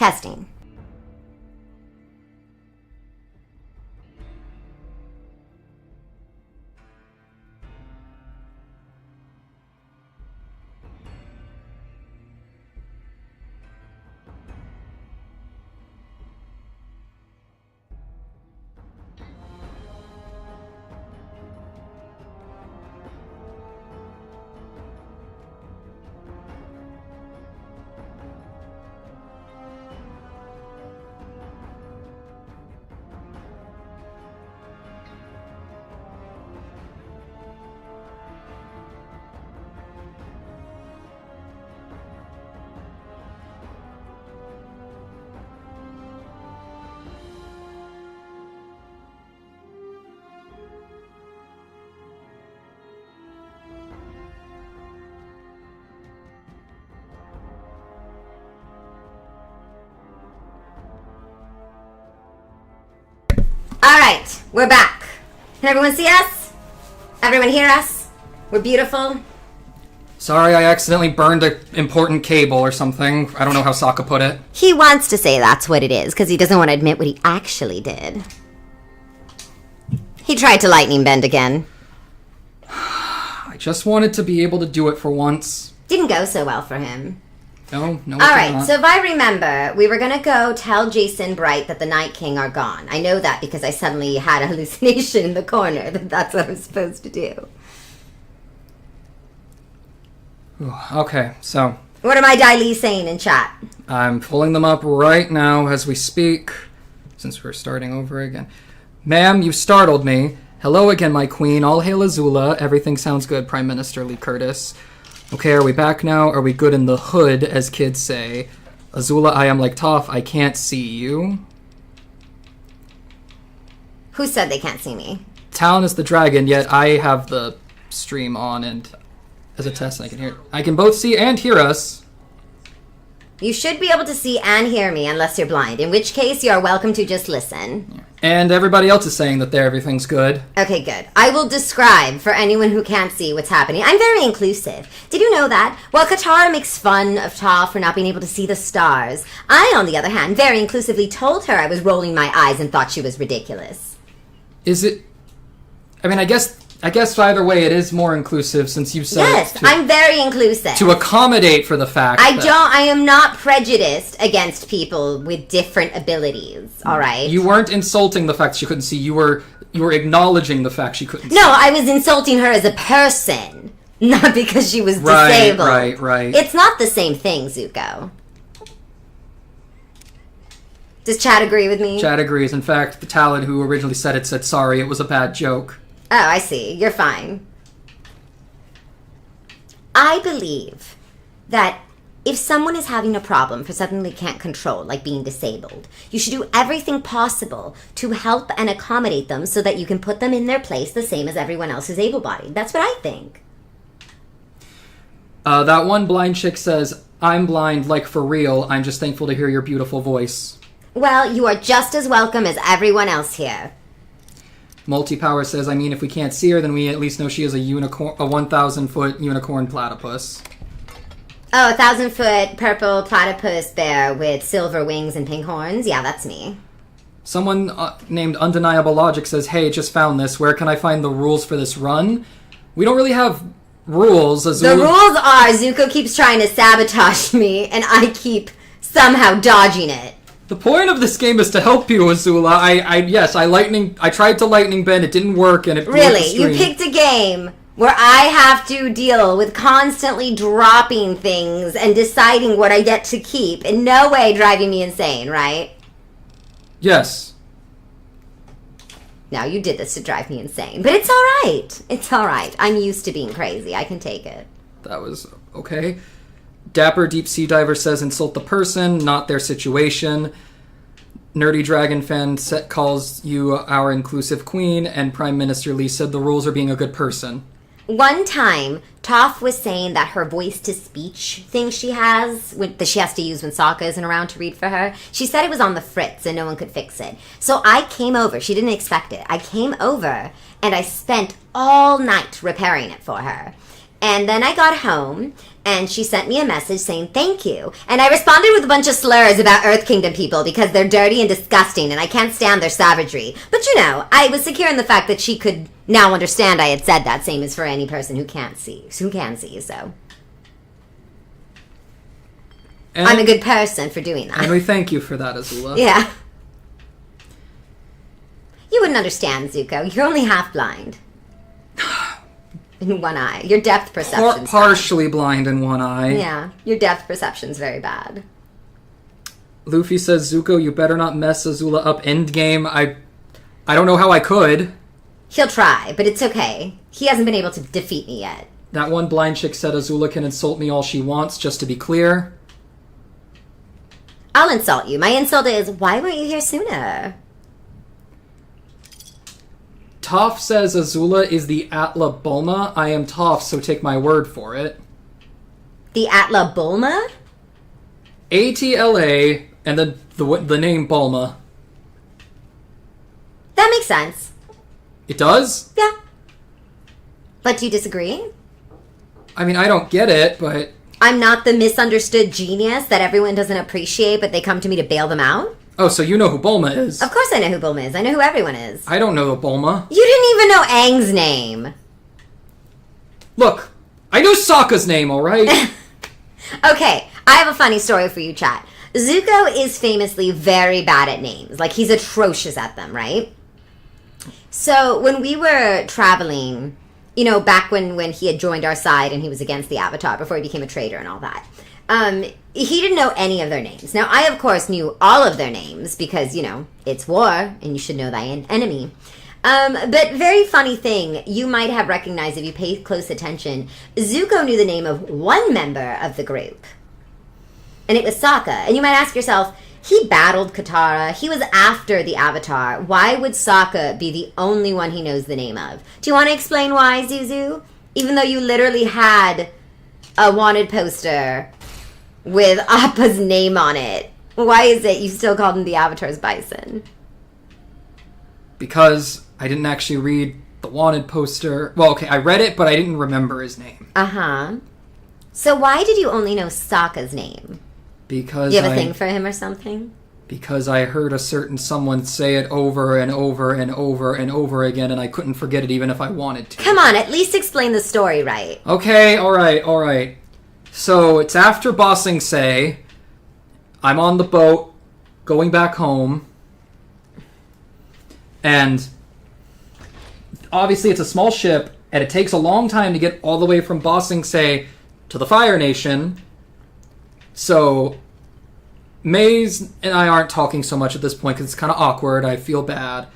Testing. Alright, we're back. Can everyone see us? Everyone hear us? We're beautiful. Sorry, I accidentally burned an important cable or something. I don't know how Sokka put it. He wants to say that's what it is, because he doesn't want to admit what he actually did. He tried to lightning bend again. I just wanted to be able to do it for once. Didn't go so well for him. No. Alright, so if I remember, we were going to go tell Jason Bright that the Night King are gone. I know that because I suddenly had a hallucination in the corner that that's what I'm supposed to do. Okay, so... What am I Daily saying in chat? I'm pulling them up right now as we speak, since we're starting over again. Ma'am, you startled me. Hello again, my queen. All hail Azula. Everything sounds good, Prime Minister Lee Curtis. Okay, are we back now? Are we good in the hood, as kids say? Azula, I am like Toph. I can't see you. Who said they can't see me? Talon is the dragon, yet I have the stream on, and as a test, I can hear. I can both see and hear us. You should be able to see and hear me unless you're blind, in which case you are welcome to just listen. And everybody else is saying that everything's good. Okay, good. I will describe for anyone who can't see what's happening. I'm very inclusive. Did you know that? While Katara makes fun of Toph for not being able to see the stars, I, on the other hand, very inclusively told her I was rolling my eyes and thought she was ridiculous. Is it... I mean, I guess either way it is more inclusive since you said yes, I'm very inclusive. To accommodate for the fact I am not prejudiced against people with different abilities, all right? You weren't insulting the fact she couldn't see. You were acknowledging the fact she couldn't see. No, I was insulting her as a person, not because she was disabled. Right. It's not the same thing, Zuko. Does Chad agree with me? Chad agrees. In fact, the Talon who originally said it said sorry, it was a bad joke. Oh, I see. You're fine. I believe that if someone is having a problem for something they can't control, like being disabled, you should do everything possible to help and accommodate them so that you can put them in their place the same as everyone else is able-bodied. That's what I think. That one blind chick says, I'm blind, like for real. I'm just thankful to hear your beautiful voice. Well, you are just as welcome as everyone else here. Multipower says, I mean, if we can't see her, then we at least know she is a 1,000-foot unicorn platypus. Oh, 1,000-foot purple platypus bear with silver wings and pink horns? Yeah, that's me. Someone named Undeniable Logic says, hey, just found this. Where can I find the rules for this run? We don't really have rules. The rules are Zuko keeps trying to sabotage me, and I keep somehow dodging it. The point of this game is to help you, Azula. I tried to lightning bend, it didn't work, and it blew up the Really? You screen. picked a game where I have to deal with constantly dropping things and deciding what I get to keep, in no way driving me insane, right? Yes. No, you did this to drive me insane. But it's alright. It's alright. I'm used to being crazy. I can take it. That was okay. Dapper Deep Sea Diver says, insult the person, not their situation. Nerdy Dragon Fan calls you our inclusive queen, and Prime Minister Lee said the rules are being a good person. One time, Toph was saying that her voice-to-speech thing she has, that she has to use when Sokka isn't around to read for her, she said it was on the fritz and no one could fix it. So I came over. She didn't expect it. I came over, and I spent all night repairing it for her. And then I got home, and she sent me a message saying thank you. And I responded with a bunch of slurs about Earth Kingdom people because they're dirty and disgusting, and I can't stand their savagery. But I was secure in the fact that she could now understand I had said that, same as for any person who can see, so. And I'm a good person for doing that. And we thank you for that, Azula. Yeah. You wouldn't understand, Zuko. You're only half blind. In one eye. Your depth perception's partially blind in one eye. Yeah, your depth perception's very bad. Luffy says, Zuko, you better not mess Azula up endgame. I don't know how I could. He'll try, but it's okay. He hasn't been able to defeat me yet. That one blind chick said Azula can insult me all she wants, just to be clear. I'll insult you. My insult is, why weren't you here sooner? Toph says Azula is the Atla Bulma. I am Toph, so take my word for it. The Atla Bulma? ATLA, and then the name Bulma. That makes sense. It does? Yeah. But do you disagree? I mean, I don't get it, but... I'm not the misunderstood genius that everyone doesn't appreciate, but they come to me to bail them out? Oh, so you know who Bulma is. Of course I know who Bulma is. I know who everyone is. I don't know Bulma. You didn't even know Aang's name. Look, I know Sokka's name, alright? Okay, I have a funny story for you, chat. Zuko is famously very bad at names. Like, he's atrocious at them, right? So, when we were traveling, back when he had joined our side and he was against the Avatar before he became a traitor and all that, he didn't know any of their names. Now, I, of course, knew all of their names because, it's war, and you should know thy enemy. But very funny thing, you might have recognized if you paid close attention, Zuko knew the name of one member of the group. And it was Sokka. And you might ask yourself, he battled Katara. He was after the Avatar. Why would Sokka be the only one he knows the name of? Do you want to explain why, Zuzu? Even though you literally had a wanted poster with Appa's name on it, why is it you still called him the Avatar's Bison? Because I didn't actually read the wanted poster. Well, okay, I read it, but I didn't remember his name. Uh-huh. So why did you only know Sokka's name? Because you have a thing for him or something? Because I heard a certain someone say it over and over and over and over again, and I couldn't forget it even if I wanted to. Come on, at least explain the story right. Okay, alright. So, it's after Ba Sing Se. I'm on the boat, going back home. And obviously it's a small ship, and it takes a long time to get all the way from Ba Sing Se to the Fire Nation. So, Maze and I aren't talking so much at this point because it's kind of awkward. I feel bad.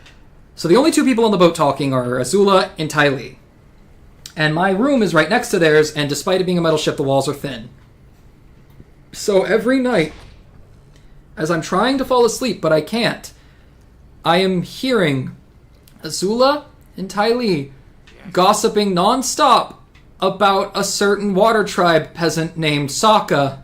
So the only two people on the boat talking are Azula and Ty Lee. And my room is right next to theirs, and despite it being a metal ship, the walls are thin. So every night, as I'm trying to fall asleep, but I can't, I am hearing Azula and Ty Lee gossiping nonstop about a certain water tribe peasant named Sokka.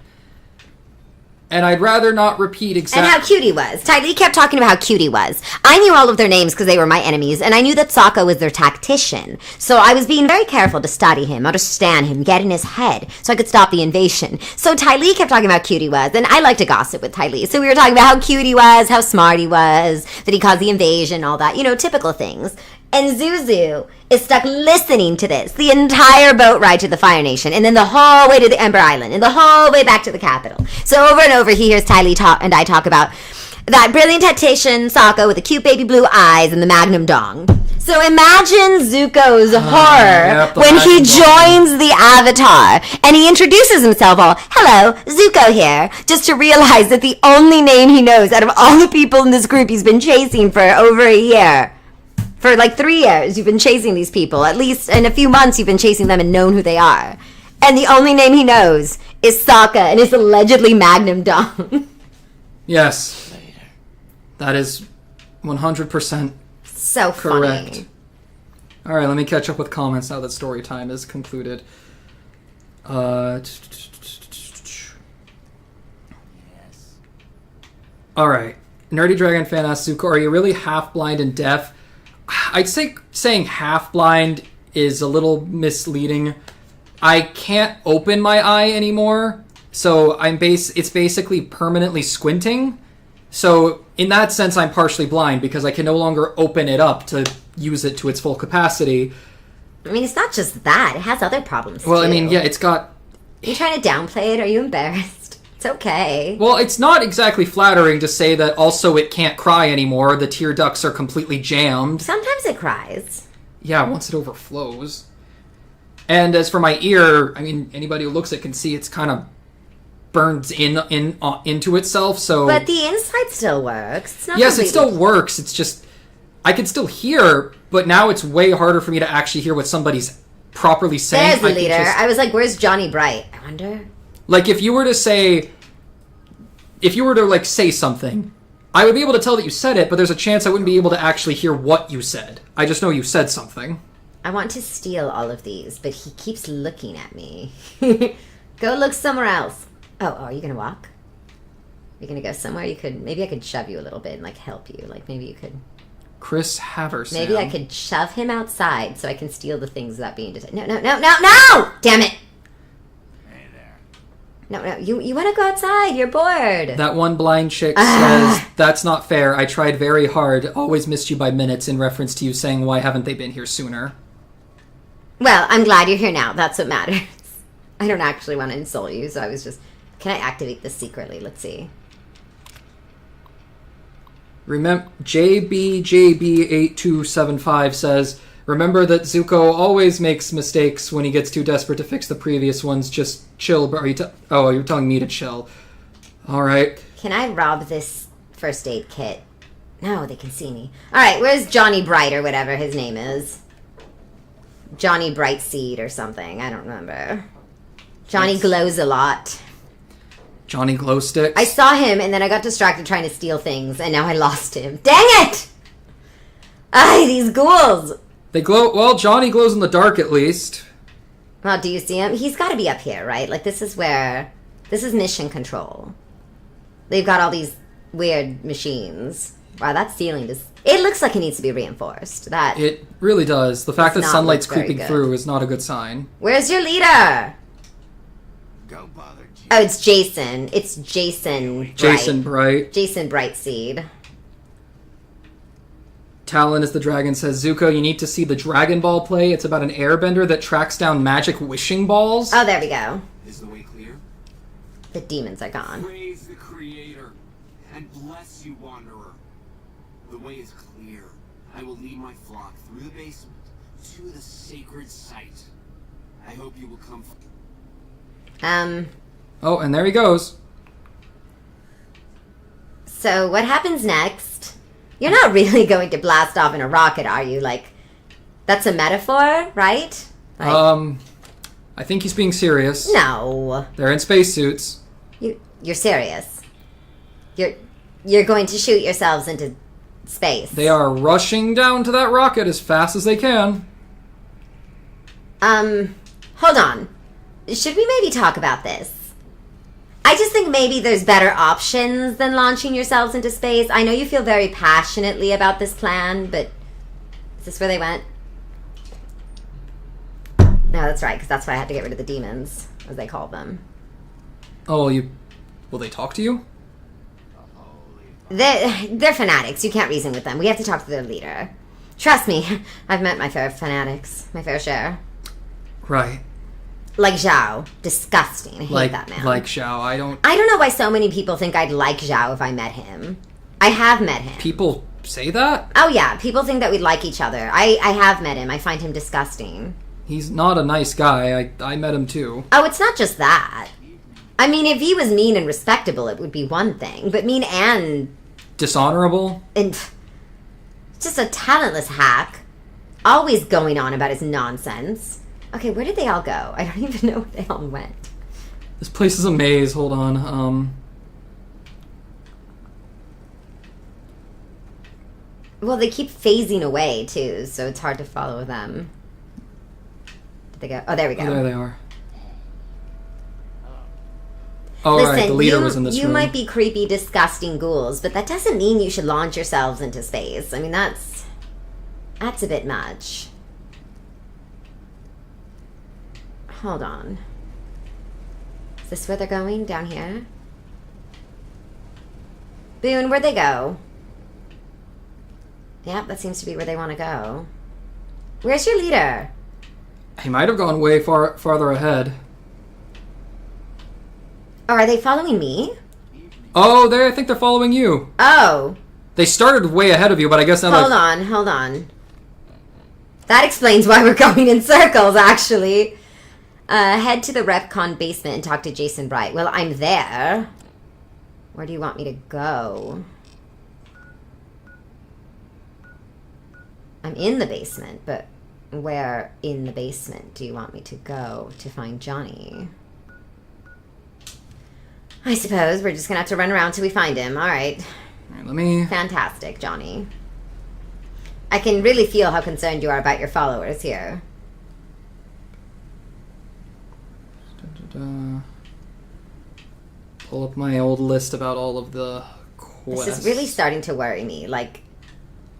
And I'd rather not repeat exactly... And how cute he was. Ty Lee kept talking about how cute he was. I knew all of their names because they were my enemies, and I knew that Sokka was their tactician. So I was being very careful to study him, understand him, get in his head, so I could stop the invasion. So Ty Lee kept talking about how cute he was, and I like to gossip with Ty Lee. So we were talking about how cute he was, how smart he was, that he caused the invasion, all that. Typical things. And Zuzu is stuck listening to this the entire boat ride to the Fire Nation, and then the whole way to the Ember Island, and the whole way back to the capital. So over and over, he hears Ty Lee and I talk about that brilliant tactician Sokka with the cute baby blue eyes and the Magnum Dong. So imagine Zuko's horror when he joins the Avatar, and he introduces himself all, "Hello, Zuko here," just to realize that the only name he knows out of all the people in this group he's been chasing for over a year. For like 3 years, you've been chasing these people. At least in a few months, you've been chasing them and known who they are. And the only name he knows is Sokka and his allegedly Magnum Dong. Yes. That is 100% so correct. Funny. All right, let me catch up with comments now that story time is concluded. All right. Nerdy Dragon fan asks, Zuko, are you really half blind and deaf? I'd say saying half blind is a little misleading. I can't open my eye anymore, so it's basically permanently squinting. So in that sense, I'm partially blind because I can no longer open it up to use it to its full capacity. I mean, it's not just that. It has other problems, Well, too. I mean, yeah, it's got... Are you trying to downplay it? Are you embarrassed? It's okay. Well, it's not exactly flattering to say that also it can't cry anymore. The tear ducts are completely jammed. Sometimes it cries. Yeah, once it overflows. And as for my ear, I mean, anybody who looks at it can see it's kind of burns into itself, so... But the inside still works. It's not yes, it completely... still works. It's just... I can still hear, but now it's way harder for me to actually hear what somebody's properly saying. There's the leader. I was like, where's Johnny Bright? I wonder... Like, if you were to say... If you were to, like, say something, I would be able to tell that you said it, but there's a chance I wouldn't be able to actually hear what you said. I just know you said something. I want to steal all of these, but he keeps looking at me. Go look somewhere else. Oh, are you gonna walk? You're gonna go somewhere? Maybe I could shove you a little bit and, like, help you. Like, maybe you could... Chris Haverson. Maybe I could shove him outside so I can steal the things without being detected. No! Damn it! Hey there. No, you want to go outside. You're bored. That one blind chick says, that's not fair. I tried very hard. Always missed you by minutes in reference to you saying, why haven't they been here sooner? Well, I'm glad you're here now. That's what matters. I don't actually want to insult you, so I was just... Can I activate this secretly? Let's see. Remember, JBJB8275 says, remember that Zuko always makes mistakes when he gets too desperate to fix the previous ones. Just chill. But you're telling me to chill. All right. Can I rob this first aid kit? No, they can see me. All right, where's Johnny Bright or whatever his name is? Johnny Brightseed or something. I don't remember. Johnny glows a lot. Johnny Glowsticks. I saw him, and then I got distracted trying to steal things, and now I lost him. Dang it! Ay, these ghouls! They glow... Well, Johnny glows in the dark, at least. Well, do you see him? He's got to be up here, right? Like, this is where... This is mission control. They've got all these weird machines. Wow, that ceiling is... It looks like it needs to be reinforced. That... It really does. The fact that not sunlight's look very creeping good. through is not a good sign. Where's your leader? Go bother G. Oh, it's Jason. It's Jason Bright. Jason Bright. Jason Brightseed. Talon as the dragon says, Zuko, you need to see the Dragon Ball play. It's about an airbender that tracks down magic wishing balls. Oh, there we go. Is the way clear? The demons are gone. Praise the Creator and bless you, Wanderer. The way is clear. I will lead my flock through the basement to the sacred site. I hope you will come. Oh, and there he goes. So what happens next? You're not really going to blast off in a rocket, are you? Like, that's a metaphor, right? Like, I think he's being serious. no. They're in spacesuits. You're serious. You're going to shoot yourselves into space. They are rushing down to that rocket as fast as they can. Hold on. Should we maybe talk about this? I just think maybe there's better options than launching yourselves into space. I know you feel very passionately about this plan, but is this where they went? No, that's right, because that's why I had to get rid of the demons, as they call them. Oh, will they talk to you? They're fanatics. You can't reason with them. We have to talk to their leader. Trust me, I've met my fair fanatics. My fair share. Right. Like Zhao. Disgusting. I hate that man. Like Zhao. I don't know why so many people think I'd like Zhao if I met him. I have met him. People say that? Oh yeah, people think that we'd like each other. I have met him. I find him disgusting. He's not a nice guy. I met him too. Oh, it's not just that. I mean, if he was mean and respectable, it would be one thing. But mean and... Dishonorable? And just a talentless hack. Always going on about his nonsense. Okay, where did they all go? I don't even know where they all went. This place is a maze. Hold on. Well, they keep phasing away, too, so it's hard to follow them. Did they go? Oh, there we go. Oh, there they are. Oh, Listen, right, the leader was in this room. You might be creepy, disgusting ghouls, but that doesn't mean you should launch yourselves into space. I mean, that's a bit much. hold on. Is this where they're going? Down here? Boone, where'd they go? Yep, that seems to be where they want to go. Where's your leader? He might have gone way farther ahead. Oh, are they following me? Oh, I think they're following you. Oh. They started way ahead of you, but I guess now Hold on. That explains why we're going in circles, actually. Head to the Repcon basement and talk to Jason Bright. Well, I'm there. Where do you want me to go? I'm in the basement, but where in the basement do you want me to go to find Johnny? I suppose we're just gonna have to run around till we find him. All right. All right, let me... Fantastic, Johnny. I can really feel how concerned you are about your followers here. Pull up my old list about all of the quests. This is really starting to worry me. Like,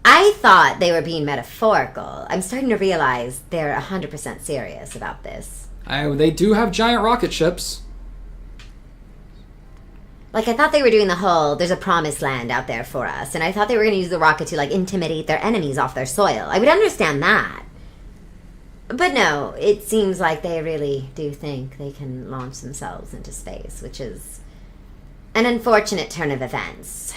I thought they were being metaphorical. I'm starting to realize they're 100% serious about this. They do have giant rocket ships. Like, I thought they were doing the whole, there's a promised land out there for us. And I thought they were going to use the rocket to, like, intimidate their enemies off their soil. I would understand that. But no, it seems like they really do think they can launch themselves into space, which is an unfortunate turn of events.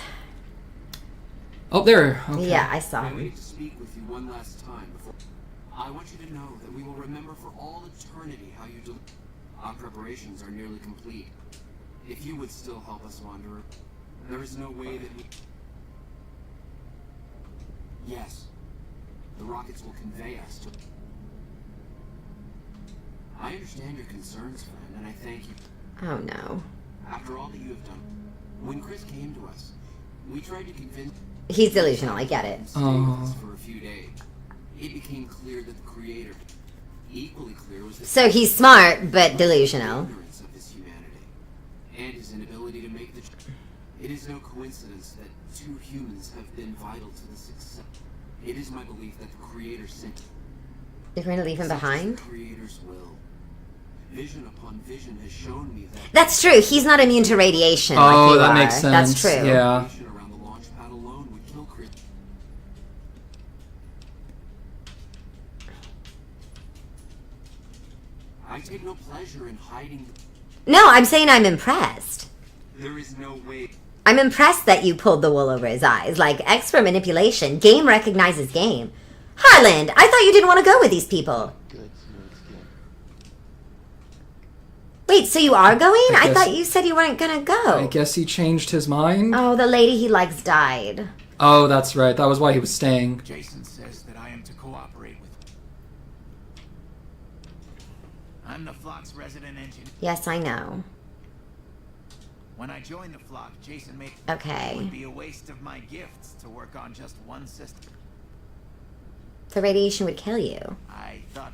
Oh, there. Okay. Yeah, I saw I him. need to speak with you one last time before. I want you to know that we will remember for all eternity how you did. Our preparations are nearly complete. If you would still help us, Wanderer, there is no way that we... Yes, the rockets will convey us to... I understand your concerns, friend, and I thank you. Oh, no. After all that you have done, when Chris came to us, we tried to convince... He's delusional, I get it. Stay with us for a few days. It became clear that the Creator, equally clear, was that... So he's smart, but delusional. ignorance of his humanity, and his inability to make the... It is no coincidence that two humans have been vital to the success. It is my belief that the Creator sent... You're going to leave him such is behind? the Creator's will. Vision upon vision has shown me that... That's true. He's not immune to radiation. Oh, like you that are. makes sense. That's true. Yeah. Radiation around the launch pad alone would kill Chris. I take no pleasure in hiding... No, I'm saying I'm impressed. There is no way... I'm impressed that you pulled the wool over his eyes. Like, expert manipulation. Game recognizes game. Harland, I thought you didn't want to go with these people. Wait, so you are going? I thought you said you weren't gonna go. I guess he changed his mind. Oh, the lady he likes died. Oh, that's right. That was why he was staying. Jason says that I am to cooperate with... I'm the flock's resident engineer. Yes, I know. When I joined the flock, Jason made Okay. it would be a waste of my gifts to work on just one system. The radiation would kill you. I thought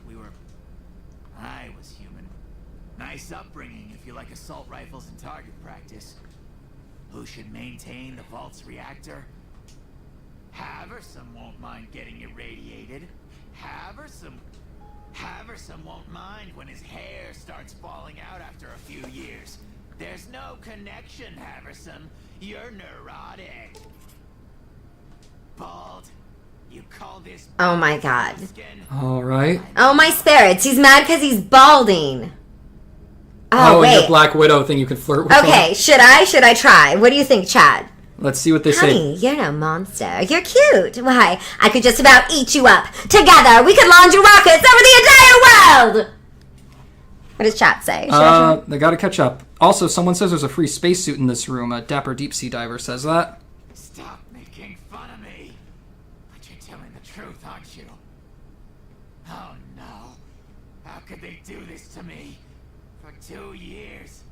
I was human. Nice upbringing if you like assault rifles and target practice. Who should maintain the vault's reactor? Haverson won't mind getting irradiated. Haverson won't mind when his hair starts falling out after a few years. There's no connection, Haverson. You're neurotic. Bald. You call this... Oh my god. All right. Oh my spirits, he's mad because he's balding. Oh, and wait. your Black Widow thing you can flirt with. Okay, should I try? What do you think, Chad? Let's see what they Honey, say. you're no monster. You're cute. Why, I could just about eat you up. Together, we could launch rockets over the entire world! What does chat say? They gotta catch up. Also, someone says there's a free spacesuit in this room. A dapper deep sea diver says that. Stop making fun of me. But you're telling the truth, aren't you? Oh no. How could they do this to me? For 2 years.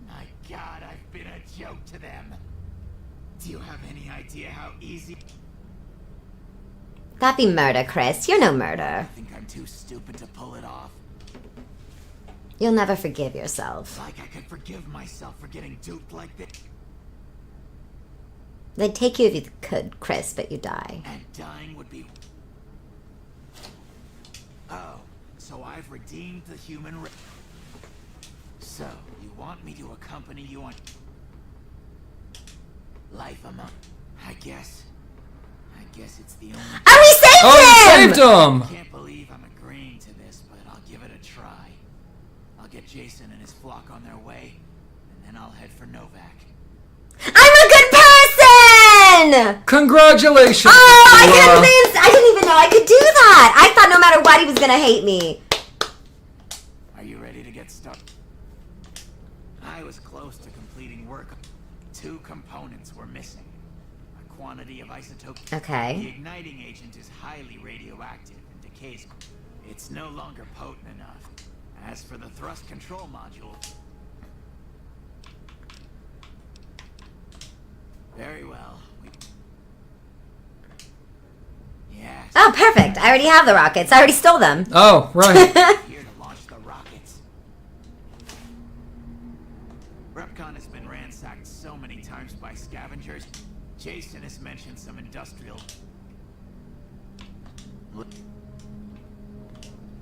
My God, I've been a joke to them. Do you have any idea how easy... That'd be murder, Chris. You're no murder. I think I'm too stupid to pull it off. You'll never forgive yourself. Like I could forgive myself for getting duped like this. They'd take you if you could, Chris, but you die. And dying would be... Oh, so I've redeemed the human race. So, you want me to accompany you on life among? I guess it's the only. Oh, he saved Oh, him! you saved him! I can't believe I'm agreeing to this, but I'll give it a try. I'll get Jason and his flock on their way, and then I'll head for Novac. I'm a good person! Congratulations! Oh, I Azula. convinced! I didn't even know I could do that! I thought no matter what, he was gonna hate me. Are you ready to get started? I was close to completing work. 2 components were missing. A quantity of isotope. The Okay. igniting agent is highly radioactive and decays. It's no longer potent enough. As for the thrust control module... Very well. Yes. Oh, perfect. I already have the rockets. I already stole them. Oh, right. Here to launch the rockets. Repcon has been ransacked so many times by scavengers. Jason has mentioned some industrial...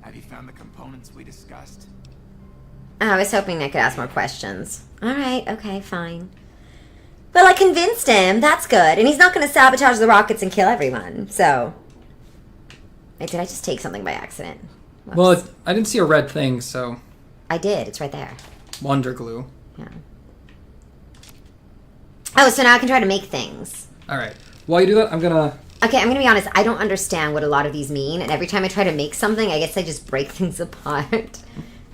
Have you found the components we discussed? I was hoping I could ask more questions. Alright, okay, fine. Well, I convinced him. That's good. And he's not going to sabotage the rockets and kill everyone. So... Wait, did I just take something by accident? Whoops. Well, I didn't see a red thing, so... I did. It's right there. Wonder glue. Yeah. Oh, so now I can try to make things. Alright. While you do that, I'm gonna... Okay, I'm going to be honest. I don't understand what a lot of these mean. And every time I try to make something, I guess I just break things apart.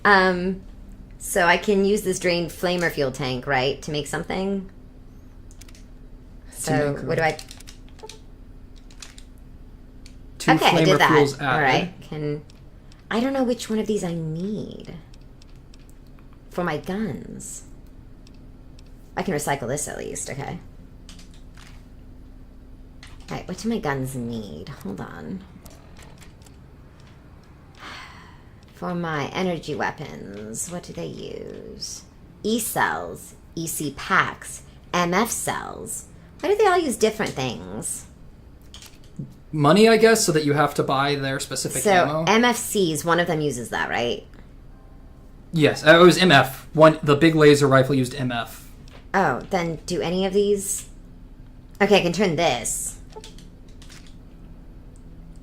So I can use this drained flamer fuel tank, right? To make something? So, what do I... 2 Okay, I flamer did that. fuels added. Alright, I don't know which one of these I need. For my guns. I can recycle this at least, okay. Alright, what do my guns need? Hold on. For my energy weapons, what do they use? E-cells, EC packs, MF cells. Why do they all use different things? Money, I guess, so that you have to buy their specific So, ammo. MFCs, one of them uses that, right? Yes, it was MF. The big laser rifle used MF. Oh, then do any of these... Okay, I can turn this.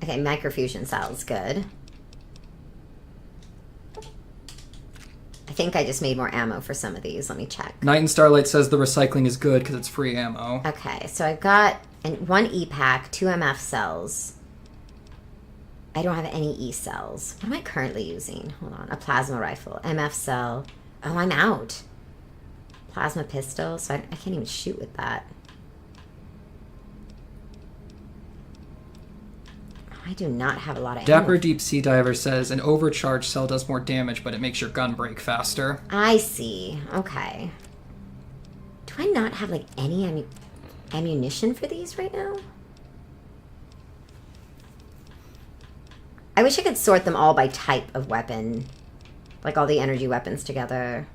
Okay, microfusion cells, good. I think I just made more ammo for some of these. Let me check. Night and Starlight says the recycling is good because it's free ammo. Okay, so I've got one E-pack, 2 MF cells. I don't have any E-cells. What am I currently using? Hold on. A plasma rifle. MF cell. Oh, I'm out. Plasma pistol. So I can't even shoot with that. I do not have a lot of Dapper ammo. Deep Sea Diver says an overcharged cell does more damage, but it makes your gun break faster. I see. Okay. Do I not have, like, any ammunition for these right now? I wish I could sort them all by type of weapon. Like, all the energy weapons together.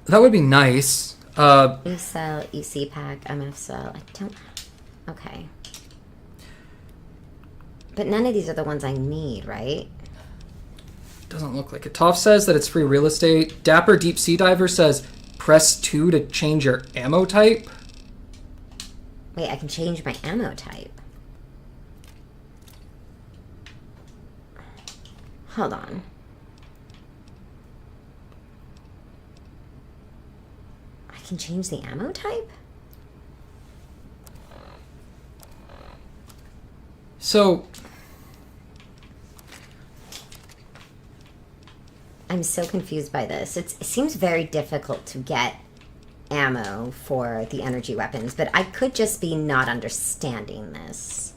That would be nice. E-cell, EC pack, MF cell. I don't... Okay. But none of these are the ones I need, right? Doesn't look like it. Toph says that it's free real estate. Dapper Deep Sea Diver says press 2 to change your ammo type. Wait, I can change my ammo type. Hold on. I can change the ammo type? So, I'm so confused by this. It seems very difficult to get ammo for the energy weapons, but I could just be not understanding this.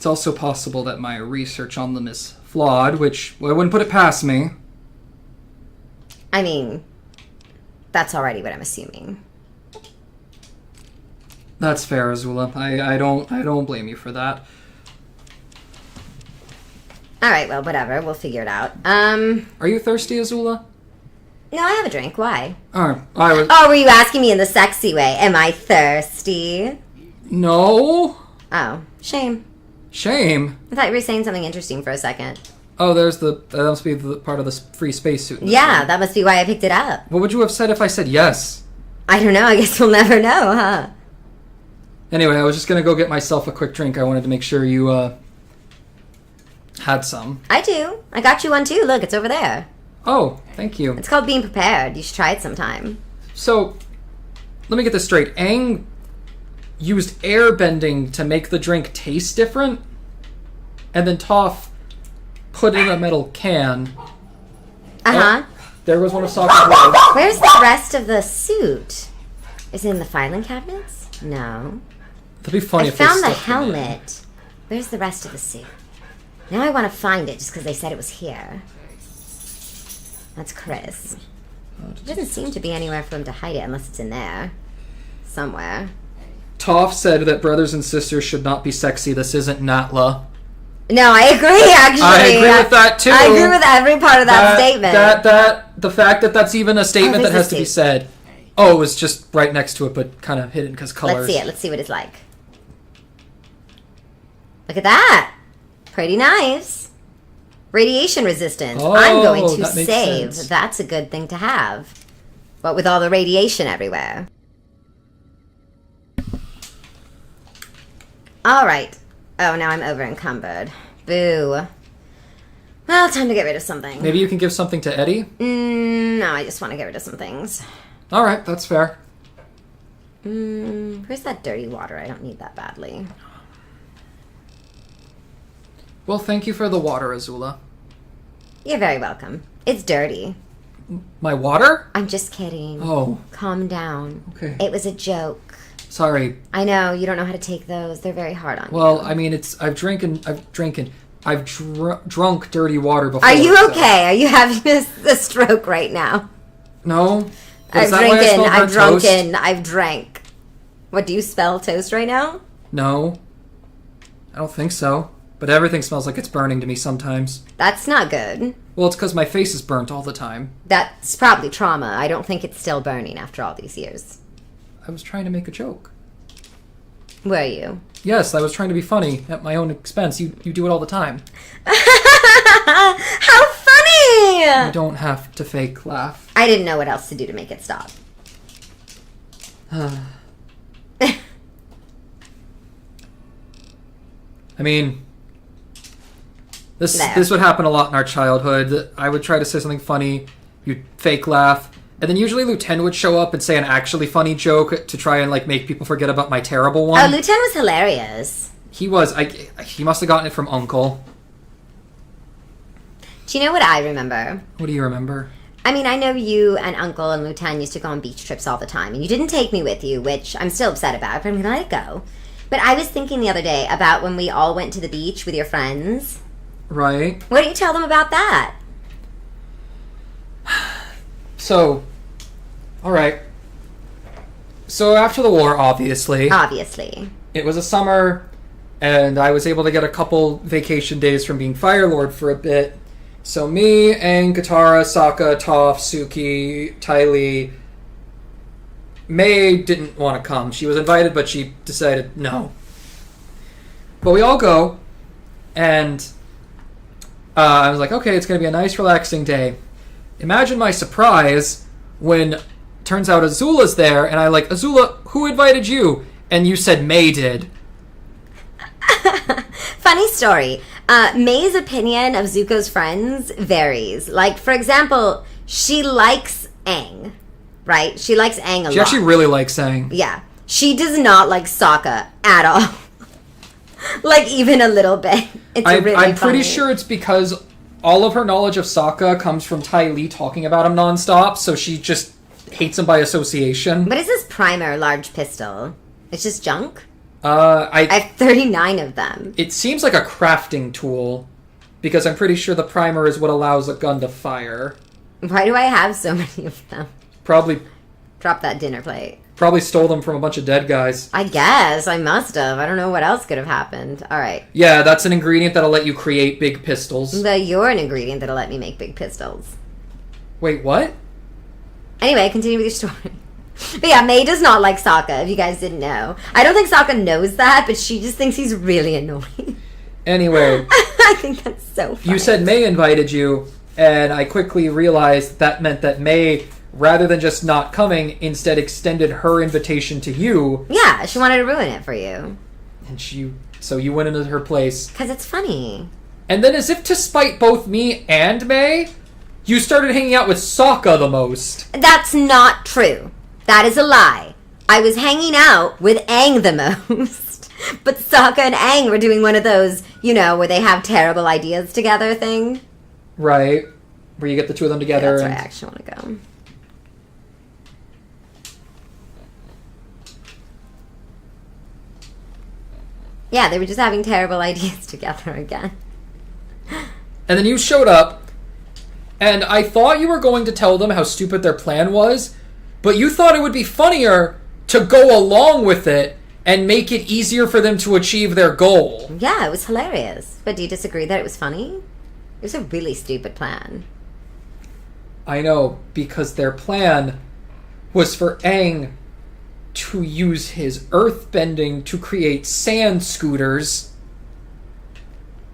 it's also possible that my research on them is flawed, which I wouldn't put it past me. I mean, that's already what I'm assuming. That's fair, Azula. I don't blame you for that. Alright, well, whatever. We'll figure it out. Are you thirsty, Azula? No, I have a drink. Why? I was... Oh, were you asking me in the sexy way? Am I thirsty? No. Oh, shame. Shame. I thought you were saying something interesting for a second. Oh, that must be the part of the free spacesuit. Yeah, that must be why I picked it up. What would you have said if I said yes? I don't know. I guess we'll never know, huh? Anyway, I was just gonna go get myself a quick drink. I wanted to make sure you, had some. I do. I got you one too. Look, it's over there. Oh, thank you. It's called being prepared. You should try it sometime. So, let me get this straight. Aang used air bending to make the drink taste different, and then Toph put it in a metal can. Uh-huh. There was one of Sokka's words. Where's the rest of the suit? Is it in the filing cabinets? No. That'd be funny I if they found the stuffed it in. helmet. Where's the rest of the suit? Now I want to find it just because they said it was here. That's Chris. It doesn't seem to be anywhere for him to hide it unless it's in there. Somewhere. Toph said that brothers and sisters should not be sexy. This isn't Natla. No, I agree, actually. I agree with that, too. I agree with every part of that statement. The fact that that's even a statement that there's has a to be statement. said. Oh, it was just right next to it, but kind of hidden because colors. Let's see it. Let's see what it's like. Look at that. Pretty nice. Radiation resistance. Oh, I'm going to that makes save. sense. That's a good thing to have. What with all the radiation everywhere. All right. Oh, now I'm over encumbered. Boo. Well, time to get rid of something. Maybe you can give something to Eddie? No, I just want to get rid of some things. Alright, that's fair. Where's that dirty water? I don't need that badly. Well, thank you for the water, Azula. You're very welcome. It's dirty. My water? I'm just kidding. Oh, Calm down. okay. It was a joke. Sorry. I know, you don't know how to take those. They're very hard on Well, you. I mean, I've drunk dirty water before. Are you so- okay? Are you having a stroke right now? No. I've Is that why I drinking, smelled I've burnt toast? drunken, I've drank. What, do you smell toast right now? No. I don't think so. But everything smells like it's burning to me sometimes. That's not good. Well, it's because my face is burnt all the time. That's probably trauma. I don't think it's still burning after all these years. I was trying to make a joke. Were you? Yes, I was trying to be funny at my own expense. You do it all the time. How funny! You don't have to fake laugh. I didn't know what else to do to make it stop. I mean, this No. this would happen a lot in our childhood. I would try to say something funny, you'd fake laugh, and then usually Luten would show up and say an actually funny joke to try and like make people forget about my terrible Oh, one. Luten was hilarious. He must have gotten it from Uncle. Do you know what I remember? What do you remember? I mean, I know you and Uncle and Luten used to go on beach trips all the time, and you didn't take me with you, which I'm still upset about, but I'm gonna let it go. But I was thinking the other day about when we all went to the beach with your friends. Right. What do you tell them about that? So, all right. So after the war, obviously, Obviously. it was a summer, and I was able to get a couple vacation days from being Fire Lord for a bit. So me, Aang, Katara, Sokka, Toph, Suki, Ty Lee. May didn't want to come. She was invited, but she decided no. But we all go, and I was like, okay, it's going to be a nice, relaxing day. Imagine my surprise when turns out Azula's there, and I like, Azula, who invited you? And you said May did. Funny story. May's opinion of Zuko's friends varies. Like, for example, she likes Aang, right? She likes Aang a lot. She actually really likes Aang. Yeah. She does not like Sokka at all. Like, even a little bit. It's really I'm pretty funny. sure it's because all of her knowledge of Sokka comes from Ty Lee talking about him nonstop, so she just hates him by association. What is this primer large pistol? It's just junk? I I have 39 of them. It seems like a crafting tool, because I'm pretty sure the primer is what allows a gun to fire. Why do I have so many of them? Probably Drop that dinner plate. stole them from a bunch of dead guys. I guess. I must have. I don't know what else could have happened. All right. Yeah, that's an ingredient that'll let you create big pistols. You're an ingredient that'll let me make big pistols. Wait, what? Anyway, continue with your story. But yeah, May does not like Sokka, if you guys didn't know. I don't think Sokka knows that, but she just thinks he's really annoying. Anyway, I think that's so funny. you said May invited you, and I quickly realized that meant that May, rather than just not coming, instead extended her invitation to you. Yeah, she wanted to ruin it for you. And so you went into her place. Because it's funny. And then, as if to spite both me and May, you started hanging out with Sokka the most. That's not true. That is a lie. I was hanging out with Aang the most. But Sokka and Aang were doing one of those, where they have terrible ideas together thing. Right. Where you get the two of them together. That's where I actually want to go. Yeah, they were just having terrible ideas together again. And then you showed up, and I thought you were going to tell them how stupid their plan was, but you thought it would be funnier to go along with it and make it easier for them to achieve their goal. Yeah, it was hilarious. But do you disagree that it was funny? It was a really stupid plan. I know, because their plan was for Aang to use his earthbending to create sand scooters.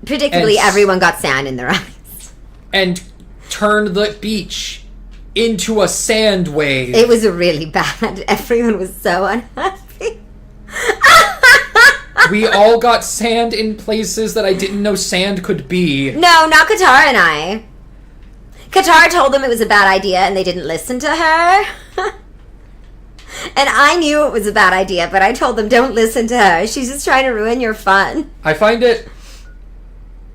Predictably, everyone got sand in their eyes. And turn the beach into a sand wave. It was really bad. Everyone was so unhappy. We all got sand in places that I didn't know sand could be. No, not Katara and I. Katara told them it was a bad idea and they didn't listen to her. And I knew it was a bad idea, but I told them don't listen to her. She's just trying to ruin your fun. I find it...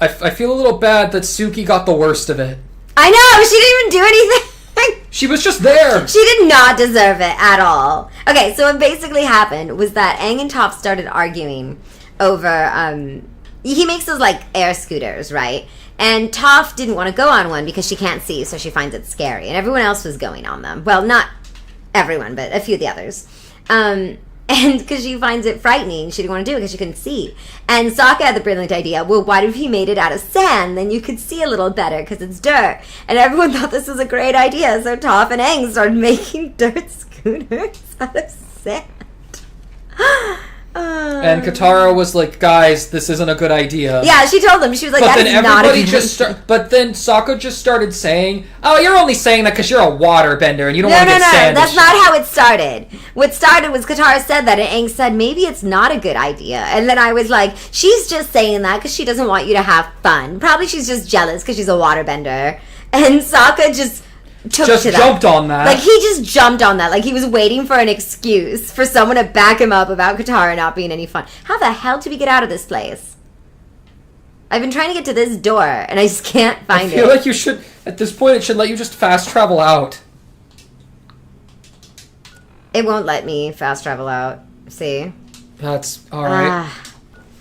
I feel a little bad that Suki got the worst of it. I know! She didn't even do anything! She was just there! She did not deserve it at all. Okay, so what basically happened was that Aang and Toph started arguing over, he makes those, air scooters, right? And Toph didn't want to go on one because she can't see, so she finds it scary. And everyone else was going on them. Well, not everyone, but a few of the others. And because she finds it frightening, she didn't want to do it because she couldn't see. And Sokka had the brilliant idea, well, what if he made it out of sand? Then you could see a little better because it's dirt. And everyone thought this was a great idea, so Toph and Aang started making dirt scooters out of sand. And Katara was like, guys, this isn't a good idea. Yeah, she told them. She was like, but that then is not a everybody good idea. But then Sokka just started saying, oh, you're only saying that because you're a waterbender and you don't want to get No, sand. that's not how it started. What started was Katara said that, and Aang said, maybe it's not a good idea. And then I was like, she's just saying that because she doesn't want you to have fun. Probably she's just jealous because she's a waterbender. And Sokka just jumped on that. He just jumped on that. He was waiting for an excuse for someone to back him up about Katara not being any fun. How the hell did we get out of this place? I've been trying to get to this door, and I just can't find it. I feel like you should, at this point, it should let you just fast travel out. It won't let me fast travel out. See? That's alright.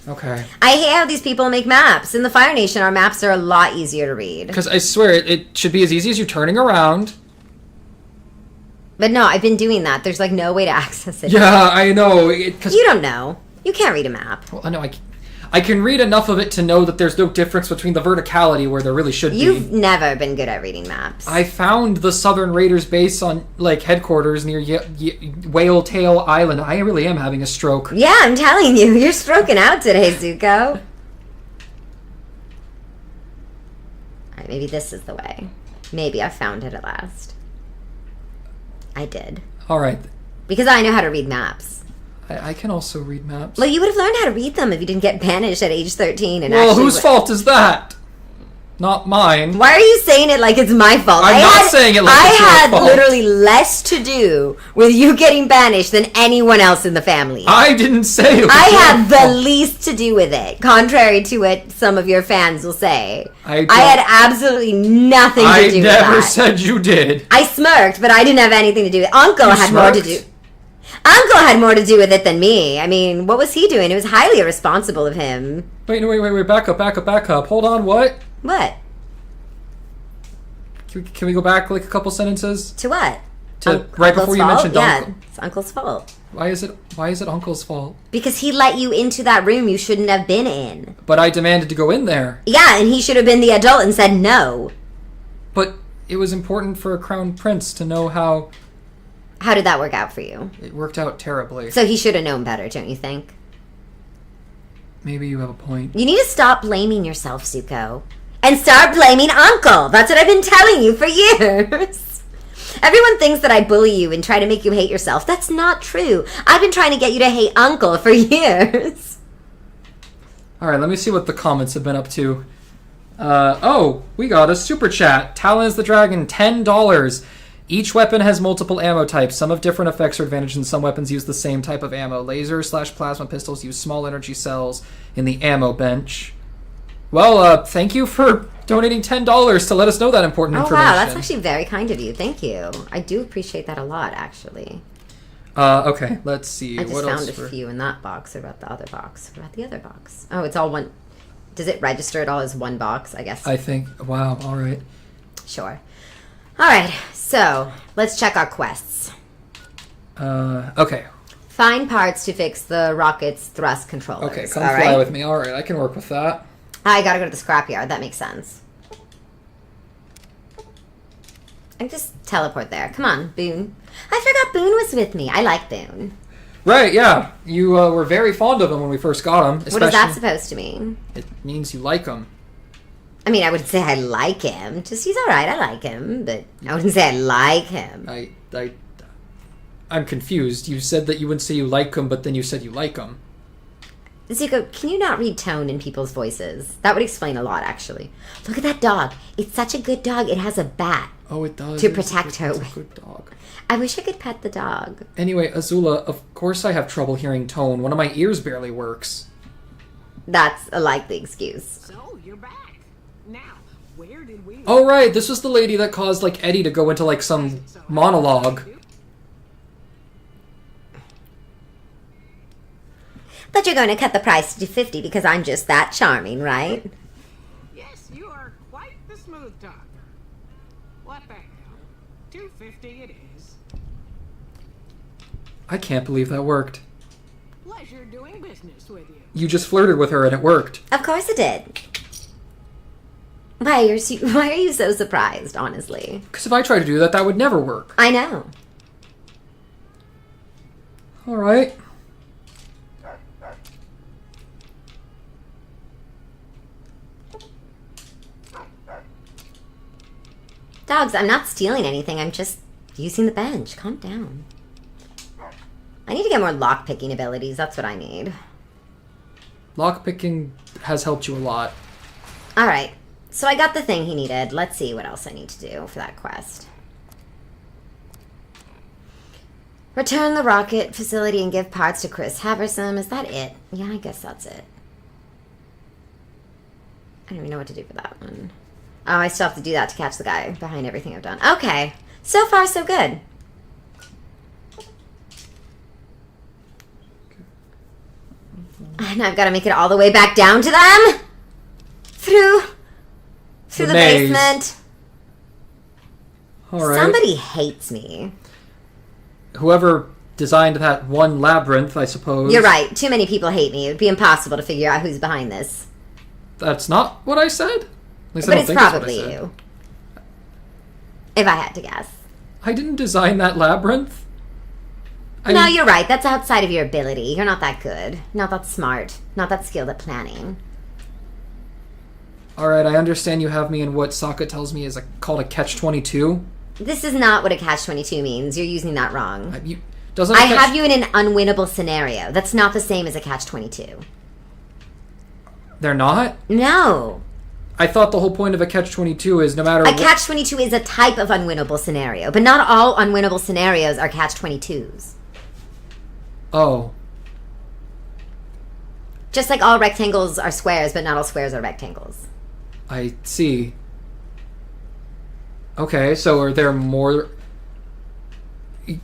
Okay. I hate how these people make maps. In the Fire Nation, our maps are a lot easier to read. Because I swear, it should be as easy as you turning around. But no, I've been doing that. There's no way to access it. Yeah, I know. You don't know. You can't read a map. Well, I know. I can read enough of it to know that there's no difference between the verticality where there really should be. You've never been good at reading maps. I found the Southern Raiders base on, headquarters near Whale Tail Island. I really am having a stroke. Yeah, I'm telling you. You're stroking out today, Zuko. Alright, maybe this is the way. Maybe I found it at last. I did. Alright. Because I know how to read maps. I can also read maps. Well, you would have learned how to read them if you didn't get banished at age 13 and well, whose fault is that? Not mine. Why are you saying it like it's my fault? I'm not saying it like it's your fault. I had literally less to do with you getting banished than anyone else in the family. I didn't say it was I your had fault. the least to do with it, contrary to what some of your fans will say. I had absolutely nothing to do with that. I never said you did. I smirked, but I didn't have anything to do with it. Uncle had more to do. Uncle had more to do with it than me. I mean, what was he doing? It was highly irresponsible of him. Wait, back up. Hold on, what? What? Can we go back a couple sentences? To what? Right before you mentioned Uncle. Yeah, it's Uncle's fault. Why is it Uncle's fault? Because he let you into that room you shouldn't have been in. But I demanded to go in there. Yeah, and he should have been the adult and said no. But it was important for a crown prince to know how... How did that work out for you? It worked out terribly. So he should have known better, don't you think? Maybe you have a point. You need to stop blaming yourself, Zuko. And start blaming Uncle. That's what I've been telling you for years. Everyone thinks that I bully you and try to make you hate yourself. That's not true. I've been trying to get you to hate Uncle for years. Alright, let me see what the comments have been up to. Oh, we got a super chat. Talon is the dragon, $10. Each weapon has multiple ammo types. Some have different effects or advantages, and some weapons use the same type of ammo. Laser/plasma pistols use small energy cells in the ammo bench. Well, thank you for donating $10 to let us know that important information. Oh, wow, that's actually very kind of you. Thank you. I do appreciate that a lot, actually. Okay, let's see. I just what found else a few in that box. What about the other box? What about the other box? Oh, it's all one. Does it register it all as one box? I guess. I think. Wow, alright. Sure. Alright, so let's check our quests. Okay. Find parts to fix the rocket's thrust controllers. Okay, come all fly right? with me. Alright, I can work with that. I gotta go to the scrapyard. That makes sense. I can just teleport there. Come on, Boone. I forgot Boone was with me. I like Boone. Right, yeah. You were very fond of him when we first got him. What is that supposed to mean? It means you like him. I mean, I wouldn't say I like him. Just, he's alright. I like him. But I wouldn't say I like him. I'm confused. You said that you wouldn't say you like him, but then you said you like him. Zuko, can you not read tone in people's voices? That would explain a lot, actually. Look at that dog. It's such a good dog. It has a bat. Oh, it does. To protect her It's a with. good dog. I wish I could pet the dog. Anyway, Azula, of course I have trouble hearing tone. One of my ears barely works. That's a likely excuse. So, you're back. Now, where did we... Oh, right. This was the lady that caused, like, Eddie to go into, like, some monologue. But you're going to cut the price to $50 because I'm just that charming, right? Yes, you are quite the smooth talker. What the hell? $2.50 it is. I can't believe that worked. Pleasure doing business with you. You just flirted with her and it worked. Of course it did. Why are you so surprised, honestly? Because if I tried to do that, that would never work. I know. Alright. Dogs, I'm not stealing anything. I'm just using the bench. Calm down. I need to get more lockpicking abilities. That's what I need. Lockpicking has helped you a lot. Alright. So I got the thing he needed. Let's see what else I need to do for that quest. Return the rocket facility and give parts to Chris Haversom. Is that it? Yeah, I guess that's it. I don't even know what to do for that one. Oh, I still have to do that to catch the guy behind everything I've done. Okay. So far, so good. And I've got to make it all the way back down to them? Through the maze. basement. Alright. Somebody hates me. Whoever designed that one labyrinth, I suppose. You're right. Too many people hate me. It would be impossible to figure out who's behind this. That's not what I said? At least I But don't it's think that's what I probably said. you. If I had to guess. I didn't design that labyrinth. No, you're right. That's outside of your ability. You're not that good. Not that smart. Not that skilled at planning. Alright, I understand you have me in what Sokka tells me is called a catch-22. This is not what a catch-22 means. You're using that wrong. Doesn't I have you in an unwinnable scenario. That's not the same as a catch-22. They're not? No. I thought the whole point of a catch-22 is no matter A catch-22 is a type of unwinnable scenario, but not all unwinnable scenarios are catch-22s. Oh. Just like all rectangles are squares, but not all squares are rectangles. I see. Okay, so are there more...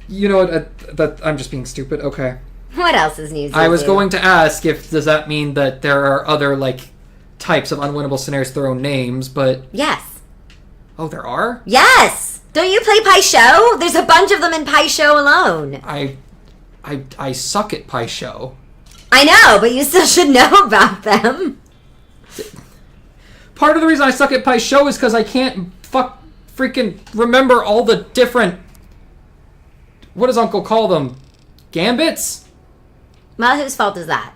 You know what, that I'm just being stupid. Okay. What else is news? I was going to ask does that mean that there are other, types of unwinnable scenarios with their own names, but... Yes. Oh, there are? Yes! Don't you play Pai Sho? There's a bunch of them in Pai Sho alone. I suck at Pai Sho. I know, but you still should know about them. Part of the reason I suck at Pai Sho is because I can't freaking remember all the different... What does Uncle call them? Gambits? Well, whose fault is that?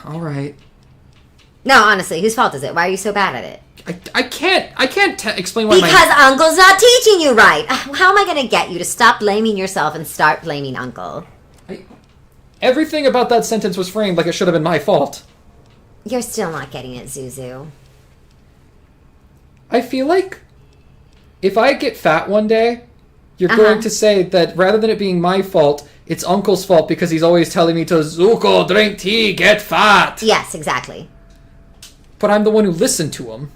All right. No, honestly, whose fault is it? Why are you so bad at it? I can't explain why Because Uncle's not teaching you right. How am I going to get you to stop blaming yourself and start blaming Uncle? Everything about that sentence was framed like it should have been my fault. You're still not getting it, Zuzu. I feel like if I get fat one day, you're going to say that rather than it being my fault, it's Uncle's fault because he's always telling me to Zuko, drink tea, get fat. Yes, exactly. But I'm the one who listened to him.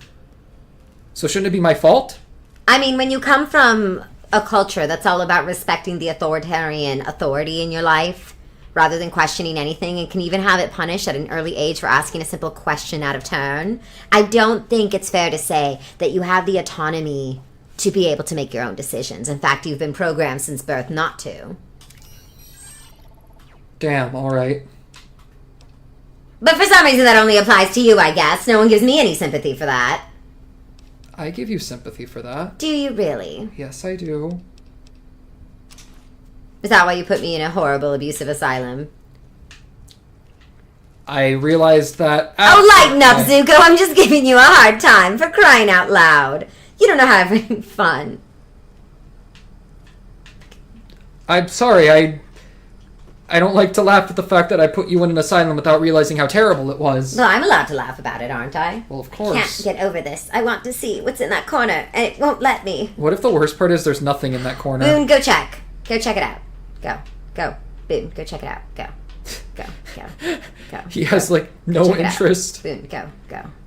So shouldn't it be my fault? I mean, when you come from a culture that's all about respecting the authoritarian authority in your life, rather than questioning anything, and can even have it punished at an early age for asking a simple question out of turn, I don't think it's fair to say that you have the autonomy to be able to make your own decisions. In fact, you've been programmed since birth not to. Damn, alright. But for some reason that only applies to you, I guess. No one gives me any sympathy for that. I give you sympathy for that. Do you really? Yes, I do. Is that why you put me in a horrible abusive asylum? I realized that... Oh, lighten up, Zuko! I'm just giving you a hard time for crying out loud. You don't know how to have fun. I'm sorry, I don't like to laugh at the fact that I put you in an asylum without realizing how terrible it was. Well, I'm allowed to laugh about it, aren't I? Well, of course. I can't get over this. I want to see what's in that corner, and it won't let me. What if the worst part is there's nothing in that corner? Boone, go check. Go check it out. Go. Boone, go check it out. Go. He has, like, no interest. Boone, go.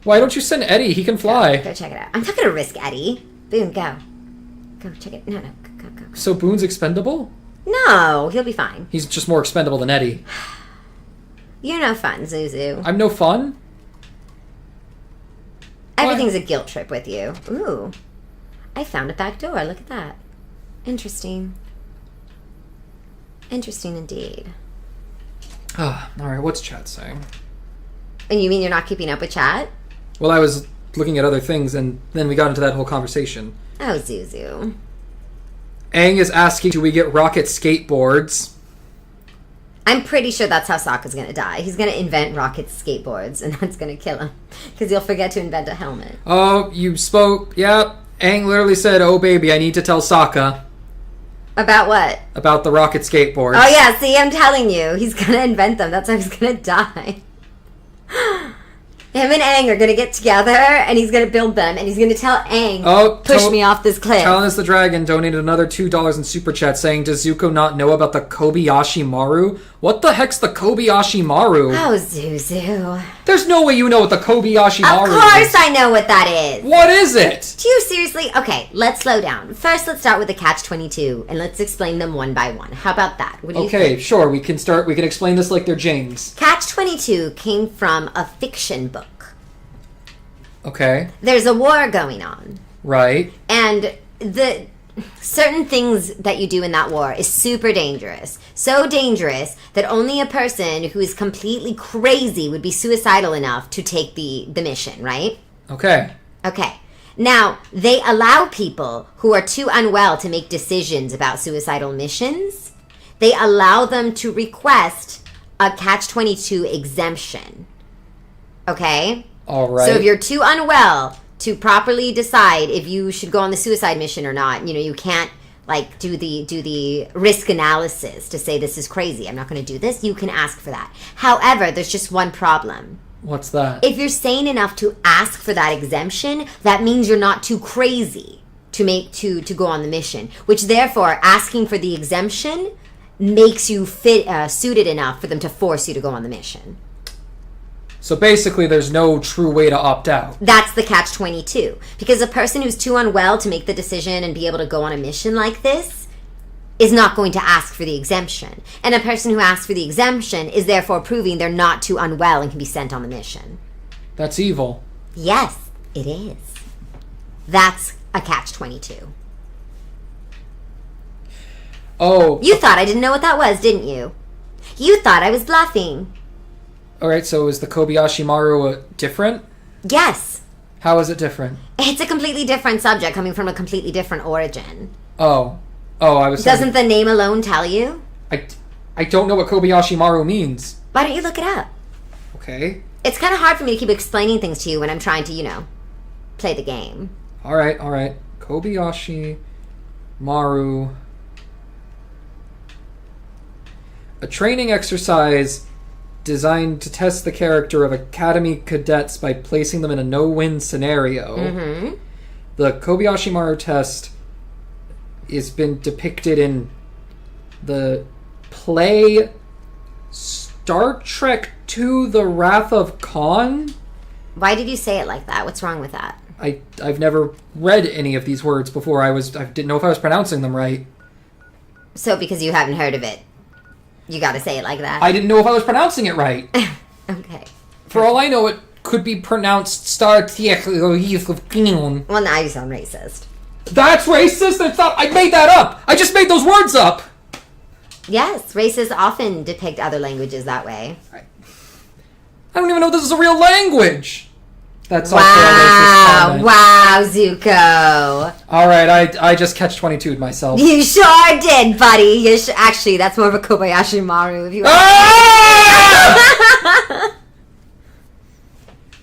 Why don't you send Eddie? He can fly. Go check it out. I'm not going to risk Eddie. Boone, go. Go check it. No, go. So Boone's expendable? No, he'll be fine. He's just more expendable than Eddie. You're no fun, Zuzu. I'm no fun? Everything's a guilt trip with you. Ooh. I found a back door. Look at that. Interesting. Interesting indeed. Alright, what's chat saying? And you mean you're not keeping up with chat? Well, I was looking at other things, and then we got into that whole conversation. Oh, Zuzu. Aang is asking, do we get rocket skateboards? I'm pretty sure that's how Sokka's gonna die. He's gonna invent rocket skateboards, and that's gonna kill him. Because he'll forget to invent a helmet. Oh, you spoke... Yep. Aang literally said, oh baby, I need to tell Sokka. About what? About the rocket skateboards. Oh yeah, see, I'm telling you. He's gonna invent them. That's how he's gonna die. Him and Aang are gonna get together, and he's gonna build them, and he's gonna tell Aang, push me off this cliff. Talonus the Dragon donated another $2 in Super Chat saying, does Zuko not know about the Kobayashi Maru? What the heck's the Kobayashi Maru? Oh, Zuzu. There's no way you know what the Kobayashi Maru is. Of course I know what that is. What is it? Do you seriously? Okay, let's slow down. First, let's start with the Catch-22, and let's explain them one by one. How about that? What do you think? Sure, we can explain this like they're James. Catch-22 came from a fiction book. Okay. There's a war going on. Right. And the certain things that you do in that war is super dangerous. So dangerous that only a person who is completely crazy would be suicidal enough to take the mission, right? Okay. Okay. Now, they allow people who are too unwell to make decisions about suicidal missions. They allow them to request a Catch-22 exemption. Okay? All right. So if you're too unwell to properly decide if you should go on the suicide mission or not, you can't like do the risk analysis to say this is crazy. I'm not going to do this. You can ask for that. However, there's just one problem. What's that? If you're sane enough to ask for that exemption, that means you're not too crazy to go on the mission, which therefore asking for the exemption makes you suited enough for them to force you to go on the mission. So basically, there's no true way to opt out. That's the Catch-22. Because a person who's too unwell to make the decision and be able to go on a mission like this is not going to ask for the exemption. And a person who asks for the exemption is therefore proving they're not too unwell and can be sent on the mission. That's evil. Yes, it is. That's a Catch-22. Oh. You thought I didn't know what that was, didn't you? You thought I was bluffing. Alright, so is the Kobayashi Maru different? Yes. How is it different? It's a completely different subject coming from a completely different origin. Oh, I was saying... Doesn't the name alone tell you? I don't know what Kobayashi Maru means. Why don't you look it up? Okay. It's kind of hard for me to keep explaining things to you when I'm trying to, play the game. Alright. Kobayashi Maru. A training exercise designed to test the character of Academy cadets by placing them in a no-win scenario. Mm-hmm. The Kobayashi Maru test has been depicted in the play Star Trek II: The Wrath of Khan. Why did you say it like that? What's wrong with that? I've never read any of these words before. I didn't know if I was pronouncing them right. So because you haven't heard of it, you gotta say it like that? I didn't know if I was pronouncing it right. Okay. For all I know, it could be pronounced Star Trek. Well, now you sound racist. That's racist? That's not. I made that up. I just made those words up. Yes, races often depict other languages that way. I don't even know this is a real language. That's Wow, also a racist comment. wow, Zuko. All right, I just catch 22'd myself. You sure did, buddy. Actually, that's more of a Kobayashi Maru if you Ah!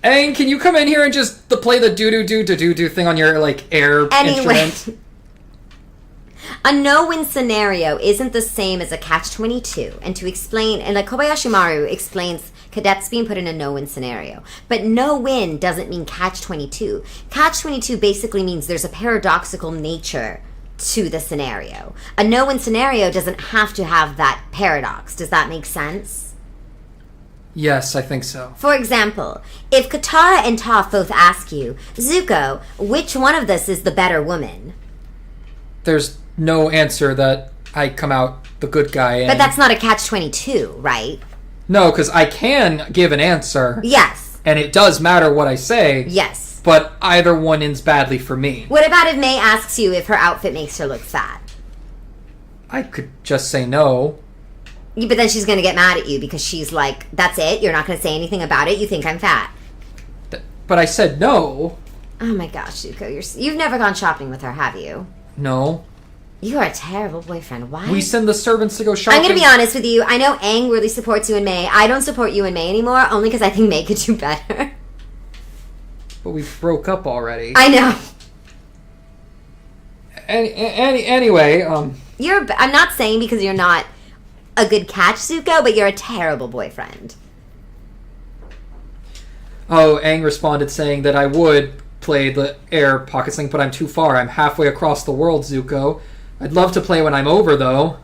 Aang, can you come in here and just play the do-do-do-do-do-do thing on your, air instrument? A no-win scenario isn't the same as a catch-22. And to explain, and Kobayashi Maru explains cadets being put in a no-win scenario. But no-win doesn't mean catch-22. Catch-22 basically means there's a paradoxical nature to the scenario. A no-win scenario doesn't have to have that paradox. Does that make sense? Yes, I think so. For example, if Katara and Toph both ask you, Zuko, which one of us is the better woman? There's no answer that I come out the good guy in. But that's not a catch-22, right? No, because I can give an answer. Yes. And it does matter what I say. Yes. But either one ends badly for me. What about if May asks you if her outfit makes her look fat? I could just say no. But then she's going to get mad at you because she's like, that's it? You're not going to say anything about it? You think I'm fat? But I said no. Oh my gosh, Zuko, you've never gone shopping with her, have you? No. You are a terrible boyfriend. Why? We send the servants to go shopping. I'm going to be honest with you. I know Aang really supports you and May. I don't support you and May anymore, only because I think May could do better. But we broke up already. I know. Anyway, I'm not saying because you're not a good catch, Zuko, but you're a terrible boyfriend. Oh, Aang responded saying that I would play the air pocket sling, but I'm too far. I'm halfway across the world, Zuko. I'd love to play when I'm over, though.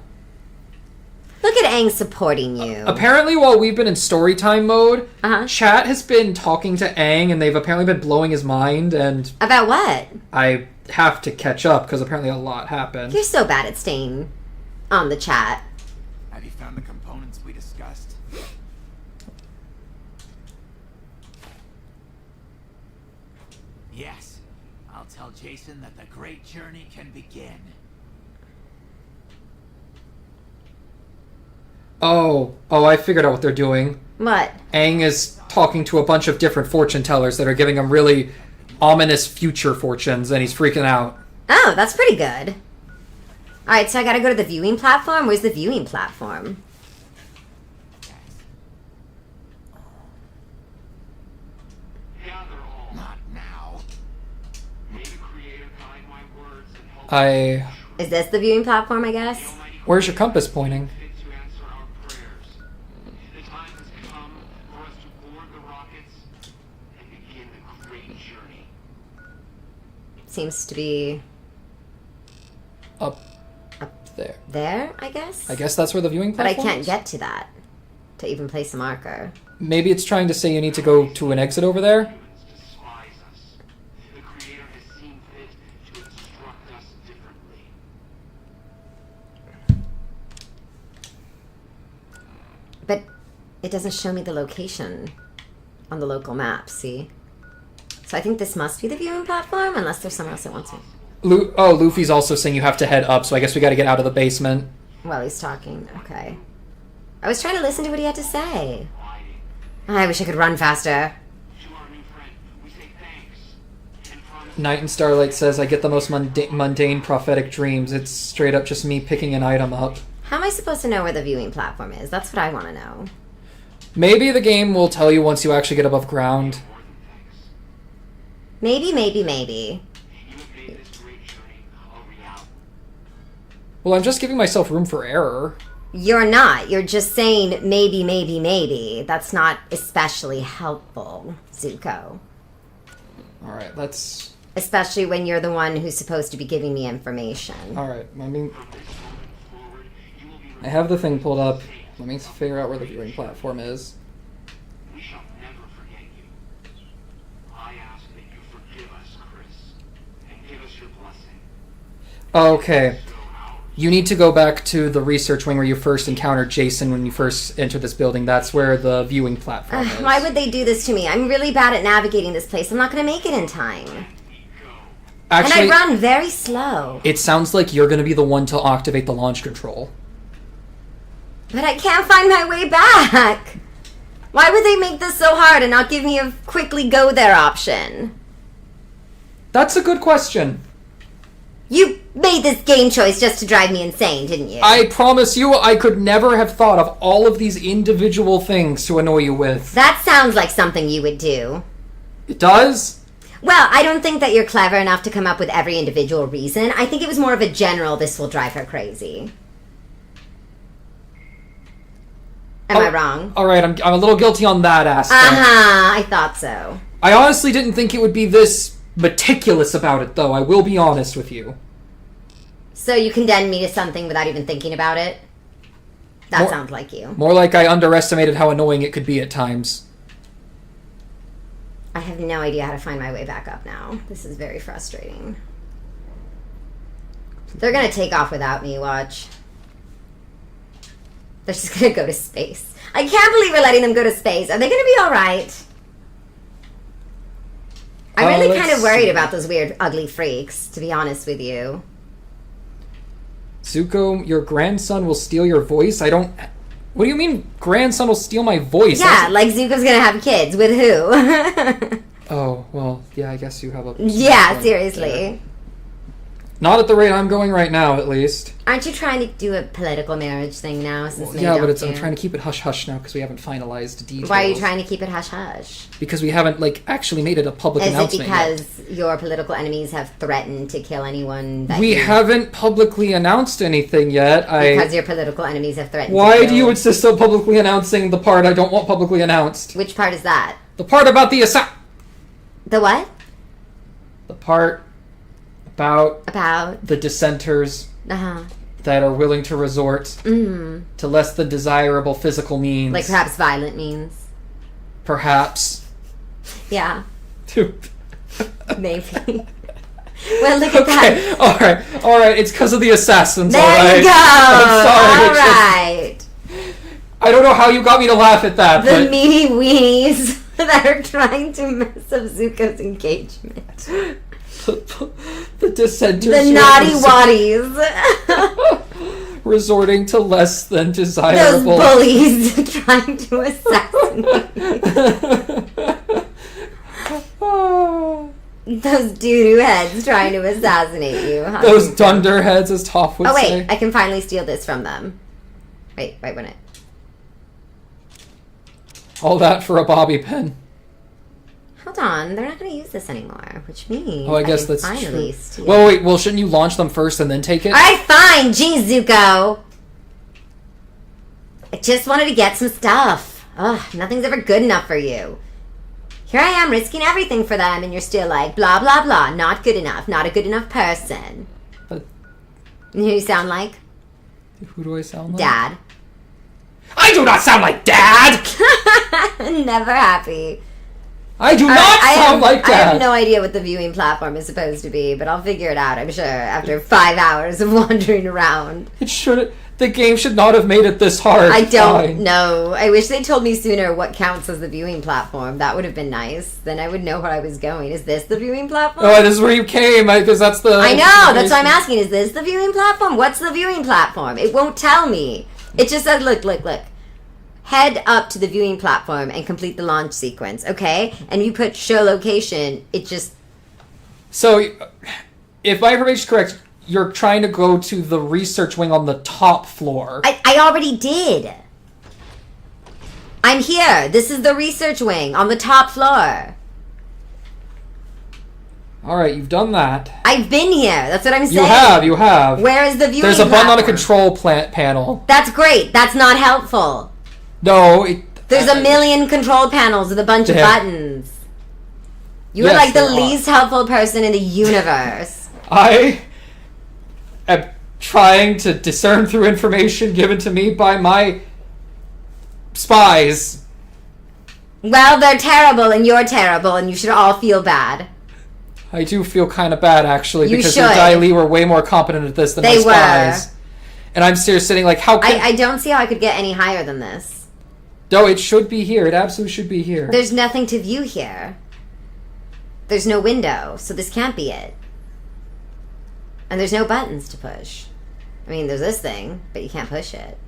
Look at Aang supporting you. Apparently, while we've been in story time mode, Uh-huh. chat has been talking to Aang, and they've apparently been blowing his mind, and About what? I have to catch up, because apparently a lot happened. You're so bad at staying on the chat. Have you found the components we discussed? Yes. I'll tell Jason that the great journey can begin. Oh, I figured out what they're doing. What? Aang is talking to a bunch of different fortune tellers that are giving him really ominous future fortunes, and he's freaking out. Oh, that's pretty good. Alright, so I gotta go to the viewing platform? Where's the viewing platform? Gather all. Not now. May the Creator guide my words and help Is this the viewing platform, I guess? Where's your compass pointing? fit to answer our prayers. The time has come for us to board the rockets and begin the great journey. Seems to be Up there. there, I guess? I guess that's where the viewing But I platform can't is? get to that. To even place a marker. Maybe it's trying to say you need to go to an exit over there? Humans despise us. The Creator has seen fit to instruct us differently. But it doesn't show me the location on the local map, see? So I think this must be the viewing platform, unless there's somewhere else that wants me. Luffy's also saying you have to head up, so I guess we gotta get out of the basement. Well, he's talking. Okay. I was trying to listen to what he had to say. I wish I could run faster. To our new friend, we say thanks and promise Night and Starlight says, I get the most mundane prophetic dreams. It's straight up just me picking an item up. How am I supposed to know where the viewing platform is? That's what I want to know. Maybe the game will tell you once you actually get above ground. Maybe. You have made this great journey a reality. Well, I'm just giving myself room for error. You're not. You're just saying maybe. That's not especially helpful, Zuko. Alright, let's... Especially when you're the one who's supposed to be giving me information. Alright, I have the thing pulled up. Let me figure out where the viewing platform is. We shall never forget you. I ask that you forgive us, Chris, and give us your blessing. Okay. You need to go back to the research wing where you first encountered Jason when you first entered this building. That's where the viewing platform is. Why would they do this to me? I'm really bad at navigating this place. I'm not going to make it in time. Actually, and I run very slow. it sounds like you're going to be the one to activate the launch control. But I can't find my way back. Why would they make this so hard and not give me a quickly go there option? That's a good question. You made this game choice just to drive me insane, didn't you? I promise you, I could never have thought of all of these individual things to annoy you with. That sounds like something you would do. It does? Well, I don't think that you're clever enough to come up with every individual reason. I think it was more of a general, this will drive her crazy. Am I wrong? Alright, I'm a little guilty on that aspect. I thought so. I honestly didn't think it would be this meticulous about it, though. I will be honest with you. So you condemned me to something without even thinking about it? That sounds like you. More like I underestimated how annoying it could be at times. I have no idea how to find my way back up now. This is very frustrating. They're gonna take off without me, watch. They're just gonna go to space. I can't believe we're letting them go to space. Are they gonna be alright? I'm really kind of worried about those weird, ugly freaks, to be honest with you. Zuko, your grandson will steal your voice? I don't... What do you mean, grandson will steal my voice? Yeah, like Zuko's gonna have kids. With who? Oh, well, yeah, I guess you have a... Yeah, seriously. Not at the rate I'm going right now, at least. Aren't you trying to do a political marriage thing now? Since Yeah, but I'm trying to keep it hush-hush now because we haven't finalized details. Why are you trying to keep it hush-hush? Because we haven't, actually made it a public announcement Is it because your political enemies have threatened to kill anyone that We haven't publicly announced anything yet. Because your political enemies have threatened to Why kill... do you insist on publicly announcing the part I don't want publicly announced? Which part is that? The part about the The what? The part about About? the dissenters Uh-huh. that are willing to resort Mm-hmm. to less than desirable physical means. Like perhaps violent means. Perhaps. Yeah. Dude. Maybe. Well, look at that. Alright, it's because of the assassins, There alright? you go! I'm sorry. Alright. I don't know how you got me to laugh at that, The but... meanie weenies that are trying to mess up Zuko's engagement. the dissenters... The naughty waddies. resorting to less than Those desirable... bullies trying to assassinate me. Those doo-doo heads trying to assassinate you. Huh? Those dunderheads, as Toph would Oh, wait. say. I can finally steal this from them. Wait, when it... All that for a bobby pin. Hold on. They're not going to use this anymore, which means... Oh, I guess can that's finally true. steal. Well, shouldn't you launch them first and then take it? Alright, fine. Geez, Zuko. I just wanted to get some stuff. Ugh, nothing's ever good enough for you. Here I am risking everything for them, and you're still like, blah, blah, blah. Not good enough. Not a good enough person. But You know who you sound like? who do I sound like? Dad. I do not sound like Dad! Never happy. I do not sound like I have Dad! no idea what the viewing platform is supposed to be, but I'll figure it out, I'm sure, after 5 hours of wandering around. The game should not have made it this hard. I don't Fine. know. I wish they told me sooner what counts as the viewing platform. That would have been nice. Then I would know where I was going. Is this the viewing platform? Oh, this is where you came, because that's the... I know! That's why I'm asking. Is this the viewing platform? What's the viewing platform? It won't tell me. It just says, look. Head up to the viewing platform and complete the launch sequence, okay? And you put show location, it just... So, if my information is correct, you're trying to go to the research wing on the top floor. I already did. I'm here. This is the research wing on the top floor. Alright, you've done that. I've been here. That's what I'm saying. You have. Where is the viewing There's a button on a platform? control panel. That's great. That's not helpful. No, There's a million control panels with a bunch of Yeah. buttons. You are Yes, like the there are. least helpful person in the universe. I am trying to discern through information given to me by my spies. Well, they're terrible and you're terrible and you should all feel bad. I do feel kind of bad, actually, You because should. the Dai Li were way more competent at this than They my spies. And I'm seriously sitting like, how can... I don't see how I could get any higher than this. No, it should be here. It absolutely should be here. There's nothing to view here. There's no window, so this can't be it. And there's no buttons to push. I mean, there's this thing, but you can't push it.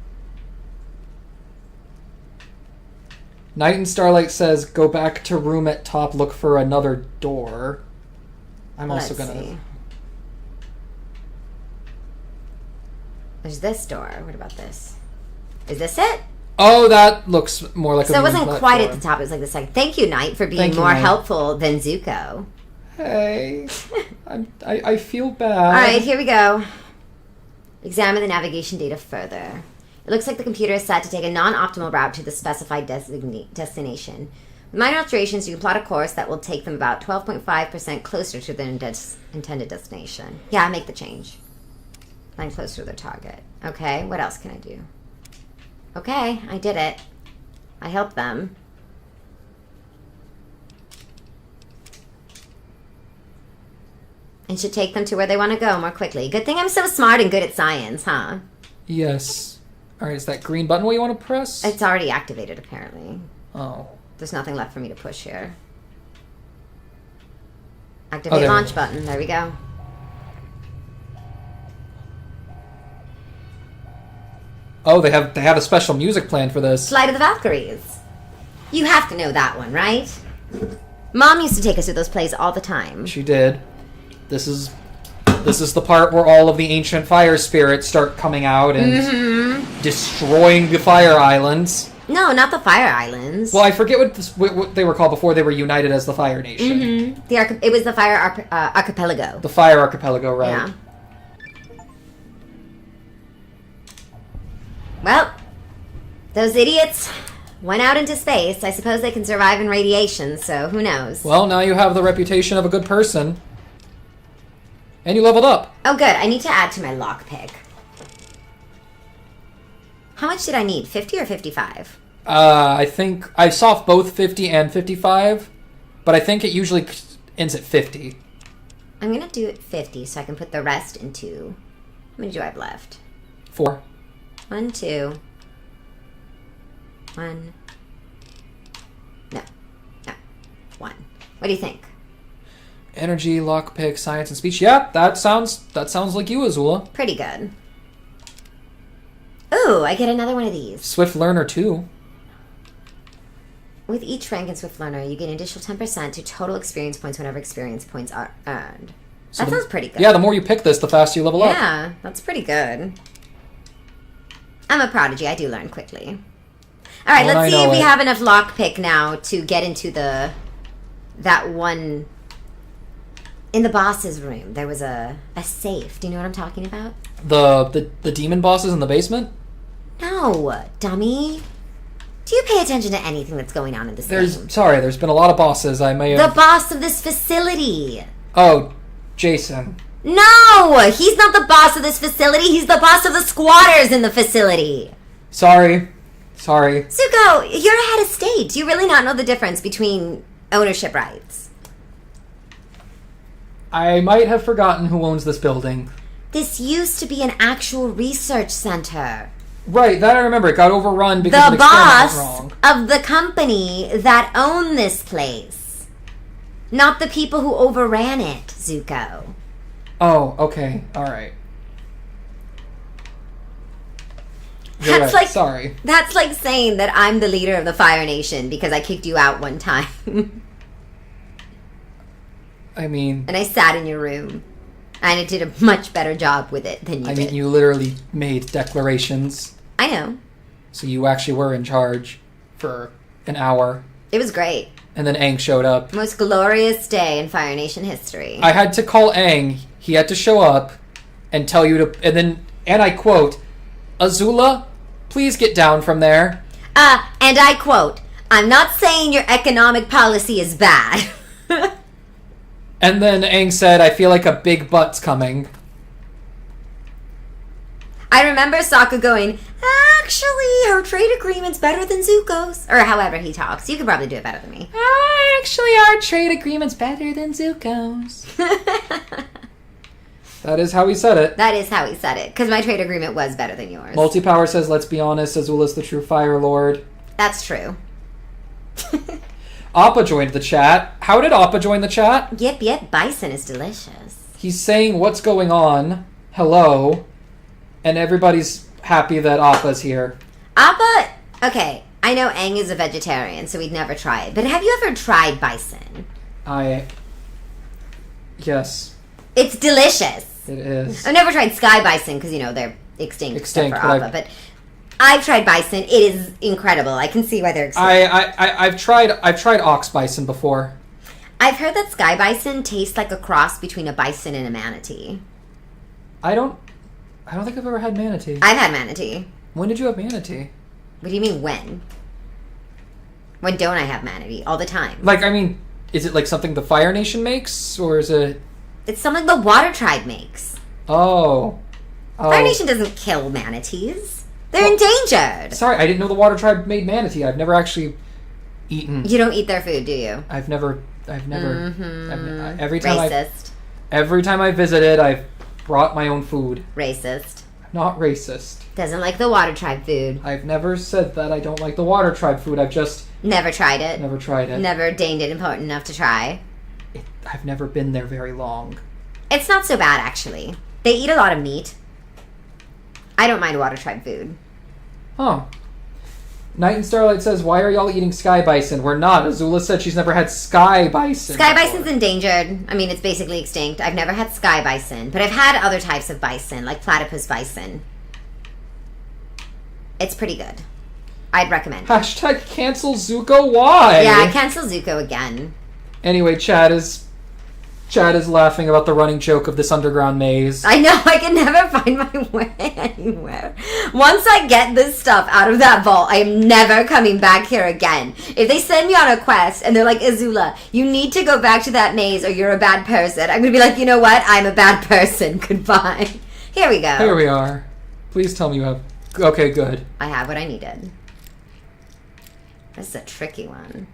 Night and Starlight says, go back to room at top, look for another door. I'm also Let's gonna... see. There's this door. What about this? Is this it? Oh, that looks more like a So it viewing wasn't quite at platform. the top. It was like the second. Thank you, Knight, for being Thank you, more Knight. helpful than Zuko. Hey, I feel bad. All right, here we go. Examine the navigation data further. It looks like the computer is set to take a non-optimal route to the specified destination. With minor alterations, you can plot a course that will take them about 12.5% closer to their intended destination. Yeah, make the change. Line closer to their target. Okay, what else can I do? Okay, I did it. I helped them. And should take them to where they want to go more quickly. Good thing I'm so smart and good at science, huh? Yes. All right, is that green button what you want to press? It's already activated, apparently. Oh. There's nothing left for me to push here. Oh, Activate there. launch button. There we go. Oh, they have a special music plan for this. Flight of the Valkyries. You have to know that one, right? Mom used to take us to those plays all the time. She did. This is the part where all of the ancient fire spirits start coming out and destroying the fire islands. No, not the Fire Islands. Well, I forget what they were called before they were united as the Fire Nation. It was the Fire Archipelago. The Fire Archipelago, right? Yeah. Well, those idiots went out into space. I suppose they can survive in radiation, so who knows? Well, now you have the reputation of a good person. And you leveled up. Oh, good. I need to add to my lockpick. How much did I need? 50 or 55? I think I saw both 50 and 55, but I think it usually ends at 50. I'm going to do it 50 so I can put the rest into... How many do I have left? 4. 1, 2. 1. No. 1. What do you think? Energy, lockpick, science, and speech. Yeah, that sounds like you, Azula. Pretty good. Ooh, I get another one of these. Swift Learner 2. With each rank in Swift Learner, you get an additional 10% to total experience points whenever experience points are earned. So That sounds pretty good. Yeah, the more you pick this, the faster you level up. Yeah, that's pretty good. I'm a prodigy. I do learn quickly. All right, Well, I let's see if know we it. have enough lockpick now to get into that one. In the boss's room, there was a safe. Do you know what I'm talking about? The demon bosses in the basement? No, dummy. Do you pay attention to anything that's going on in this game? There's been a lot of bosses. I may The have... boss of this facility. Oh, Jason. No, he's not the boss of this facility. He's the boss of the squatters in the facility. Sorry. Zuko, you're a head of state. Do you really not know the difference between ownership rights? I might have forgotten who owns this building. This used to be an actual research center. Right, that I remember. It got overrun because The an experiment boss went wrong. of the company that owned this place. Not the people who overran it, Zuko. Oh, okay. Alright. You're That's right. like Sorry. That's like saying that I'm the leader of the Fire Nation because I kicked you out one time. I mean... And I sat in your room. And I did a much better job with it than you did. you literally made declarations. I know. So you actually were in charge. for an hour. It was great. And then Aang showed up. Most glorious day in Fire Nation history. I had to call Aang. He had to show up and tell you to... And I quote, Azula, please get down from there. And I quote, I'm not saying your economic policy is bad. And then Aang said, I feel like a big butt's coming. I remember Sokka going, actually, her trade agreement's better than Zuko's. Or however he talks. You could probably do it better than me. Actually, our trade agreement's better than Zuko's. That is how he said it. That is how he said it. Because my trade agreement was better than yours. Multipower says, let's be honest, Azula's the true Fire Lord. That's true. Appa joined the chat. How did Appa join the chat? Yep, bison is delicious. He's saying what's going on, hello, and everybody's happy that Appa's here. Appa, okay, I know Aang is a vegetarian, so we'd never try it. But have you ever tried bison? Yes. It's delicious. It is. I've never tried sky bison, because, they're extinct except for but Appa, but I've tried bison. It is incredible. I can see why they're extinct. I've tried ox bison before. I've heard that sky bison tastes like a cross between a bison and a manatee. I don't think I've ever had manatee. I've had manatee. When did you have manatee? What do you mean when? When don't I have manatee? All the time. Is it like something the Fire Nation makes, or is it... It's something the Water Tribe makes. Oh. Fire Nation doesn't kill manatees. They're endangered. Sorry, I didn't know the Water Tribe made manatee. I've never actually eaten... You don't eat their food, do you? I've never... Mm-hmm. Every time Racist. Every time I visited, I've brought my own food. Racist. I'm not racist. Doesn't like the Water Tribe food. I've never said that I don't like the Water Tribe food. I've just... Never tried it. Never tried it. Never deemed it important enough to try. I've never been there very long. It's not so bad, actually. They eat a lot of meat. I don't mind Water Tribe food. Huh. Night and Starlight says, why are y'all eating sky bison? We're not. Azula said she's never had sky bison. Sky bison's endangered. I mean, it's basically extinct. I've never had sky bison, but I've had other types of bison, like platypus bison. It's pretty good. I'd recommend it. Hashtag cancel Zuko, why? Yeah, cancel Zuko again. Anyway, Chad is laughing about the running joke of this underground maze. I know, I can never find my way anywhere. Once I get this stuff out of that vault, I am never coming back here again. If they send me on a quest and they're like, Azula, you need to go back to that maze or you're a bad person, I'm going to be like, you know what? I'm a bad person. Goodbye. Here we go. Here we are. Please tell me you have... Okay, good. I have what I needed. This is a tricky one.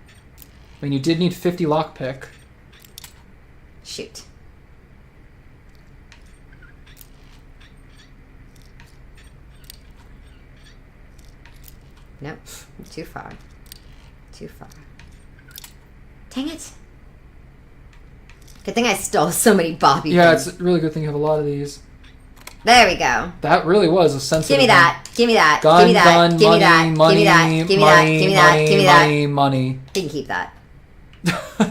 I mean, you did need 50 lockpick. Shoot. Nope. Too far. Too far. Dang it. Good thing I stole so many Bobby Yeah, pins. it's a really good thing you have a lot of these. There we go. That really was a sensitive Give me that. Give me that. Gun, give me that. gun, give money, me that. money, give me that. Give me money, that. Give me that. money, Give me that. money, money. You can keep that.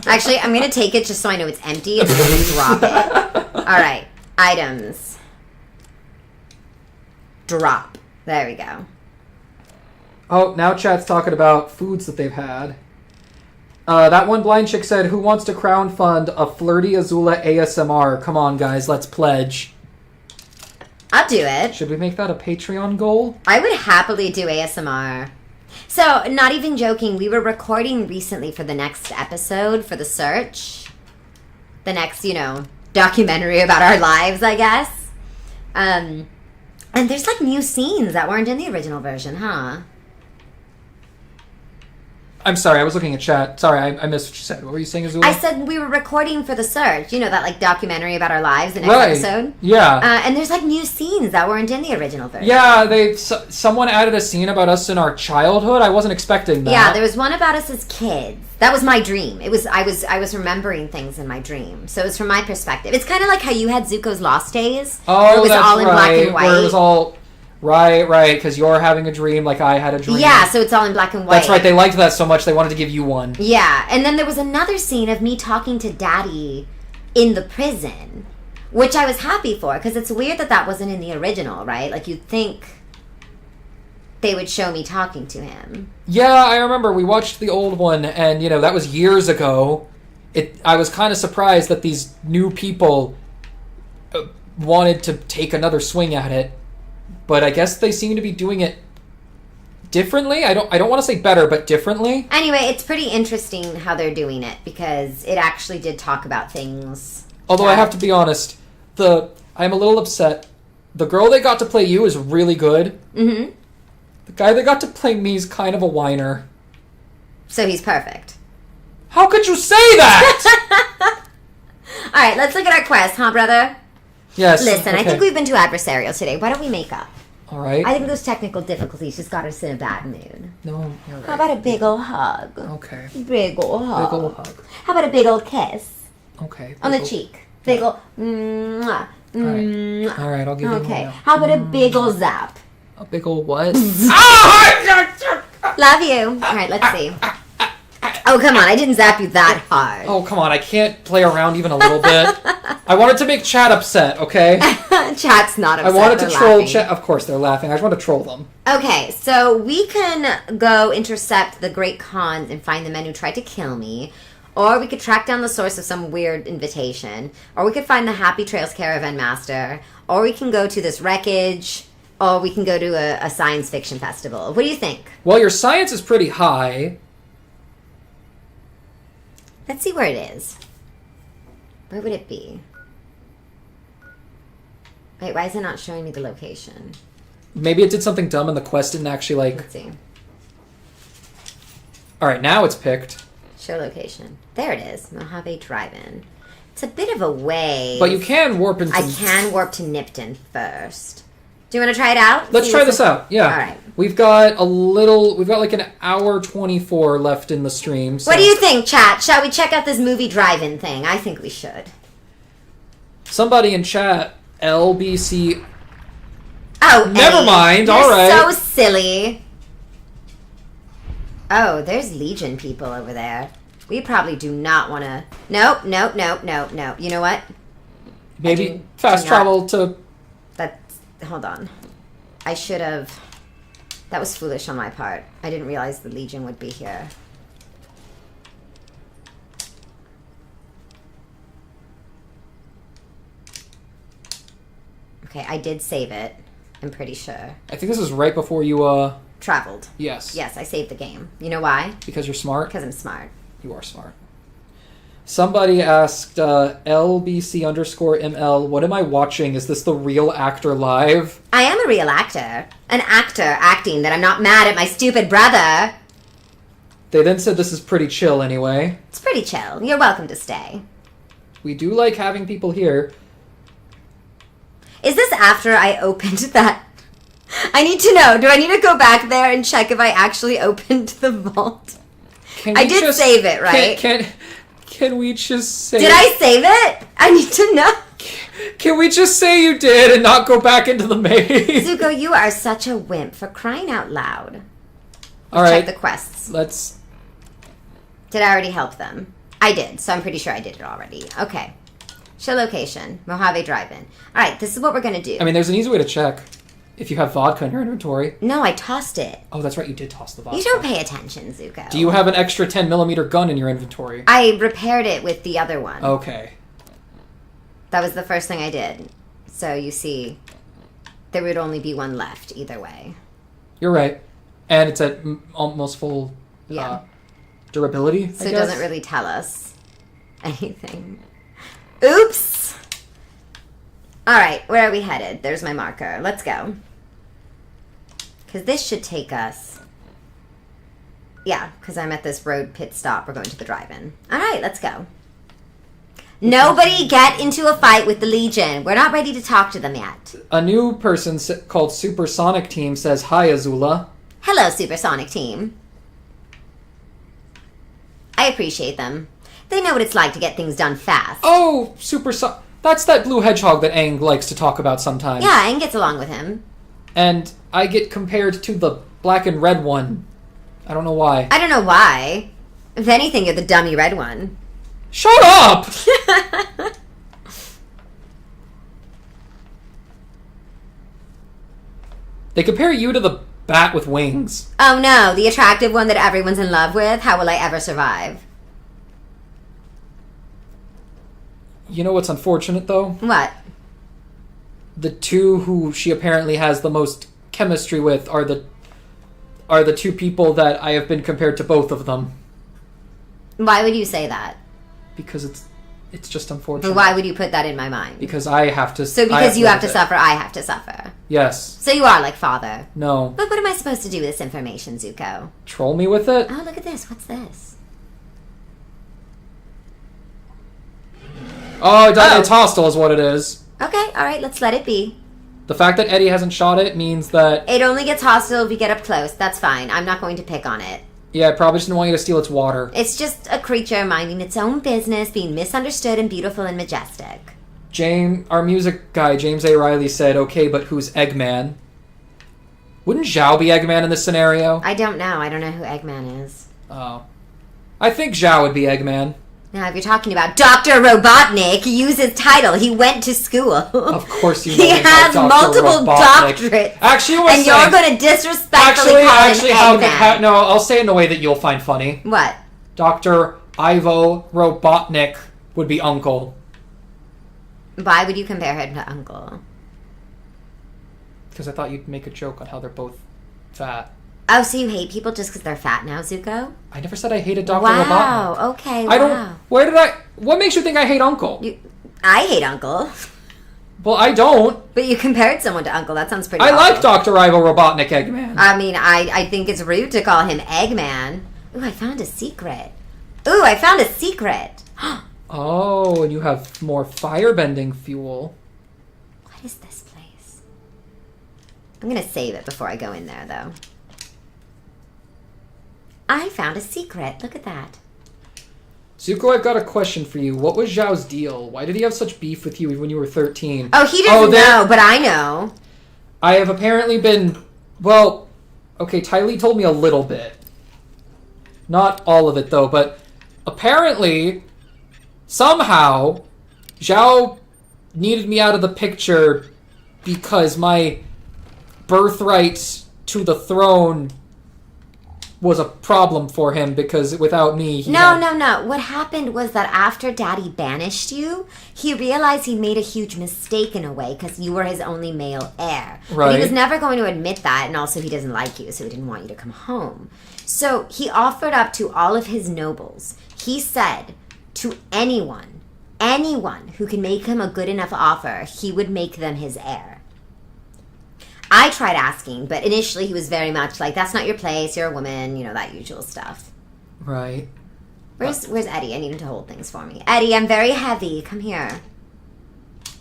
Actually, I'm going to take it just so I know it's empty and then drop it. Alright. Items. Drop. There we go. Oh, now chat's talking about foods that they've had. That one blind chick said, who wants to crowdfund a flirty Azula ASMR? Come on, guys, let's pledge. I'll do it. Should we make that a Patreon goal? I would happily do ASMR. So, not even joking, we were recording recently for the next episode for The Search. The next, documentary about our lives, I guess. And there's, new scenes that weren't in the original version, huh? I'm sorry, I was looking at chat. Sorry, I missed what you said. What were you saying, Azula? I said we were recording for The Search. That, documentary about our lives, the next episode. Yeah. And there's, new scenes that weren't in the original version. Yeah, someone added a scene about us in our childhood. I wasn't expecting that. Yeah, there was one about us as kids. That was my dream. It was I was remembering things in my dream. So it was from my perspective. It's kind of like how you had Zuko's Lost Days. Oh, where it was that's all in right. black and white. Where it was all... Right, because you're having a dream like I had a dream. Yeah, so it's all in black and white. That's right, they liked that so much they wanted to give you one. Yeah, and then there was another scene of me talking to Daddy in the prison, which I was happy for, because it's weird that wasn't in the original, right? You'd think they would show me talking to him. Yeah, I remember. We watched the old one, and, that was years ago. I was kind of surprised that these new people wanted to take another swing at it. But I guess they seem to be doing it differently. I don't want to say better, but differently. Anyway, it's pretty interesting how they're doing it, because it actually did talk about things. Although I have to be honest, I'm a little upset. The girl that got to play you is really good. Mm-hmm. The guy that got to play me is kind of a whiner. So he's perfect. How could you say that? All right, let's look at our quest, huh, brother? Yes. Listen, okay. I think we've been too adversarial today. Why don't we make up? All right. I think those technical difficulties just got us in a bad mood. No, you're right. How about a big ol' hug? Okay. Big ol' hug. Big ol' hug. How about a big ol' kiss? Okay. On the cheek. Big ol' mwah. Mwah. All right, I'll give you one Okay. now. How about a big ol' zap? A big ol' what? Love you. All right, let's see. Oh, come on. I didn't zap you that hard. Oh, come on. I can't play around even a little bit. I wanted to make chat upset, okay? Chat's not upset. I wanted to They're troll laughing. chat. Of course, they're laughing. I just want to troll them. Okay, so we can go intercept the Great Khans and find the men who tried to kill me. Or we could track down the source of some weird invitation. Or we could find the Happy Trails Caravan Master. Or we can go to this wreckage. Or we can go to a science fiction festival. What do you think? Well, your science is pretty high. Let's see where it is. Where would it be? Wait, why is it not showing me the location? Maybe it did something dumb and the quest didn't actually, Let's see. All right, now it's picked. Show location. There it is. Mojave Drive-In. It's a bit of a way. But you can warp into... I can warp to Nipton first. Do you want to try it out? Let's See try what's this out. Yeah. All right. We've got like an hour 24 left in the stream. So What do you think, chat? Shall we check out this movie drive-in thing? I think we should. Somebody in chat, LBC... Oh, Never Eddie, mind, you're all right. so silly. Oh, there's Legion people over there. We probably do not want to... Nope. You know what? Maybe fast do not- travel to... Hold on. I should have... That was foolish on my part. I didn't realize the Legion would be here. Okay, I did save it. I'm pretty sure. I think this is right before you, Traveled. Yes. Yes, I saved the game. You know why? Because you're smart? Because I'm smart. You are smart. Somebody asked, LBC_ML, what am I watching? Is this the real actor live? I am a real actor. An actor acting that I'm not mad at my stupid brother. They then said this is pretty chill anyway. It's pretty chill. You're welcome to stay. We do like having people here. Is this after I opened that? I need to know. Do I need to go back there and check if I actually opened the vault? Can I we did save it, right? Can we just say... Did I save it? I need to know. Can we just say you did and not go back into the maze? Zuko, you are such a wimp, for crying out loud. All Check right. the quests. Let's... Did I already help them? I did, so I'm pretty sure I did it already. Okay. Show location. Mojave Drive-In. All right, this is what we're going to do. I mean, there's an easy way to check if you have vodka in your inventory. No, I tossed it. Oh, that's right. You did toss the vodka. You don't pay attention, Zuko. Do you have an extra 10mm gun in your inventory? I repaired it with the other one. Okay. That was the first thing I did. So you see, there would only be one left either way. You're right. And it's at almost full Yeah. durability, So I it guess? doesn't really tell us anything. Oops! Alright, where are we headed? There's my marker. Let's go. Because this should take us... Yeah, because I'm at this road pit stop. We're going to the drive-in. Alright, let's go. Nobody get into a fight with the Legion. We're not ready to talk to them yet. A new person called Supersonic Team says, "Hi, Azula." Hello, Supersonic Team. I appreciate them. They know what it's like to get things done fast. Oh, that's that blue hedgehog that Aang likes to talk about sometimes. Yeah, Aang gets along with him. And I get compared to the black and red one. I don't know why. I don't know why. If anything, you're the dummy red one. Shut up! They compare you to the bat with wings. Oh no, the attractive one that everyone's in love with? How will I ever survive? You know what's unfortunate, though? What? The two who she apparently has the most chemistry with are the two people that I have been compared to both of them. Why would you say that? Because it's just unfortunate. But why would you put that in my mind? Because I have to... So because you have to suffer, I have to suffer. Yes. So you are like father. No. But what am I supposed to do with this information, Zuko? Troll me with it? Oh, look at this. What's this? Oh, it's hostile is what it is. Okay, alright, let's let it be. The fact that Eddie hasn't shot it means that... It only gets hostile if we get up close. That's fine. I'm not going to pick on it. Yeah, I probably just didn't want you to steal its water. It's just a creature minding its own business, being misunderstood and beautiful and majestic. Our music guy, James A. Riley, said, okay, but who's Eggman? Wouldn't Zhao be Eggman in this scenario? I don't know. I don't know who Eggman is. Oh. I think Zhao would be Eggman. Now, if you're talking about Dr. Robotnik, use his title. He went to school. Of course you know He has Dr. multiple Robotnik. doctorates. Actually, and you're going to disrespectfully call him Eggman. No, I'll say it in a way that you'll find funny. What? Dr. Ivo Robotnik would be Uncle. Why would you compare him to Uncle? Because I thought you'd make a joke on how they're both fat. Oh, so you hate people just because they're fat now, Zuko? I never said I hated Dr. Wow, Robotnik. okay, I wow. don't... What makes you think I hate Uncle? I hate Uncle. Well, I don't. But you compared someone to Uncle. That sounds pretty I awful. like Dr. Ivo Robotnik Eggman. I mean, I think it's rude to call him Eggman. Ooh, I found a secret. Ooh, I found a secret. Oh, and you have more firebending fuel. What is this place? I'm going to save it before I go in there, though. I found a secret. Look at that. Zuko, I've got a question for you. What was Zhao's deal? Why did he have such beef with you when you were 13? Oh, he doesn't know, but I know. I have apparently been... Well, okay, Ty Lee told me a little bit. Not all of it, though, but apparently, somehow, Zhao needed me out of the picture because my birthright to the throne was a problem for him because without me... No. What happened was that after Daddy banished you, he realized he made a huge mistake in a way because you were his only male heir. Right. But he was never going to admit that, and also he doesn't like you, so he didn't want you to come home. So he offered up to all of his nobles. He said to anyone who can make him a good enough offer, he would make them his heir. I tried asking, but initially he was very much like, that's not your place, you're a woman, you know, that usual stuff. Right. Where's Eddie? I need him to hold things for me. Eddie, I'm very heavy. Come here.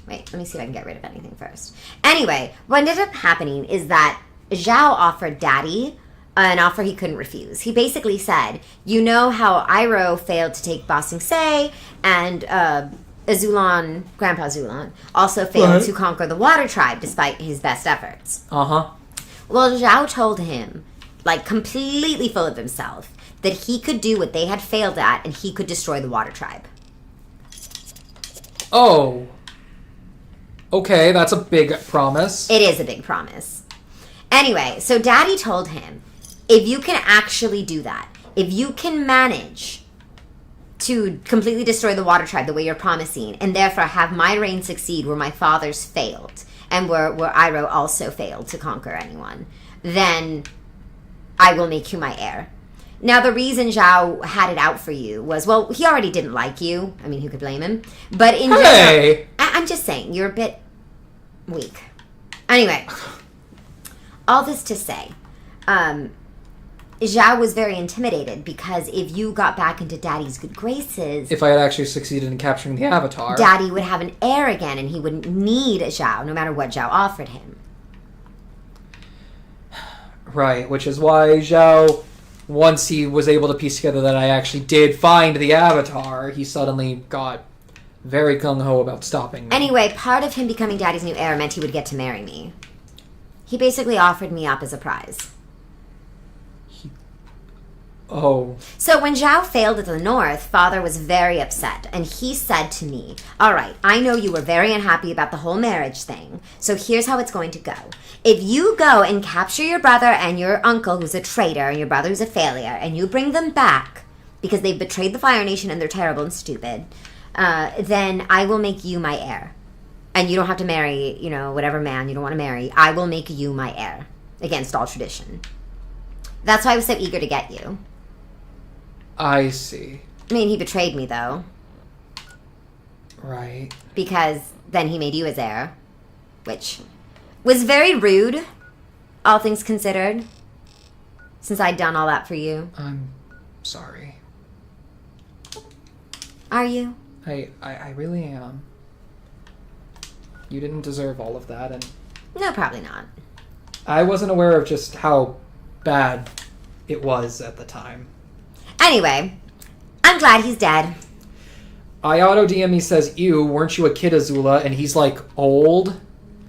Wait, let me see if I can get rid of anything first. Anyway, what ended up happening is that Zhao offered Daddy an offer he couldn't refuse. He basically said, you know how Iroh failed to take Ba Sing Se, and Azulon, Grandpa Azulon, also failed to conquer the Water Tribe despite his best efforts. Uh-huh. Well, Zhao told him, like completely full of himself, that he could do what they had failed at and he could destroy the Water Tribe. Oh. Okay, that's a big promise. It is a big promise. Anyway, so Daddy told him, if you can actually do that, if you can manage to completely destroy the Water Tribe the way you're promising, and therefore have my reign succeed where my father's failed, and where Iroh also failed to conquer anyone, then I will make you my heir. Now, the reason Zhao had it out for you was, well, he already didn't like you. I mean, who could blame him? But in general, I'm just saying, you're a bit weak. Anyway, all this to say, Zhao was very intimidated because if you got back into Daddy's good graces... If I had actually succeeded in capturing the Avatar... Daddy would have an heir again and he wouldn't need Zhao, no matter what Zhao offered him. Right, which is why Zhao, once he was able to piece together that I actually did find the Avatar, he suddenly got very gung-ho about stopping me. Anyway, part of him becoming Daddy's new heir meant he would get to marry me. He basically offered me up as a prize. Oh. So when Zhao failed at the north, father was very upset, and he said to me, all right, I know you were very unhappy about the whole marriage thing, so here's how it's going to go. If you go and capture your brother and your uncle who's a traitor and your brother who's a failure, and you bring them back because they've betrayed the Fire Nation and they're terrible and stupid, then I will make you my heir. And you don't have to marry, whatever man you don't want to marry. I will make you my heir against all tradition. That's why I was so eager to get you. I see. I mean, he betrayed me, though. Right. Because then he made you his heir. Which was very rude, all things considered. Since I'd done all that for you. I'm sorry. Are you? I really am. You didn't deserve all of that, and... No, probably not. I wasn't aware of just how bad it was at the time. Anyway, I'm glad he's dead. Iato DME says, ew, weren't you a kid, Azula? And he's like, old?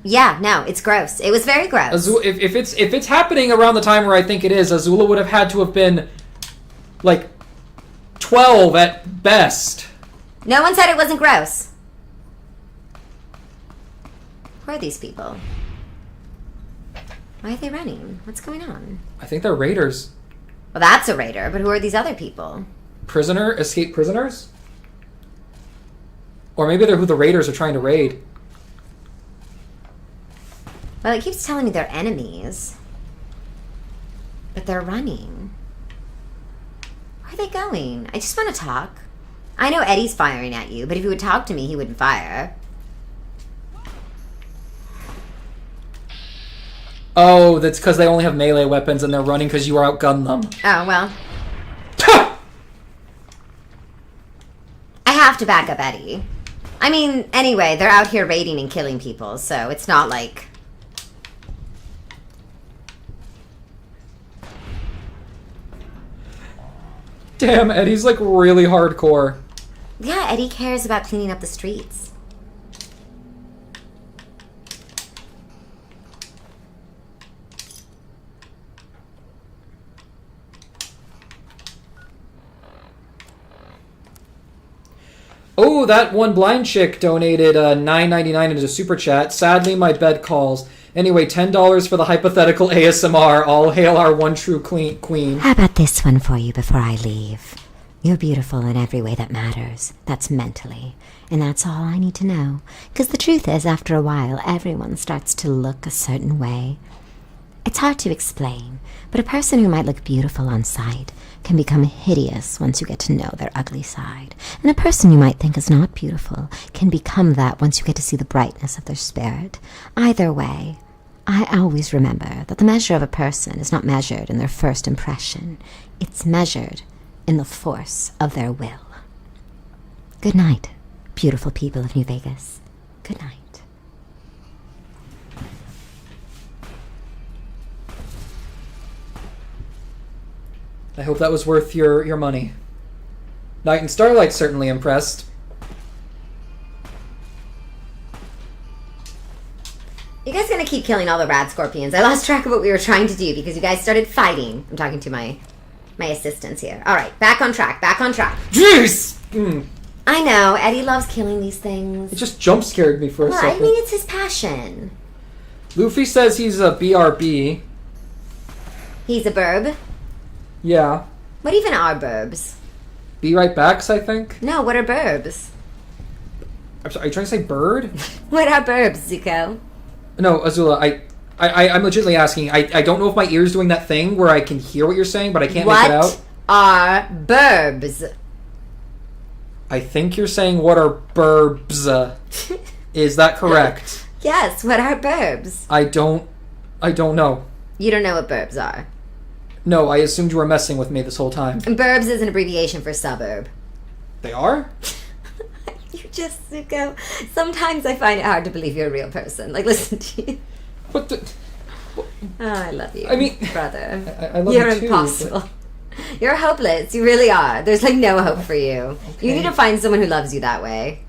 Yeah, no, it's gross. It was very gross. If it's happening around the time where I think it is, Azula would have had to have been, like, 12 at best. No one said it wasn't gross. Who are these people? Why are they running? What's going on? I think they're raiders. Well, that's a raider, but who are these other people? Escaped prisoners? Or maybe they're who the raiders are trying to raid. Well, it keeps telling me they're enemies. But they're running. Where are they going? I just want to talk. I know Eddie's firing at you, but if he would talk to me, he wouldn't fire. Oh, that's because they only have melee weapons and they're running because you outgunned them. Oh, well. I have to back up Eddie. I mean, anyway, they're out here raiding and killing people, so it's not like... Damn, Eddie's like really hardcore. Yeah, Eddie cares about cleaning up the streets. Oh, that one blind chick donated $9.99 into super chat. Sadly, my bed calls. Anyway, $10 for the hypothetical ASMR. All hail our one true queen. How about this one for you before I leave? You're beautiful in every way that matters. That's mentally. And that's all I need to know. Because the truth is, after a while, everyone starts to look a certain way. It's hard to explain, but a person who might look beautiful on sight can become hideous once you get to know their ugly side. And a person you might think is not beautiful can become that once you get to see the brightness of their spirit. Either way, I always remember that the measure of a person is not measured in their first impression. It's measured in the force of their will. Good night, beautiful people of New Vegas. Good night. I hope that was worth your money. Night and Starlight certainly impressed. You guys gonna keep killing all the rad scorpions? I lost track of what we were trying to do because you guys started fighting. I'm talking to my assistants here. Alright, back on track, back on track. Jeez! I know, Eddie loves killing these things. It just jump scared me for a Well, second. I mean, it's his passion. Luffy says he's a BRB. He's a burb? Yeah. What even are burbs? Be right backs, I think. No, what are burbs? I'm sorry, are you trying to say bird? What are burbs, Zuko? No, Azula, I'm legitimately asking. I don't know if my ear's doing that thing where I can hear what you're saying, but I can't make it out. What are burbs? I think you're saying what are burbs. Is that correct? Yes, what are burbs? I don't know. You don't know what burbs are. No, I assumed you were messing with me this whole time. And burbs is an abbreviation for suburb. They are? You just, Zuko. Sometimes I find it hard to believe you're a real person. Like, listen to you. What the... Oh, I love you. I mean... brother. I love You're you too, impossible. You're hopeless. You really are. There's, like, no hope for you. Okay. You need to find someone who loves you that way.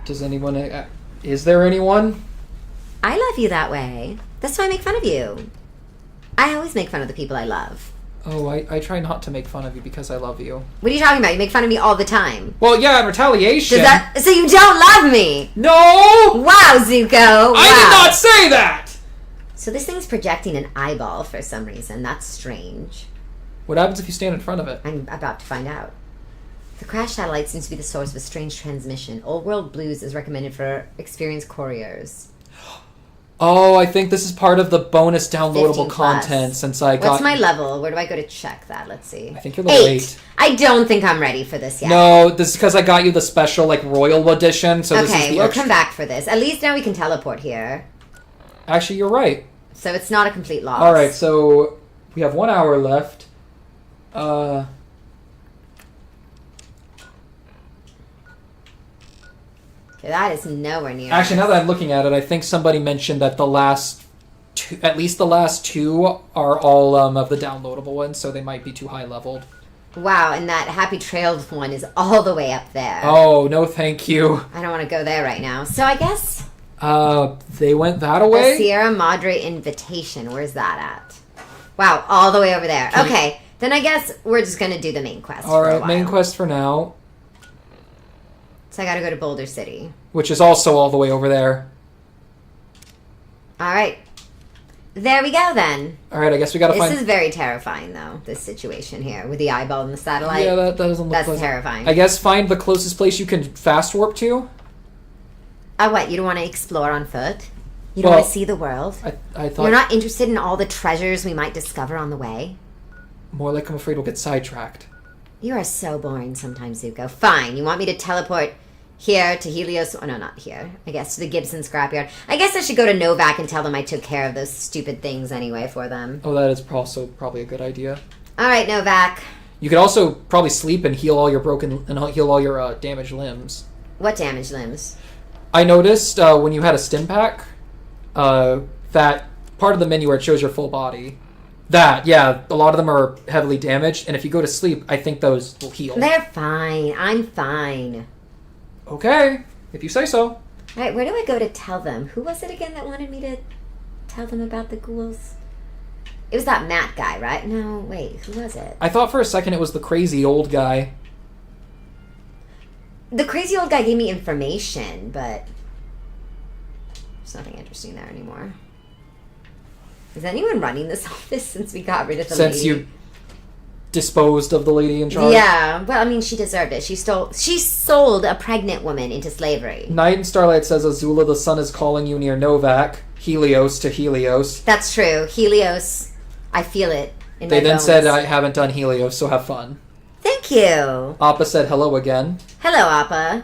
Does anyone... Is there anyone? I love you that way. That's why I make fun of you. I always make fun of the people I love. Oh, I try not to make fun of you because I love you. What are you talking about? You make fun of me all the time. Well, yeah, in retaliation. So you don't love me? No! Wow, Zuko! Wow. I did not say that! So this thing's projecting an eyeball for some reason. That's strange. What happens if you stand in front of it? I'm about to find out. The crash satellite seems to be the source of a strange transmission. Old World Blues is recommended for experienced couriers. Oh, I think this is part of the bonus downloadable 15 plus. content since I got... What's my level? Where do I go to check that? Let's see. I think you're level 8. I don't think I'm ready for this yet. No, this is because I got you the special, like, Royal Edition, so this is Okay, the we'll extra... come back for this. At least now we can teleport here. Actually, you're right. So it's not a complete loss. Alright, so we have 1 hour left. Okay, that is nowhere near. Actually, now that I'm looking at it, I think somebody mentioned that the last two, at least the last 2 are all of the downloadable ones, so they might be too high leveled. Wow, and that Happy Trails one is all the way up there. Oh, no thank you. I don't want to go there right now. So I guess... They went that The away? Sierra Madre Invitation. Where's that at? Wow, all the way over there. Okay, then I guess we're just going to do the main quest for a Alright, while. main quest for now. So I gotta go to Boulder City. Which is also all the way over there. Alright. There we go, then. Alright, I guess we gotta This find... is very terrifying, though, this situation here, with the eyeball and the satellite. Yeah, that doesn't look That's pleasant. terrifying. I guess find the closest place you can fast warp to? What, you don't want to explore on foot? You don't Well, want to see the world? I thought... You're not interested in all the treasures we might discover on the way? More like I'm afraid we'll get sidetracked. You are so boring sometimes, Zuko. Fine, you want me to teleport here to Helios... Oh, no, not here. I guess to the Gibson scrapyard. I guess I should go to Novac and tell them I took care of those stupid things anyway for them. Oh, that is also probably a good idea. Alright, Novac. You could also probably sleep and heal all your heal all your damaged limbs. What damaged limbs? I noticed when you had a stim pack, that part of the menu where it shows your full body, that, yeah, a lot of them are heavily damaged, and if you go to sleep, I think those will heal. They're fine. I'm fine. Okay, if you say so. Alright, where do I go to tell them? Who was it again that wanted me to tell them about the ghouls? It was that Matt guy, right? No, wait, who was it? I thought for a second it was the crazy old guy. The crazy old guy gave me information, but there's nothing interesting there anymore. Is anyone running this office since we got rid of the lady? Since you disposed of the lady in charge? Yeah, well, I mean, she deserved it. She sold a pregnant woman into slavery. Night and Starlight says, Azula, the sun is calling you near Novac. Helios to Helios. That's true. Helios, I feel it in They my then bones. said, I haven't done Helios, so have fun. Thank you. Appa said hello again. Hello, Appa.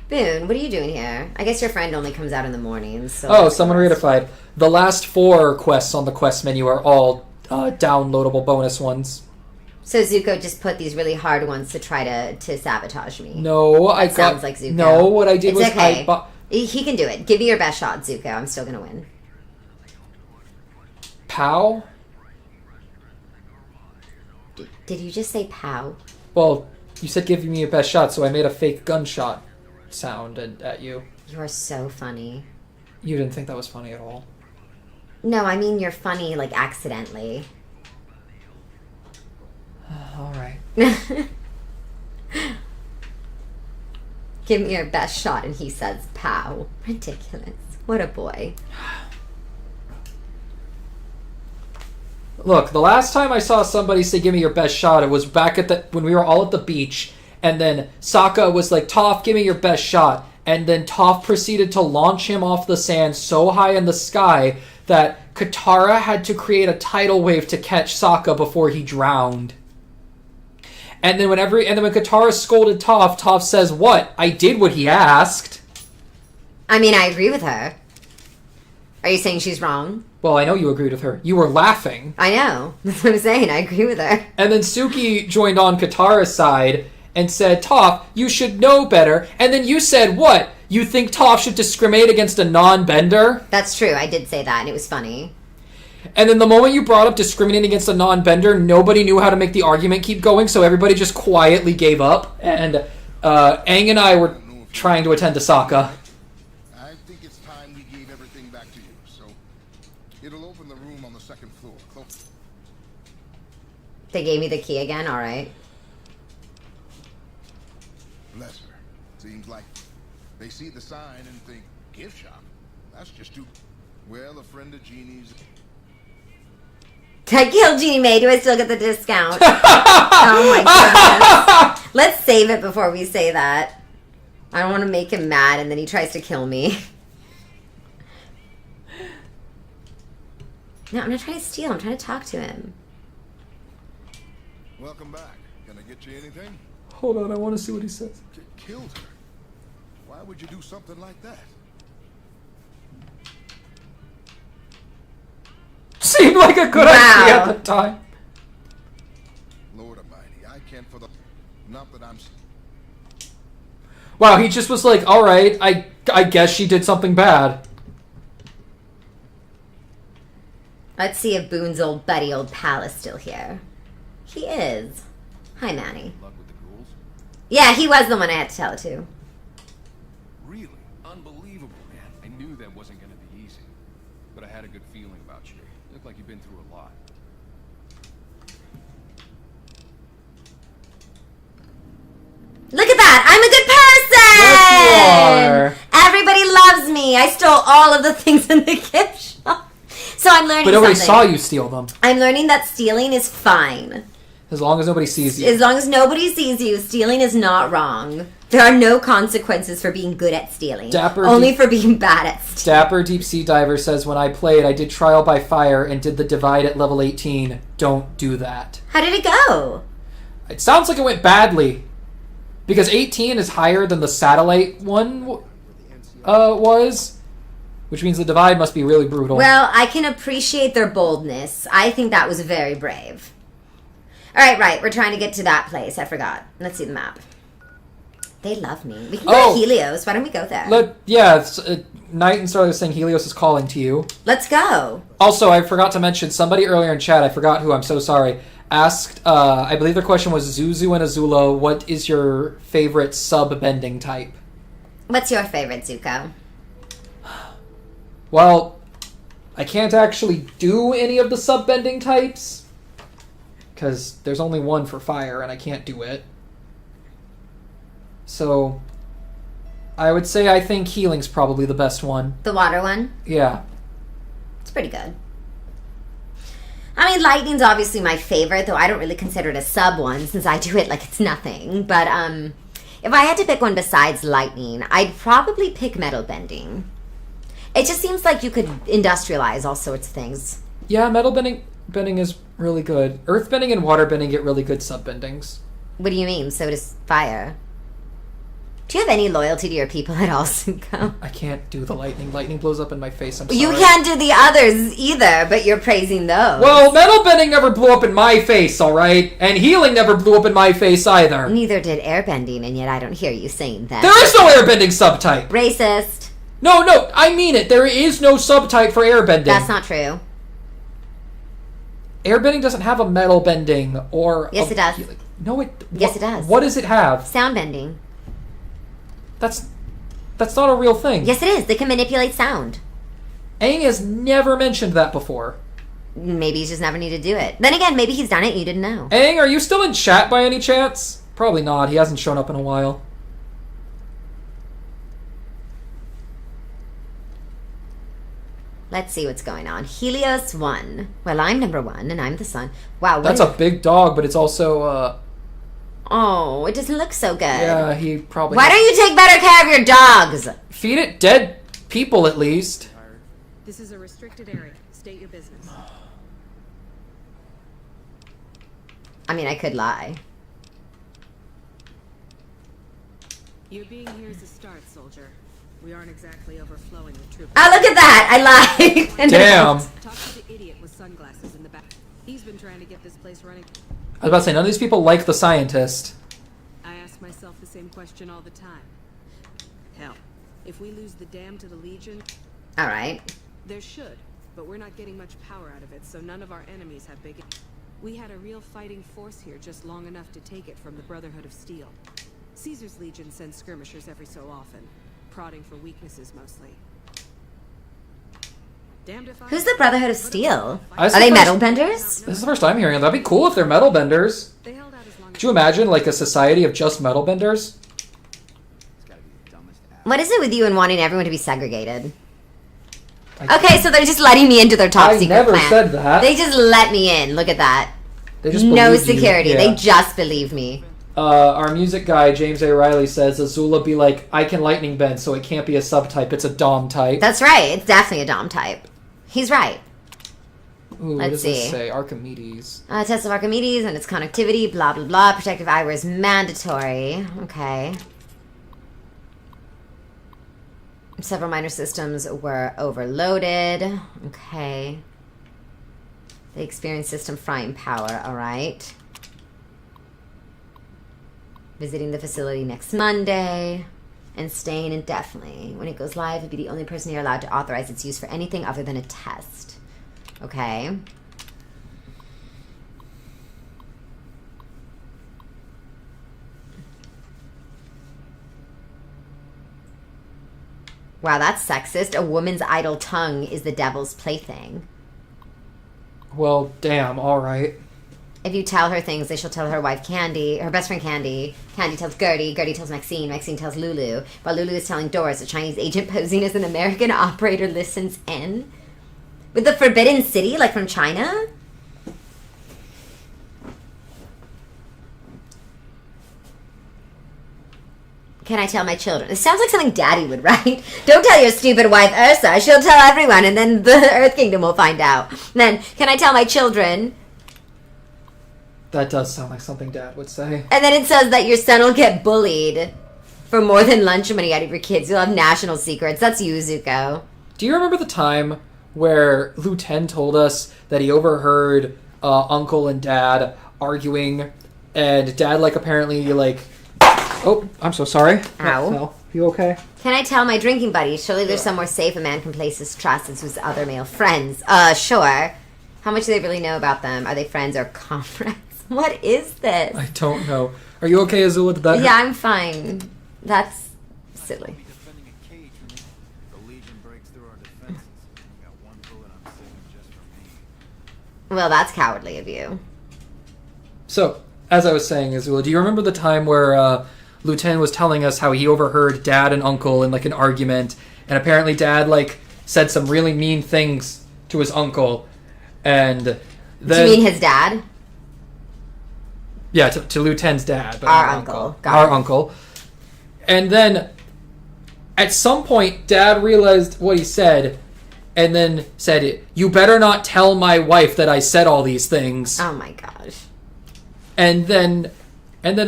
Boone, what are you doing here? I guess your friend only comes out in the mornings. So Oh, someone reified. The last 4 quests on the quest menu are all downloadable bonus ones. So Zuko just put these really hard ones to try to sabotage me. No, I got... Sounds like Zuko. No, what I did It's was okay. I... He can do it. Give me your best shot, Zuko. I'm still gonna win. Pow? Did you just say pow? Well, you said give me your best shot, so I made a fake gunshot sound at you. You are so funny. You didn't think that was funny at all. No, I mean you're funny, like, accidentally. Alright. Give me your best shot, and he says pow. Ridiculous. What a boy. Look, the last time I saw somebody say give me your best shot, it was back at when we were all at the beach, and then Sokka was like, Toph, give me your best shot. And then Toph proceeded to launch him off the sand so high in the sky that Katara had to create a tidal wave to catch Sokka before he drowned. And then when Katara scolded Toph, Toph says, what? I did what he asked. I mean, I agree with her. Are you saying she's wrong? Well, I know you agreed with her. You were laughing. I know. That's what I'm saying. I agree with her. And then Suki joined on Katara's side and said, Toph, you should know better. And then you said, what? You think Toph should discriminate against a non-bender? That's true. I did say that, and it was funny. And then the moment you brought up discriminating against a non-bender, nobody knew how to make the argument keep going, so everybody just quietly gave up. And Aang and I were trying to attend to Sokka. I think it's time we gave everything back to you, so it'll open the room on the second They gave me the key again? Alright. Bless her. Seems like they see the sign and think, gift shop? That's just too... Well, a friend of Jeannie's... I killed Genie May. Do I still get the discount? Oh my goodness. Let's save it before we say that. I don't want to make him mad and then he tries to kill me. No, I'm not trying to steal. I'm trying to talk to him. Welcome back. Can I get you anything? Hold on, I want to see what he says. Killed her? Why would you do something like that? Seemed like a good idea at the time. Lord Almighty, I can't for the... Not that I'm... Wow, he just was like, alright, I guess she did something bad. Let's see if Boone's old buddy, old pal, is still here. He is. Hi, Manny. Luck with the ghouls? Yeah, he was the one I had to tell it to. Really? Unbelievable, man. I knew that wasn't going to be easy. But I had a good feeling about you. You look like you've been through a lot. Look at that! I'm a good person! Yes, you are. Everybody loves me. I stole all of the things in the gift shop. So I'm learning But nobody something. saw you steal them. I'm learning that stealing is fine. As long as nobody sees you. As long as nobody sees you, stealing is not wrong. There are no consequences for being good at stealing. Only for being bad at stealing. Dapper Deep Sea Diver says, when I played, I did Trial by Fire and did the Divide at level 18. Don't do that. How did it go? It sounds like it went badly. Because 18 is higher than the Satellite one was. Which means the Divide must be really brutal. Well, I can appreciate their boldness. I think that was very brave. Alright, right. We're trying to get to that place. I forgot. Let's see the map. They love me. We can go to Helios. Why don't we go there? Knight and Starlight is saying Helios is calling to you. Let's go. Also, I forgot to mention, somebody earlier in chat, I forgot who, I'm so sorry, asked, I believe their question was, Zuzu and Azula, what is your favorite sub-bending type? What's your favorite, Zuko? Well, I can't actually do any of the sub-bending types, because there's only one for fire, and I can't do it. So, I would say I think healing's probably the best one. The water one? Yeah. It's pretty good. I mean, lightning's obviously my favorite, though I don't really consider it a sub one, since I do it like it's nothing. But, if I had to pick one besides lightning, I'd probably pick metal bending. It just seems like you could industrialize all sorts of things. Yeah, metal bending is really good. Earth bending and water bending get really good sub-bendings. What do you mean? So does fire. Do you have any loyalty to your people at all, Zuko? I can't do the lightning. Lightning blows up in my face. I'm sorry. You can't do the others either, but you're praising those. Well, metal bending never blew up in my face, alright? And healing never blew up in my face either. Neither did airbending, and yet I don't hear you saying that. There is no airbending subtype! Racist. No, I mean it. There is no subtype for airbending. That's not true. Airbending doesn't have a metal bending or... Yes, it does. No, it... Yes, it does. What does it have? Sound bending. That's not a real thing. Yes, it is. They can manipulate sound. Aang has never mentioned that before. Maybe he's just never needed to do it. Then again, maybe he's done it and you didn't know. Aang, are you still in chat by any chance? Probably not. He hasn't shown up in a while. Let's see what's going on. Helios One. Well, I'm number 1, and I'm the sun. Wow. That's a big dog, but it's also, Oh, it doesn't look so good. Yeah, he probably... Why don't you take better care of your dogs? Feed it dead people, at least. This is a restricted area. State your business. I mean, I could lie. You being here is a start, soldier. We aren't exactly overflowing with troops. Oh, look at that! I lied! Damn. Talk to the idiot with sunglasses in the back. He's been trying to get this place running. I was about to say, none of these people like the scientist. I ask myself the same question all the time. Hell, if we lose the dam to the Legion... Alright. There should, but we're not getting much power out of it, so none of our enemies have big... We had a real fighting force here just long enough to take it from the Brotherhood of Steel. Caesar's Legion sends skirmishers every so often, prodding for weaknesses mostly. Damned if I... Who's the Brotherhood of Steel? I Are see they first- metal benders? This is the first time hearing it. That'd be cool if they're metal benders. They held out as long Could you imagine, like, a society of just metal benders? What is it with you and wanting everyone to be segregated? Okay, so they're just letting me into their top I secret never plan. said that. They just let me in. Look at that. They just No believed you. security. Yeah. They just believe me. Our music guy, James A. Riley, says Azula be like, I can lightning bend, so it can't be a subtype, it's a dom type. That's right. It's definitely a dom type. He's right. Ooh, what Let's does this see. say? Archimedes. Test of Archimedes and its connectivity, blah, blah, blah. Protective eyewear is mandatory. Okay. Several minor systems were overloaded. Okay. They experienced system frying power. All right. Visiting the facility next Monday. And staying indefinitely. When it goes live, it'd be the only person you're allowed to authorize its use for anything other than a test. Okay. Wow, that's sexist. A woman's idle tongue is the devil's plaything. Well, damn, alright. If you tell her things, they shall tell her wife Candy, her best friend Candy. Candy tells Gertie, Gertie tells Maxine, Maxine tells Lulu. While Lulu is telling Doris, a Chinese agent posing as an American operator listens in. With the Forbidden City, like from China? Can I tell my children? It sounds like something Daddy would write. Don't tell your stupid wife Ursa. She'll tell everyone, and then the Earth Kingdom will find out. And then, can I tell my children? That does sound like something Dad would say. And then it says that your son will get bullied for more than lunch money out of your kids. You'll have national secrets. That's you, Zuko. Do you remember the time where Lieutenant told us that he overheard Uncle and Dad arguing, and Dad, like, apparently, like... Oh, I'm so sorry. Ow. No, you okay? Can I tell my drinking buddies? Surely there's somewhere safe a man can place his trust as his other male friends. Sure. How much do they really know about them? Are they friends or comrades? What is this? I don't know. Are you okay, Azula? Did that hurt? Yeah, I'm fine. That's silly. Defending a cage for me. The Legion breaks through our defenses. We got one bullet I'm saving just for me. Well, that's cowardly of you. So, as I was saying, Azula, do you remember the time where Lieutenant was telling us how he overheard Dad and Uncle in, like, an argument, and apparently Dad, like, said some really mean things to his uncle, and then... Do you mean his dad? Yeah, to Lieutenant's dad. But Our not uncle. Got Our it. uncle. And then, at some point, Dad realized what he said, and then said, "You better not tell my wife that I said all these things." Oh my gosh. And then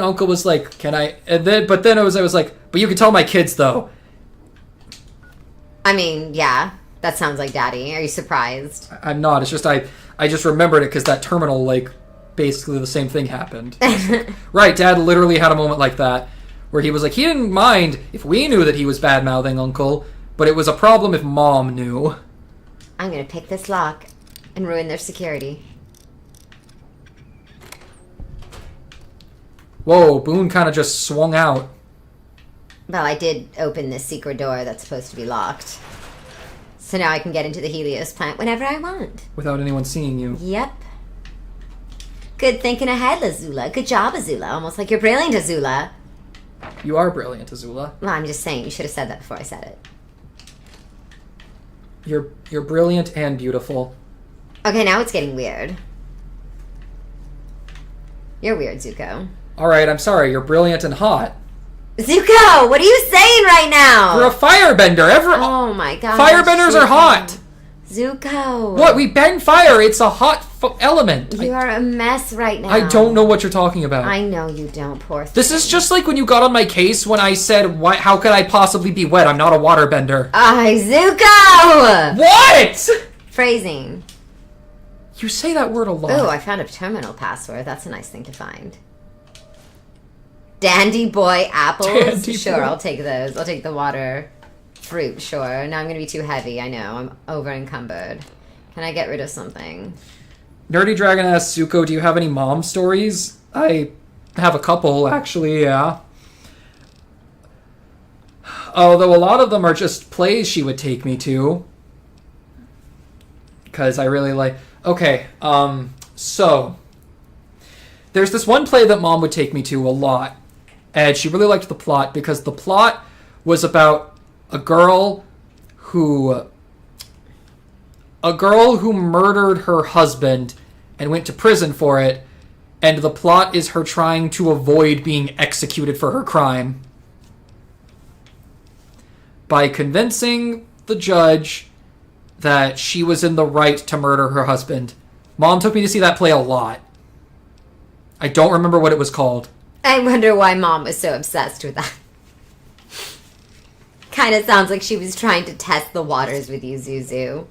Uncle was like, "Can I?" But then I was like, "But you can tell my kids, though." I mean, yeah. That sounds like Daddy. Are you surprised? I'm not. It's just I just remembered it because that terminal, like, basically the same thing happened. Like, right, Dad literally had a moment like that where he was like, he didn't mind if we knew that he was bad-mouthing Uncle, but it was a problem if Mom knew. I'm gonna pick this lock and ruin their security. Whoa, Boone kind of just swung out. Well, I did open this secret door that's supposed to be locked. So now I can get into the Helios plant whenever I want. Without anyone seeing you. Yep. Good thinking ahead, Azula. Good job, Azula. Almost like you're brilliant, Azula. You are brilliant, Azula. Well, I'm just saying, you should have said that before I said it. You're brilliant and beautiful. Okay, now it's getting weird. You're weird, Zuko. Alright, I'm sorry, you're brilliant and hot. Zuko, what are you saying right now? You're a firebender. Oh my god. Firebenders are hot. Zuko. What? We bend fire. It's a hot element. You are a mess right now. I don't know what you're talking about. I know you don't, poor thing. This is just like when you got on my case when I said, "Why? How could I possibly be wet? I'm not a waterbender." Ay, Zuko! What? Phrasing. You say that word a lot. Ooh, I found a terminal password. That's a nice thing to find. Dandy boy apples? Dandy Sure, boy. I'll take those. I'll take the water fruit, sure. Now I'm going to be too heavy. I know. I'm over encumbered. Can I get rid of something? Nerdy Dragon asks Zuko, "Do you have any mom stories?" I have a couple, actually. Yeah. Although a lot of them are just plays she would take me to. because I really like... Okay, so... There's this one play that Mom would take me to a lot, and she really liked the plot because the plot was about a girl who murdered her husband and went to prison for it, and the plot is her trying to avoid being executed for her crime by convincing the judge that she was in the right to murder her husband. Mom took me to see that play a lot. I don't remember what it was called. I wonder why Mom was so obsessed with that. Kind of sounds like she was trying to test the waters with you, Zuzu.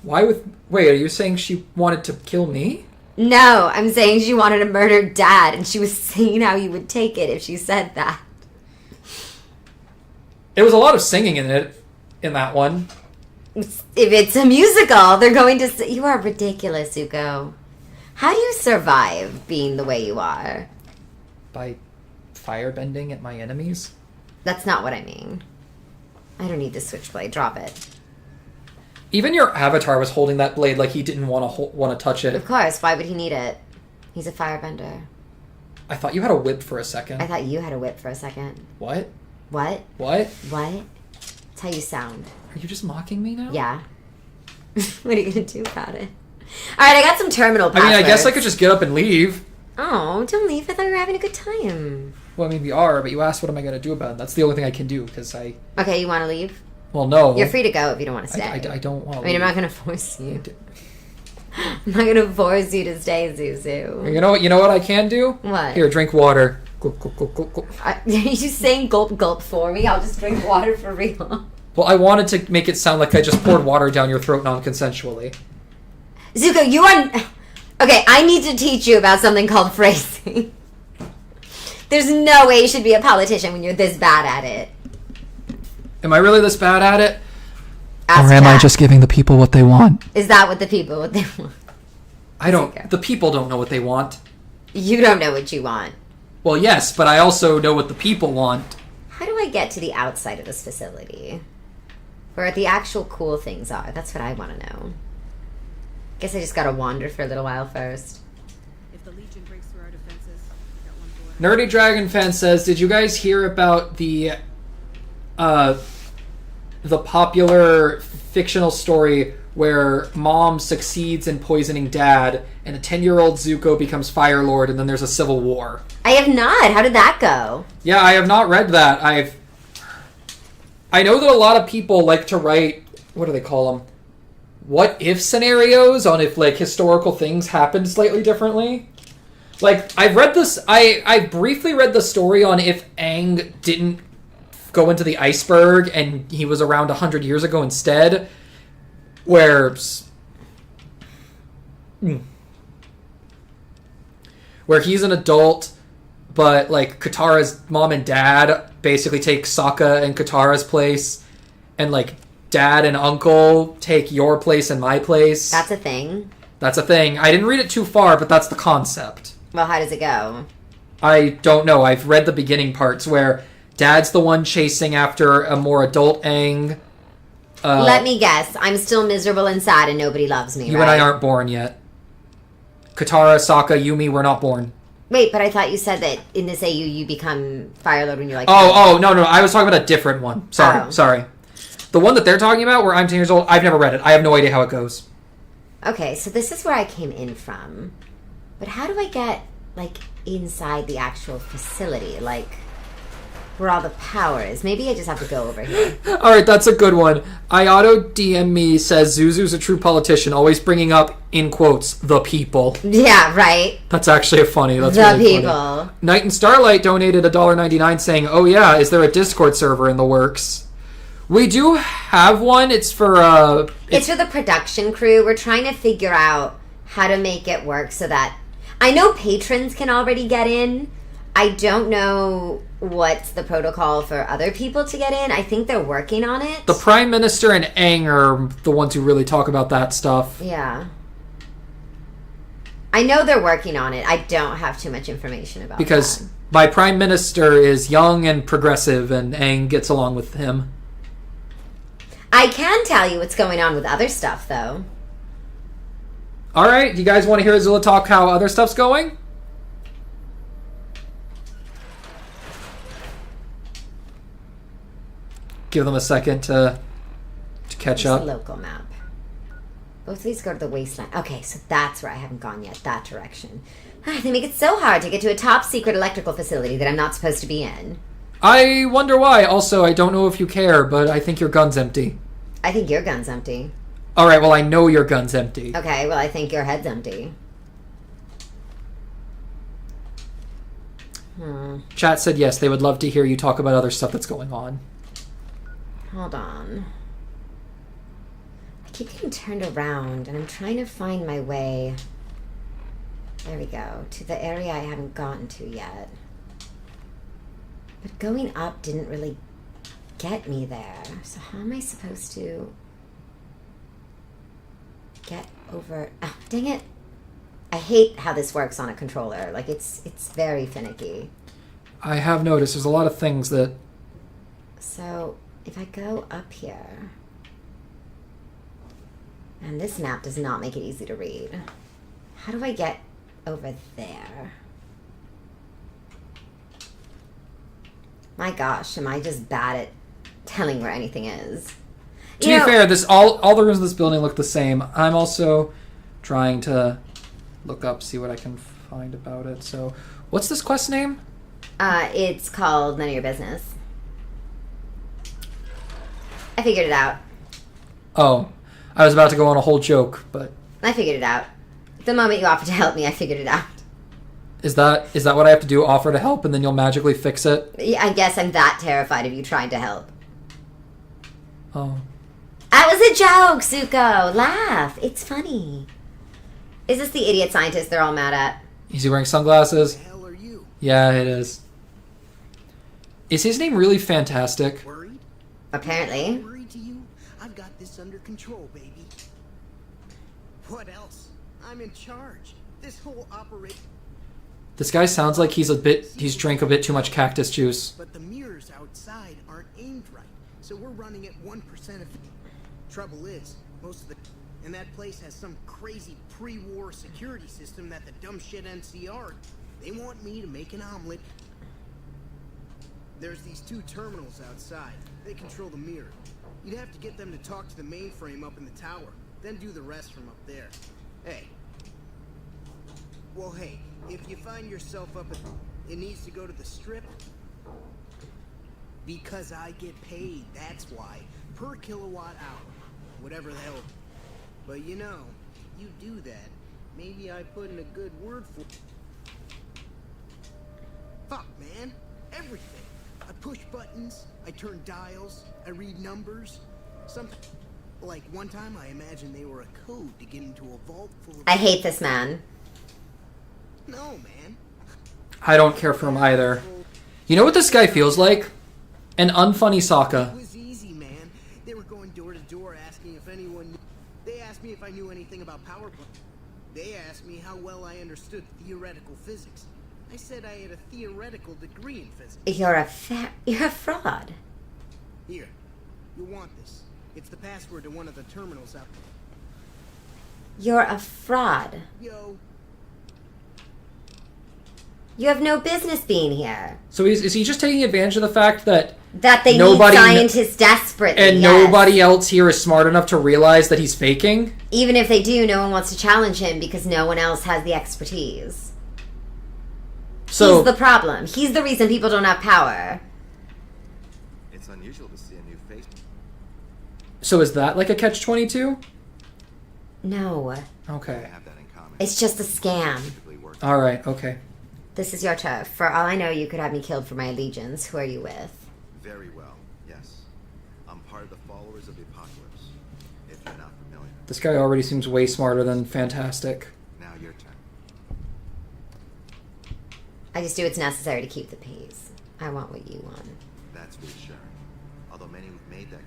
Wait, are you saying she wanted to kill me? No, I'm saying she wanted to murder Dad, and she was seeing how you would take it if she said that. It was a lot of singing in that one. If it's a musical, they're going to say, you are ridiculous, Zuko. How do you survive being the way you are? By firebending at my enemies? That's not what I mean. I don't need the switchblade. Drop it. Even your avatar was holding that blade like he didn't want to touch it. Of course. Why would he need it? He's a firebender. I thought you had a whip for a second. I thought you had a whip for a second. What? What? What? What? That's how you sound. Are you just mocking me now? Yeah. What are you going to do about it? Alright, I got some terminal passwords. I mean, I guess I could just get up and leave. Oh, don't leave. I thought we were having a good time. Well, I mean, we are, but you asked what am I going to do about it. That's the only thing I can do, because Okay, you want to leave? Well, no. You're free to go if you don't want to stay. I don't want to I mean, I'm not going to force you. I'm not going to force you to stay, Zuzu. You know what I can do? What? Here, drink water. Gulp, gulp, gulp, gulp, gulp. Are you saying gulp gulp for me? I'll just drink water for real. Well, I wanted to make it sound like I just poured water down your throat non-consensually. Zuko, you are... Okay, I need to teach you about something called phrasing. There's no way you should be a politician when you're this bad at it. Am I really this bad at it? Ask or am I Jack. just giving the people what they want? Is that what they want? I don't... Zuko. The people don't know what they want. You don't know what you want. Well, yes, but I also know what the people want. How do I get to the outside of this facility? Where the actual cool things are? That's what I want to know. Guess I just gotta wander for a little while first. If the Legion breaks through our defenses, we got one bullet. Nerdy Dragon Fan says, did you guys hear about the popular fictional story where Mom succeeds in poisoning Dad and a 10-year-old Zuko becomes Fire Lord and then there's a civil war? I have not. How did that go? Yeah, I have not read that. I know that a lot of people like to write, what do they call them? What if scenarios on if like historical things happened slightly differently. Like I've read this, I briefly read the story on if Aang didn't go into the iceberg and he was around 100 years ago instead, where he's an adult, but like Katara's mom and dad basically take Sokka and Katara's place, and like Dad and Uncle take your place and my place. That's a thing. That's a thing. I didn't read it too far, but that's the concept. Well, how does it go? I don't know. I've read the beginning parts where Dad's the one chasing after a more adult Aang. Let me guess. I'm still miserable and sad and nobody loves me, You right? and I aren't born yet. Katara, Sokka, Yumi, we're not born. Wait, but I thought you said that in this AU you become Fire Lord when you're like... Oh, no. I was talking about a different one. Oh. Sorry. The one that they're talking about, where I'm 10 years old, I've never read it. I have no idea how it goes. Okay, so this is where I came in from. But how do I get, like, inside the actual facility? Like, where all the power is? Maybe I just have to go over here. Alright, that's a good one. Iato DM me says Zuzu's a true politician, always bringing up, in quotes, the people. Yeah, right? That's actually funny. That's the really people. Funny. Night and Starlight donated $1.99 saying, oh yeah, is there a Discord server in the works? We do have one. It's for It's for the production crew. We're trying to figure out how to make it work so that... I know patrons can already get in. I don't know what's the protocol for other people to get in. I think they're working on it. The Prime Minister and Aang are the ones who really talk about that stuff. Yeah. I know they're working on it. I don't have too much information about because that. my Prime Minister is young and progressive, and Aang gets along with him. I can tell you what's going on with other stuff, though. Alright, you guys want to hear Azula talk how other stuff's going? Give them a second to catch Here's up. the local map. Both of these go to the wasteland. Okay, so that's where I haven't gone yet. That direction. They make it so hard to get to a top secret electrical facility that I'm not supposed to be in. I wonder why. Also, I don't know if you care, but I think your gun's empty. I think your gun's empty. Alright, well, I know your gun's empty. Okay, well, I think your head's empty. Chat said yes, they would love to hear you talk about other stuff that's going on. Hold on. I keep getting turned around, and I'm trying to find my way. There we go. To the area I haven't gotten to yet. But going up didn't really get me there. So how am I supposed to get over... Oh, dang it. I hate how this works on a controller. Like, it's very finicky. I have noticed there's a lot of things that... So, if I go up here... And this map does not make it easy to read. How do I get over there? My gosh, am I just bad at telling where anything is? To be fair, this all the rooms in this building look the same. I'm also trying to look up, see what I can find about it. So, what's this quest name? It's called None of Your Business. I figured it out. Oh, I was about to go on a whole joke, but... I figured it out. The moment you offered to help me, I figured it out. Is that what I have to do, offer to help, and then you'll magically fix it? Yeah, I guess I'm that terrified of you trying to help. Oh. That was a joke, Zuko! Laugh! It's funny. Is this the idiot scientist they're all mad at? Is he wearing sunglasses? Who the hell are you? Yeah, it is. Is his name really Fantastic? Worried? Apparently. Worried to you? I've got this under control, baby. What else? I'm in charge. This whole operation... This guy sounds like he's drank a bit too much cactus juice. But the mirrors outside aren't aimed right, so we're running at 1% of... Trouble is, most of the... And that place has some crazy pre-war security system that the dumb shit NCR... They want me to make an omelet. There's these 2 terminals outside. They control the mirror. You'd have to get them to talk to the mainframe up in the tower, then do the rest from up there. Hey. Well, hey, if you find yourself up at... It needs to go to the strip. Because I get paid, that's why. Per kilowatt hour. Whatever the hell. But you know, you do that, maybe I put in a good word for... Fuck, man. Everything. I push buttons, I turn dials, I read numbers. Something... Like, one time I imagined they were a code to get into a vault full of... I hate this man. No, man. I don't care for him either. You know what this guy feels like? An unfunny It Sokka. was easy, man. They were going door to door asking if anyone knew... They asked me if I knew anything about power plants. They asked me how well I understood theoretical physics. I said I had a theoretical degree in physics. You're a fraud. Here, you want this. It's the password to one of the terminals out there. You're a fraud. Yo, You have no business being here. So is he just taking advantage of the fact that That they nobody need scientists desperately. and yes. nobody else here is smart enough to realize that he's faking? Even if they do, no one wants to challenge him because no one else has the expertise. So He's the problem. He's the reason people don't have power. It's unusual to see a new face. So is that like a catch-22? No. Okay. I have that in common. It's just a scam. Typically work. All right. Okay. This is your turf. For all I know, you could have me killed for my allegiance. Who are you with? Very well, yes. I'm part of the followers of the apocalypse, if you're not familiar. This guy already seems way smarter than Fantastic. Now your turn. I just do what's necessary to keep the peace. I want what you want. That's reassuring. Although many have made that.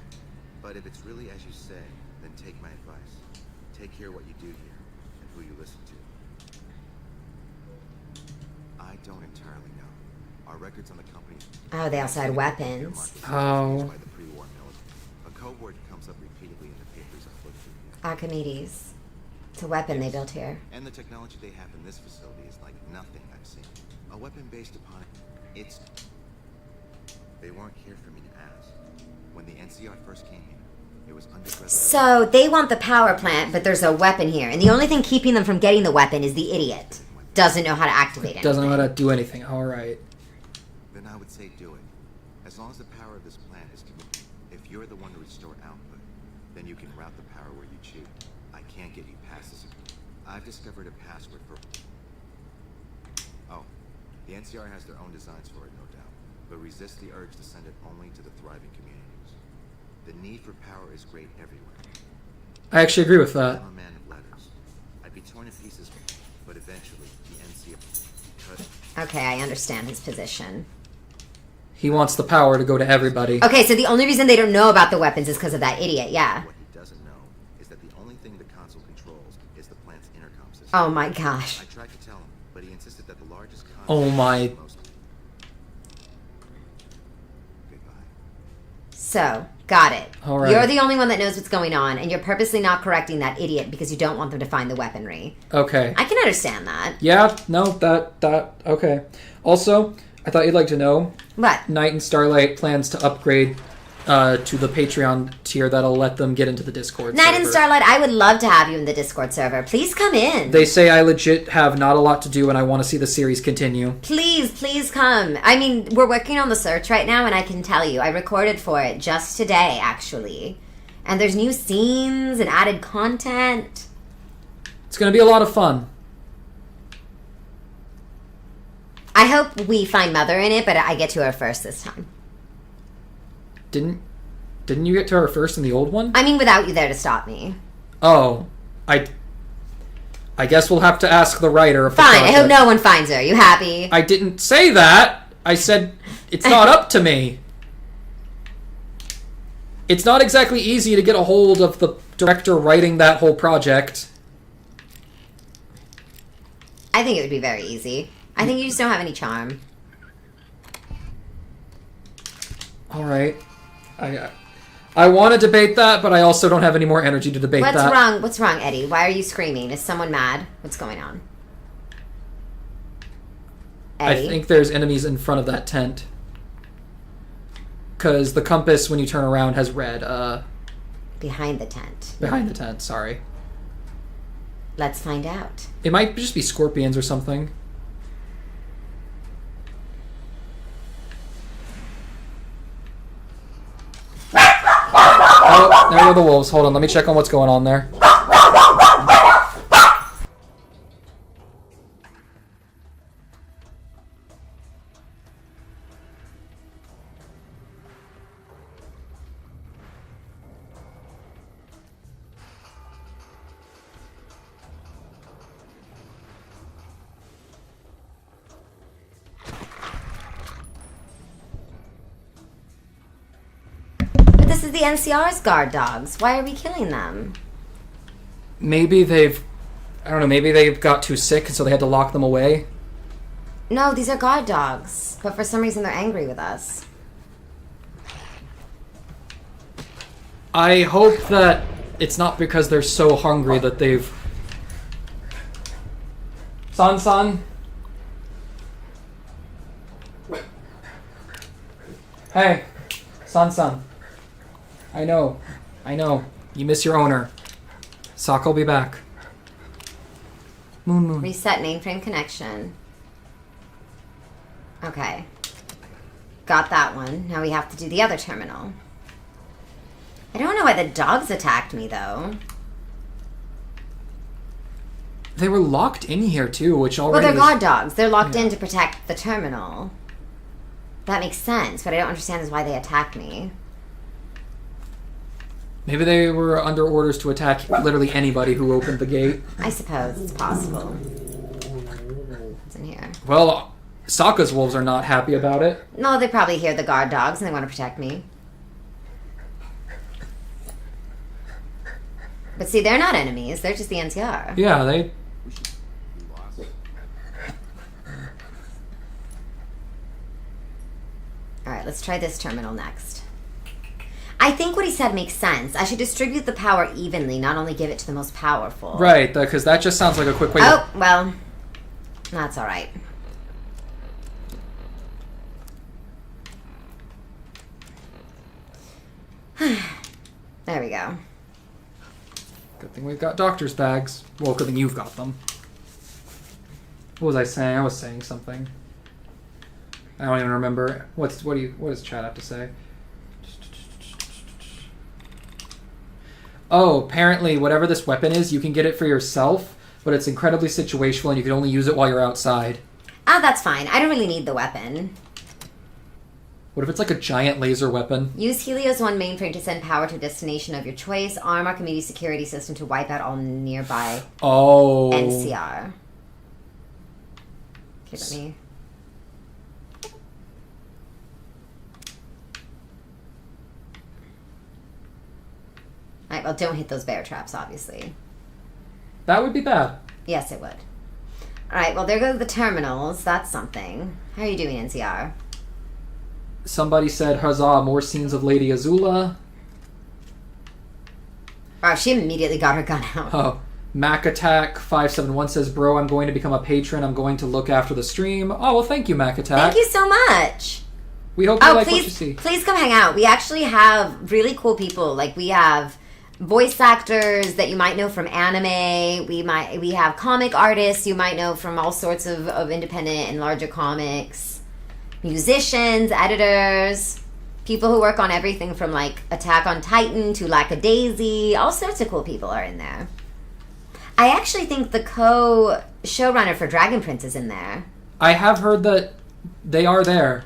But if it's really as you say, then take my advice. Take care what you do here, and who you listen to. I don't entirely know. Our records on the company... Oh, they also had weapons. Oh. By the pre-war military. A code word comes up repeatedly in the papers I looked through here. Archimedes. It's a weapon they built here. And the technology they have in this facility is like nothing I've seen. A weapon based upon it's... They weren't here for me to ask. When the NCR first came here, it was under threat. So they want the power plant, but there's a weapon here. And the only thing keeping them from getting the weapon is the idiot. Doesn't know how to activate it. Doesn't know how to do anything. All right. Then I would say do it. As long as the power of this plant is committed. If you're the one to restore output, then you can route the power where you choose. I can't get you past this. I've discovered a password for... Oh, the NCR has their own designs for it, no doubt. But resist the urge to send it only to the thriving communities. The need for power is great everywhere. I actually agree with that. I'm a man of letters. I'd be torn in pieces, but eventually the NCR... Okay, I understand his position. He wants the power to go to everybody. Okay, so the only reason they don't know about the weapons is because of that idiot, yeah. What he doesn't know is that the only thing the console controls is the plant's intercom system. Oh my gosh. I tried to tell him, but he insisted that the largest console... Oh my... Goodbye. So, got it. All right. You're the only one that knows what's going on, and you're purposely not correcting that idiot because you don't want them to find the weaponry. Okay. I can understand that. Yeah, no, that, okay. Also, I thought you'd like to know, What? Night and Starlight plans to upgrade to the Patreon tier that'll let them get into the Discord Night server. and Starlight, I would love to have you in the Discord server. Please come in. They say I legit have not a lot to do and I want to see the series continue. Please come. I mean, we're working on the search right now, and I can tell you, I recorded for it just today, actually. And there's new scenes and added content. It's going to be a lot of fun. I hope we find Mother in it, but I get to her first this time. Didn't you get to her first in the old one? I mean, without you there to stop me. Oh, I guess we'll have to ask the writer of the Fine, I project. hope no one finds her. You happy? I didn't say that. I said it's not up to me. It's not exactly easy to get a hold of the director writing that whole project. I think it would be very easy. I think you just don't have any charm. All right. I want to debate that, but I also don't have any more energy to debate What's that. wrong? What's wrong, Eddie? Why are you screaming? Is someone mad? What's going on? Eddie? I think there's enemies in front of that tent. Because the compass, when you turn around, has red. Behind the tent. Behind the tent, sorry. Let's find out. It might just be scorpions or something. Oh, there are the wolves. Hold on, let me check on what's going on there. But this is the NCR's guard dogs. Why are we killing them? Maybe they've... I don't know, maybe they got too sick, so they had to lock them away. No, these are guard dogs. But for some reason they're angry with us. I hope that it's not because they're so hungry that they've... San-san? Hey, San-san. I know. You miss your owner. Sokka will be back. Moon. Reset mainframe connection. Okay. Got that one. Now we have to do the other terminal. I don't know why the dogs attacked me, though. They were locked in here, too, which already... Well, they're guard dogs. They're locked in to protect the terminal. That makes sense, but I don't understand is why they attacked me. Maybe they were under orders to attack literally anybody who opened the gate. I suppose it's possible. What's in here? Well, Sokka's wolves are not happy about it. No, they probably hear the guard dogs and they want to protect me. But see, they're not enemies. They're just the NCR. Yeah, they... Alright, let's try this terminal next. I think what he said makes sense. I should distribute the power evenly, not only give it to the most powerful. Right, because that just sounds like a quick way Oh, well, that's alright. There we go. Good thing we've got doctor's bags. Well, good thing you've got them. What was I saying? I was saying something. I don't even remember. What does Chad have to say? Oh, apparently whatever this weapon is, you can get it for yourself, but it's incredibly situational and you can only use it while you're outside. Ah, that's fine. I don't really need the weapon. What if it's like a giant laser weapon? Use Helios One mainframe to send power to a destination of your choice. Arm our community security system to wipe out all nearby NCR. Okay, let me... Alright, well, don't hit those bear traps, obviously. That would be bad. Yes, it would. Alright, well, there go the terminals. That's something. How are you doing, NCR? Somebody said, huzzah, more scenes of Lady Azula. Wow, she immediately got her gun out. Oh, Mac Attack 571 says, bro, I'm going to become a patron. I'm going to look after the stream. Oh, well, thank you, Mac Attack. Thank you so much. We hope you like please, what you see. Please come hang out. We actually have really cool people. Like, we have voice actors that you might know from anime. We have comic artists you might know from all sorts of independent and larger comics. Musicians, editors, people who work on everything from like Attack on Titan to Lackadaisy. All sorts of cool people are in there. I actually think the co-showrunner for Dragon Prince is in there. I have heard that they are there,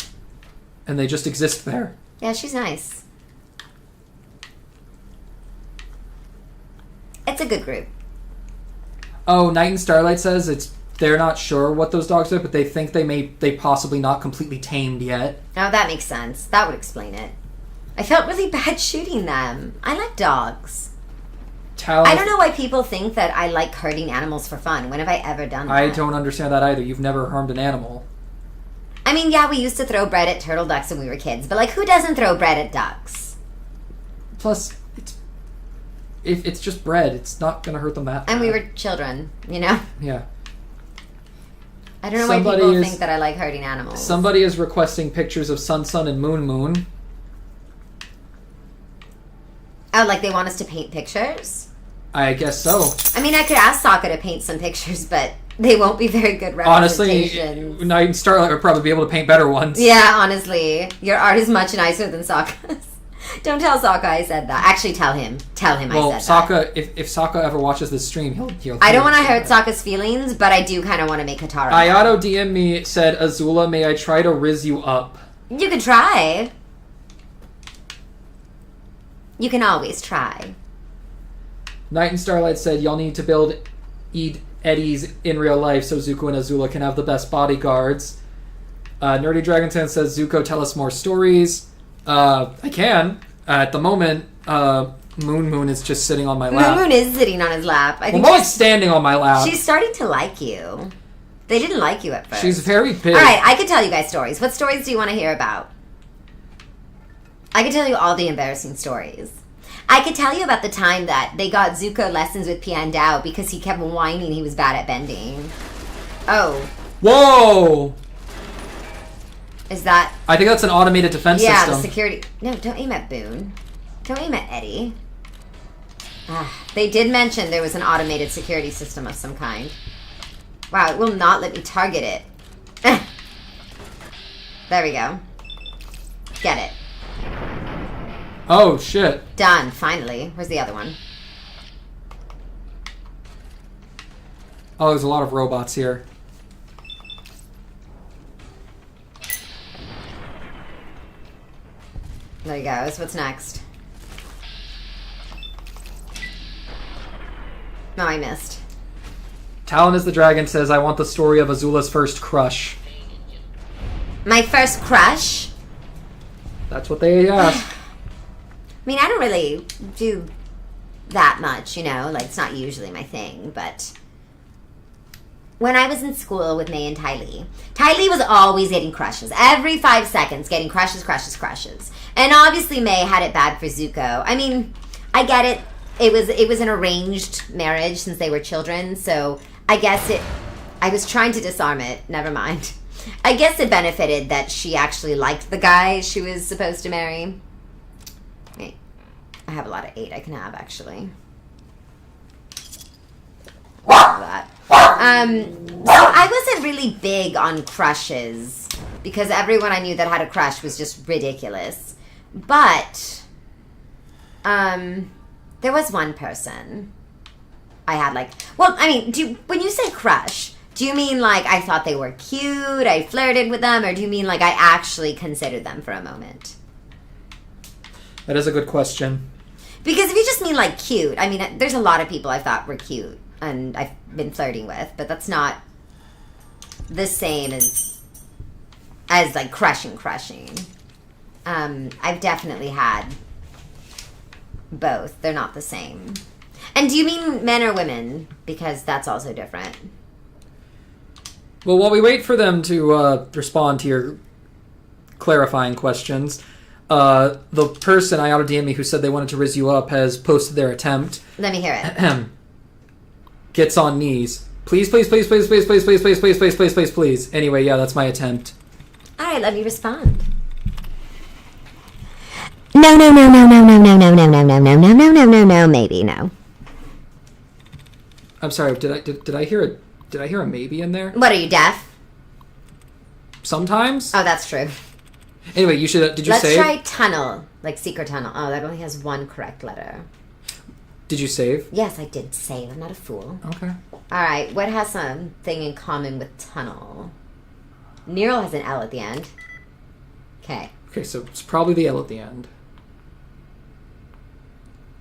and they just exist there. Yeah, she's nice. It's a good group. Oh, Night and Starlight says they're not sure what those dogs are, but they think they possibly not completely tamed yet. Oh, that makes sense. That would explain it. I felt really bad shooting them. I like dogs. I don't know why people think that I like hurting animals for fun. When have I ever done that? I don't understand that either. You've never harmed an animal. I mean, yeah, we used to throw bread at turtle ducks when we were kids, but like, who doesn't throw bread at ducks? Plus, if it's just bread, it's not going to hurt them that bad. And we were children, you know? Yeah. I don't know why people think that I like hurting animals. Somebody is requesting pictures of Sun Sun and Moon Moon. Oh, like they want us to paint pictures? I guess so. I mean, I could ask Sokka to paint some pictures, but they won't be very good representations. Honestly, Night and Starlight would probably be able to paint better ones. Yeah, honestly. Your art is much nicer than Sokka's. Don't tell Sokka I said that. Actually, tell him. Tell him I said Sokka, that. if Sokka ever watches this stream, he'll I don't want to hurt Sokka's feelings, but I do kind of want to make Katara. Ayato DM me, said, Azula, may I try to riz you up? You can try. You can always try. Night and Starlight said, y'all need to build Eddies in real life so Zuko and Azula can have the best bodyguards. Nerdy Dragonton says, Zuko, tell us more stories. I can. At the moment, Moon Moon is just sitting on my lap. Moon Moon is sitting on his lap. I think more like standing on my lap. She's starting to like you. They didn't like you at first. She's very big. Alright, I could tell you guys stories. What stories do you want to hear about? I could tell you all the embarrassing stories. I could tell you about the time that they got Zuko lessons with Piandao because he kept whining he was bad at bending. Oh. Whoa! Is that... I think that's an automated defense system. Yeah, the security... No, don't aim at Boone. Don't aim at Eddie. They did mention there was an automated security system of some kind. Wow, it will not let me target it. There we go. Get it. Oh, shit. Done, finally. Where's the other one? Oh, there's a lot of robots here. There he goes. What's next? No, I missed. Talon is the Dragon says, I want the story of Azula's first crush. My first crush? That's what they asked. I mean, I don't really do that much, you know? Like, it's not usually my thing, but... when I was in school with May and Ty Lee was always getting crushes. Every 5 seconds, getting crushes. And obviously May had it bad for Zuko. I mean, I get it. It was an arranged marriage since they were children, so I guess I was trying to disarm it. Never mind. I guess it benefited that she actually liked the guy she was supposed to marry. Wait, I have a lot of 8 I can have, actually. That. So I wasn't really big on crushes because everyone I knew that had a crush was just ridiculous. But there was one person I had when you say crush, do you mean like I thought they were cute, I flirted with them, or do you mean like I actually considered them for a moment? That is a good question. Because if you just mean like cute, I mean, there's a lot of people I thought were cute and I've been flirting with, but that's not the same as like crushing. I've definitely had both. They're not the same. And do you mean men or women? Because that's also different. Well, while we wait for them to respond to your clarifying questions, the person I auto-DM'd me who said they wanted to riz you up has posted their attempt. Let me hear it. Gets on knees. Please, please, please, please, please, please, please, please, please, please, please, please, please. Anyway, yeah, that's my attempt. All right, let me respond. No, maybe no. I'm sorry. Did I hear a maybe in there? What, are you deaf? Sometimes. Oh, that's true. Anyway, you should. Did you Let's save? try tunnel, like secret tunnel. Oh, that only has one correct letter. Did you save? Yes, I did save. I'm not a fool. Okay. All right, what has something in common with tunnel? Neural has an L at the end. Okay. Okay, so it's probably the L at the end.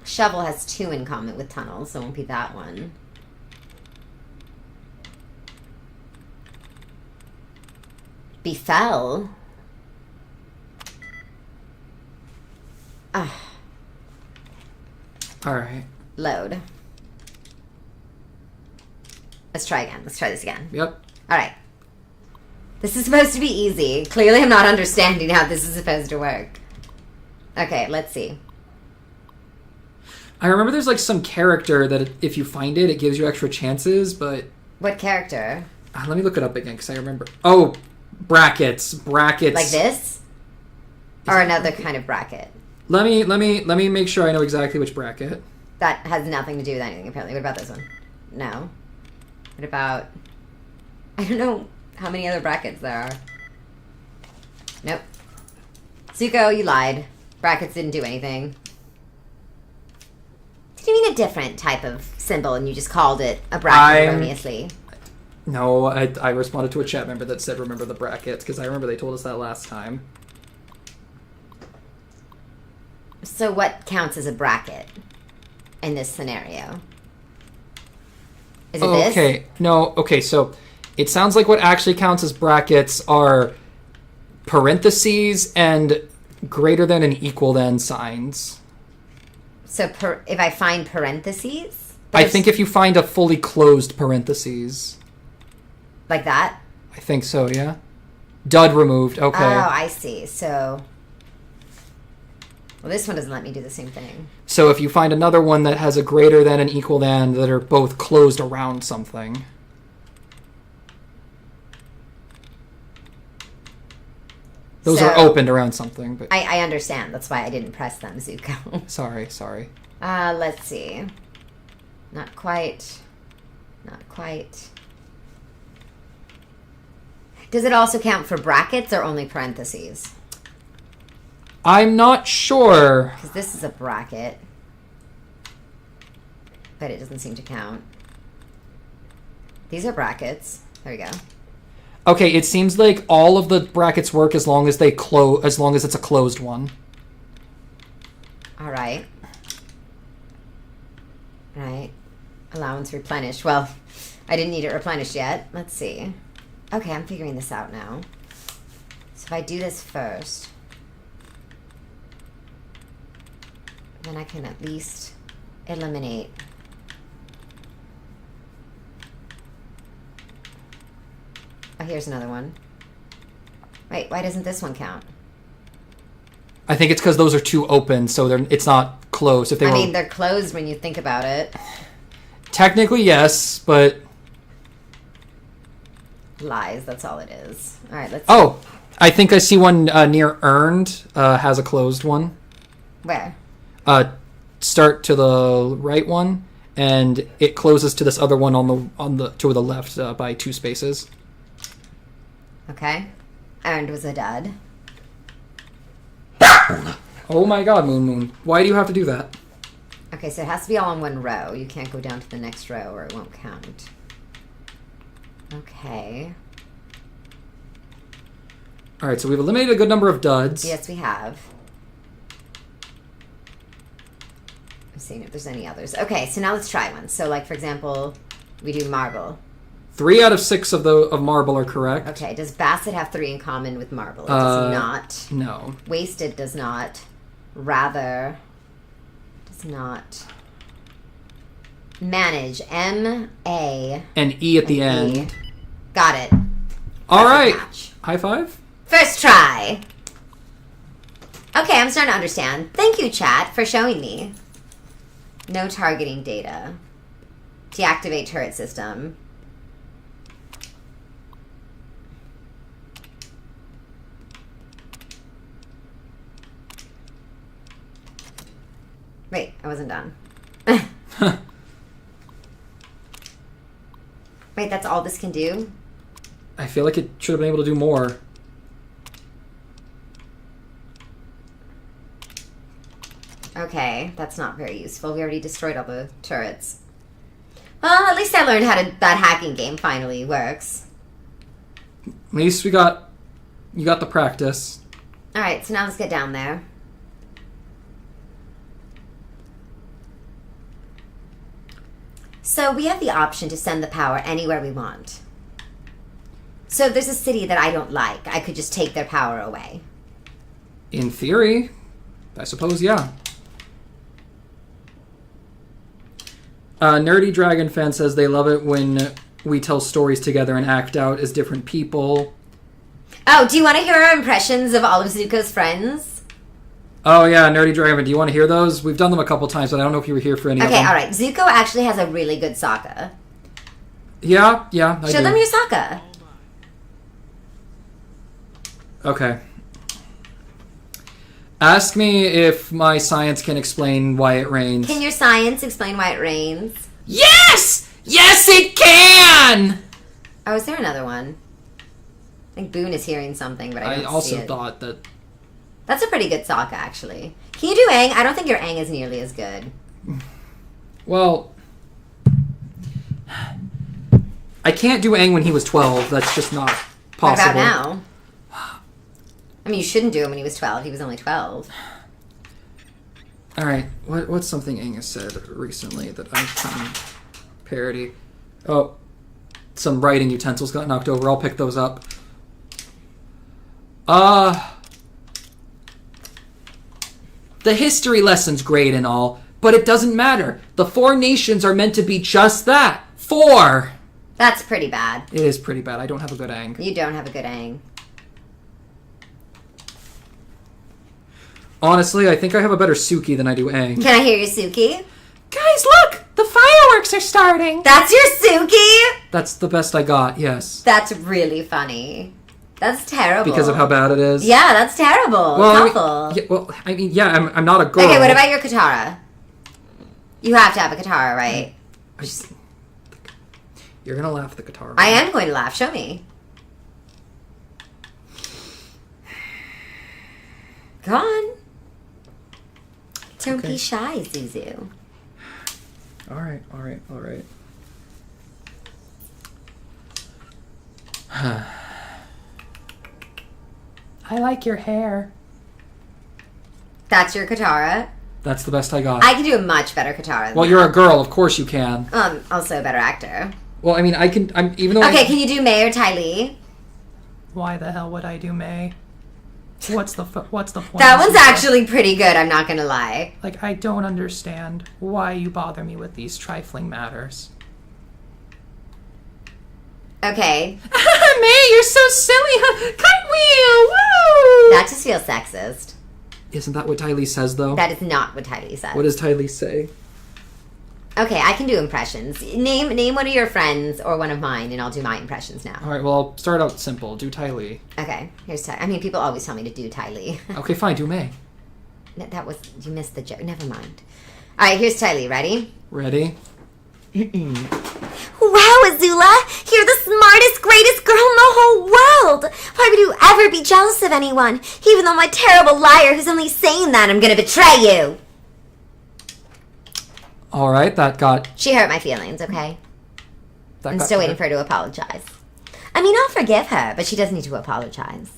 Shovel has 2 in common with tunnel, so it won't be that one. Befell. All right. Load. Let's try again. Let's try this again. Yep. All right. This is supposed to be easy. Clearly I'm not understanding how this is supposed to work. Okay, let's see. I remember there's like some character that if you find it, it gives you extra chances, but... What character? Let me look it up again, because I remember... Oh, brackets. Brackets. Like this? Or another kind of bracket? Let me make sure I know exactly which bracket. That has nothing to do with anything, apparently. What about this one? No. What about... I don't know how many other brackets there are. Nope. Zuko, you lied. Brackets didn't do anything. Did you mean a different type of symbol and you just called it a bracket erroneously? No, I responded to a chat member that said remember the brackets, because I remember they told us that last time. So what counts as a bracket in this scenario? Is it this? Okay, no, okay, so it sounds like what actually counts as brackets are parentheses and greater than and equal than signs. So if I find parentheses? I think if you find a fully closed parentheses. Like that? I think so, yeah. Dud removed, okay. Oh, I see. So... Well, this one doesn't let me do the same thing. So if you find another one that has a greater than and equal than that are both closed around something. Those are opened around something. But I understand. That's why I didn't press them, Zuko. Sorry. Let's see. Not quite. Not quite. Does it also count for brackets or only parentheses? I'm not sure. Because this is a bracket. But it doesn't seem to count. These are brackets. There we go. Okay, it seems like all of the brackets work as long as they as long as it's a closed one. All right. Right. Allowance replenished. Well, I didn't need it replenished yet. Let's see. Okay, I'm figuring this out now. So if I do this first, then I can at least eliminate Oh, here's another one. Wait, why doesn't this one count? I think it's because those are too open, so it's not closed. If they I were... mean, they're closed when you think about it. Technically, yes, but... Lies, that's all it is. Alright, let's... Oh! I think I see one near Earned has a closed one. Where? Start to the right one, and it closes to this other one on the to the left by 2 spaces. Okay. Earned was a dud. Oh my god, Moon. Why do you have to do that? Okay, so it has to be all in one row. You can't go down to the next row or it won't count. Okay. Alright, so we've eliminated a good number of duds. Yes, we have. I'm seeing if there's any others. Okay, so now let's try one. So, like, for example, we do marble. 3 out of 6 of marble are correct. Okay, does Bassett have 3 in common with marble? It does not. No. Wasted does not. Rather does not. Manage. M-A. And E at the E. end. Got it. Alright. Match. High five? First try. Okay, I'm starting to understand. Thank you, chat, for showing me. No targeting data. Deactivate turret system. Wait, I wasn't done. Wait, that's all this can do? I feel like it should have been able to do more. Okay, that's not very useful. We already destroyed all the turrets. Well, at least I learned how that hacking game finally works. At least you got the practice. Alright, so now let's get down there. So we have the option to send the power anywhere we want. So if there's a city that I don't like, I could just take their power away. In theory, I suppose, yeah. Nerdy Dragon Fan says they love it when we tell stories together and act out as different people. Oh, do you want to hear our impressions of all of Zuko's friends? Oh yeah, Nerdy Dragon, do you want to hear those? We've done them a couple times, but I don't know if you were here for any of them. Okay, alright. Zuko actually has a really good Sokka. Yeah, I Show do. them your Sokka. Okay. Ask me if my science can explain why it rains. Can your science explain why it rains? Yes! Yes, it can! Oh, is there another one? I think Boone is hearing something, but I don't see also it. thought that... That's a pretty good Sokka, actually. Can you do Aang? I don't think your Aang is nearly as good. Well... I can't do Aang when he was 12. That's just not possible. What about now? I mean, you shouldn't do him when he was 12. He was only 12. Alright, what's something Aang has said recently that I can parody? Oh, some writing utensils got knocked over. I'll pick those up. The history lesson's great and all, but it doesn't matter. The 4 nations are meant to be just that. 4! That's pretty bad. It is pretty bad. I don't have a good Aang. You don't have a good Aang. Honestly, I think I have a better Suki than I do Aang. Can I hear your Suki? Guys, look! The fireworks are starting! That's your Suki? That's the best I got, yes. That's really funny. That's terrible. Because of how bad it is? Yeah, that's terrible. Well, It's awful. I'm not a girl. Okay, what about your Katara? You have to have a Katara, right? You're gonna laugh at the guitar. I am going to laugh. Show me. Go on. Don't be shy, Zuzu. Alright. I like your hair. That's your Katara. That's the best I got. I can do a much better Katara than Well, you're a girl, of course you can. also a better actor. Well, I mean, even though Okay, can you do May or Ty Lee? Why the hell would I do May? What's the point? That one's actually pretty good, I'm not gonna lie. Like, I don't understand why you bother me with these trifling matters. Okay. May, you're so silly. Cartwheel. Woo! That just feels sexist. Isn't that what Ty Lee says, though? That is not what Tylee said. What does Ty Lee say? Okay, I can do impressions. Name one of your friends or one of mine, and I'll do my impressions now. All right, well, I'll start out simple. Do Ty Lee. Okay, here's Ty. I mean, people always tell me to do Tylee. Okay, fine. Do May. That was... You missed the joke. Never mind. All right, here's Tylee. Ready? Ready? Wow, Azula! You're the smartest, greatest girl in the whole world! Why would you ever be jealous of anyone? Even though I'm a terrible liar who's only saying that I'm gonna betray you! All right, that got... She hurt my feelings, okay? That I'm got still waiting her. for her to apologize. I mean, I'll forgive her, but she does need to apologize.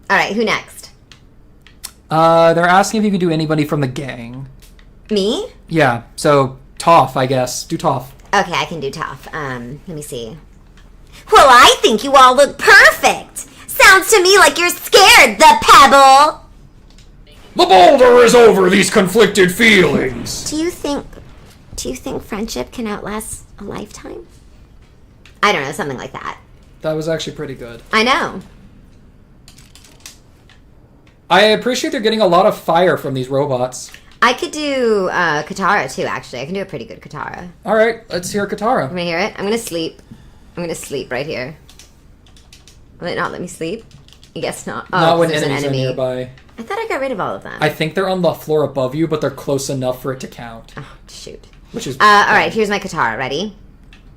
Alright, who next? They're asking if you can do anybody from the gang. Me? Yeah, so Toph, I guess. Do Toph. Okay, I can do tough. Let me see. Well, I think you all look perfect! Sounds to me like you're scared, the pebble! The boulder is over these conflicted feelings. Do you think friendship can outlast a lifetime? I don't know, something like that. That was actually pretty good. I know. I appreciate they're getting a lot of fire from these robots. I could do Katara too, actually. I can do a pretty good Katara. All right, let's hear Katara. You wanna hear it? I'm gonna sleep. I'm gonna sleep right here. Will it not let me sleep? I guess not. Oh, Not when there's an enemies are enemy. nearby. I thought I got rid of all of them. I think they're on the floor above you, but they're close enough for it to count. Oh, shoot. Which is... Alright, here's my Katara. Ready?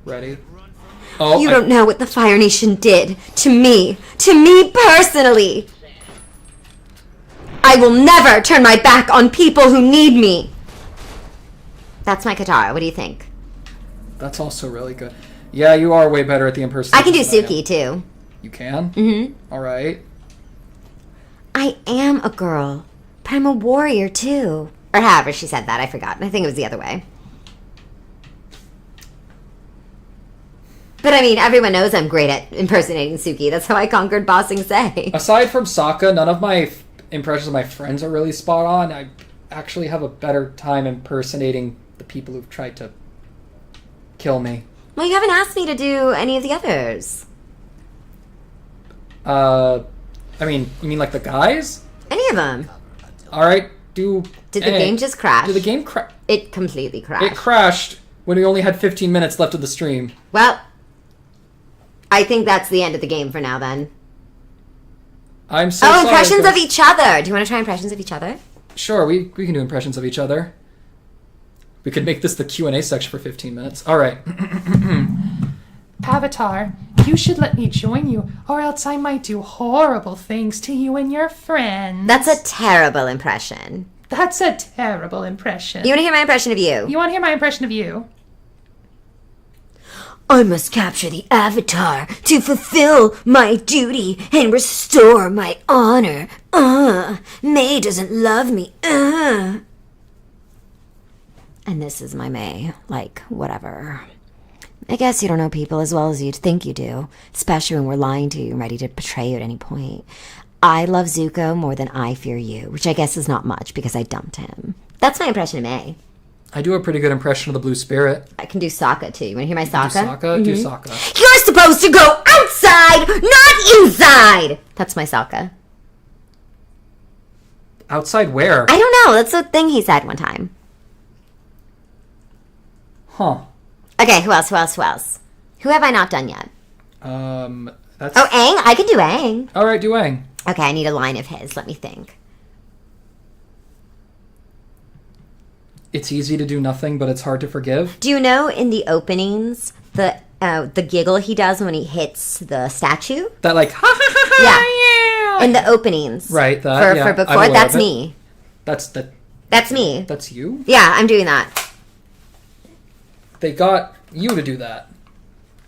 Ready? Oh, You don't know what the Fire Nation did to me personally. I will never turn my back on people who need me. That's my Katara. What do you think? That's also really good. Yeah, you are way better at the impersonation. I can do than I am. Suki too. You can? Mm-hmm. All right. I am a girl, but I'm a warrior too. Or however she said that. I forgot. I think it was the other way. But I mean, everyone knows I'm great at impersonating Suki. That's how I conquered Ba Sing Se. Aside from Sokka, none of my impressions of my friends are really spot on. I actually have a better time impersonating the people who've tried to kill me. Well, you haven't asked me to do any of the others. I mean, you mean like the guys? Any of them. All right, do... Did the game just crash? Did the game crash? It completely crashed. It crashed when we only had 15 minutes left of the stream. Well, I think that's the end of the game for now then. I'm so sorry. Impressions guys. of each other. Do you want to try impressions of each other? Sure, we can do impressions of each other. We could make this the Q&A section for 15 minutes. All right. Avatar, you should let me join you, or else I might do horrible things to you and your friends. That's a terrible impression. That's a terrible impression. You want to hear my impression of you? You want to hear my impression of you? I must capture the Avatar to fulfill my duty and restore my honor. May doesn't love me. And this is my May. Like, whatever. I guess you don't know people as well as you'd think you do, especially when we're lying to you and ready to betray you at any point. I love Zuko more than I fear you, which I guess is not much because I dumped him. That's my impression of May. I do a pretty good impression of the Blue Spirit. I can do Sokka too. You want to hear my Do Sokka? Sokka? Do Sokka. You're supposed to go outside, not inside! That's my Sokka. Outside where? I don't know. That's the thing he said one time. Huh. Okay, who else? Who have I not done yet? That's... Oh, Aang? I can do Aang. All right, do Aang. Okay, I need a line of his. Let me think. It's easy to do nothing, but it's hard to forgive. Do you know in the openings, the giggle he does when he hits the statue? That like, ha ha ha ha, Yeah. In the openings. Right, that, yeah, For book I'm 4, aware that's of it. me. That's me. That's you? Yeah, I'm doing that. They got you to do that.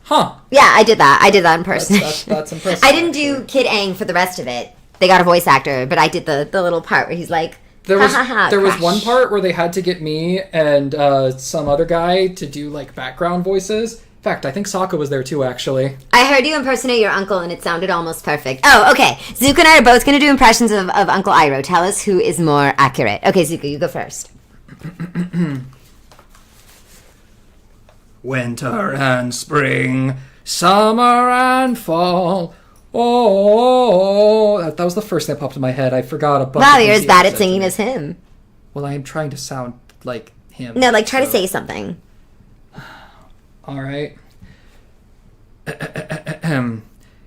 Huh. Yeah, I did that. I did that in person. That's impressive. I didn't do Kid Aang for the rest of it. They got a voice actor, but I did the little part where he's like, There was there was crash. one part where they had to get me and some other guy to do like background voices. In fact, I think Sokka was there too, actually. I heard you impersonate your uncle, and it sounded almost perfect. Oh, okay. Zuko and I are both going to do impressions of Uncle Iroh. Tell us who is more accurate. Okay, Zuko, you go first. Winter and spring, summer and fall. Oh, that was the first thing that popped in my head. I forgot a bunch. Wow, of you're as things bad he at said singing to me. as him. Well, I am trying to sound like him. No, like try to so- say something. All right.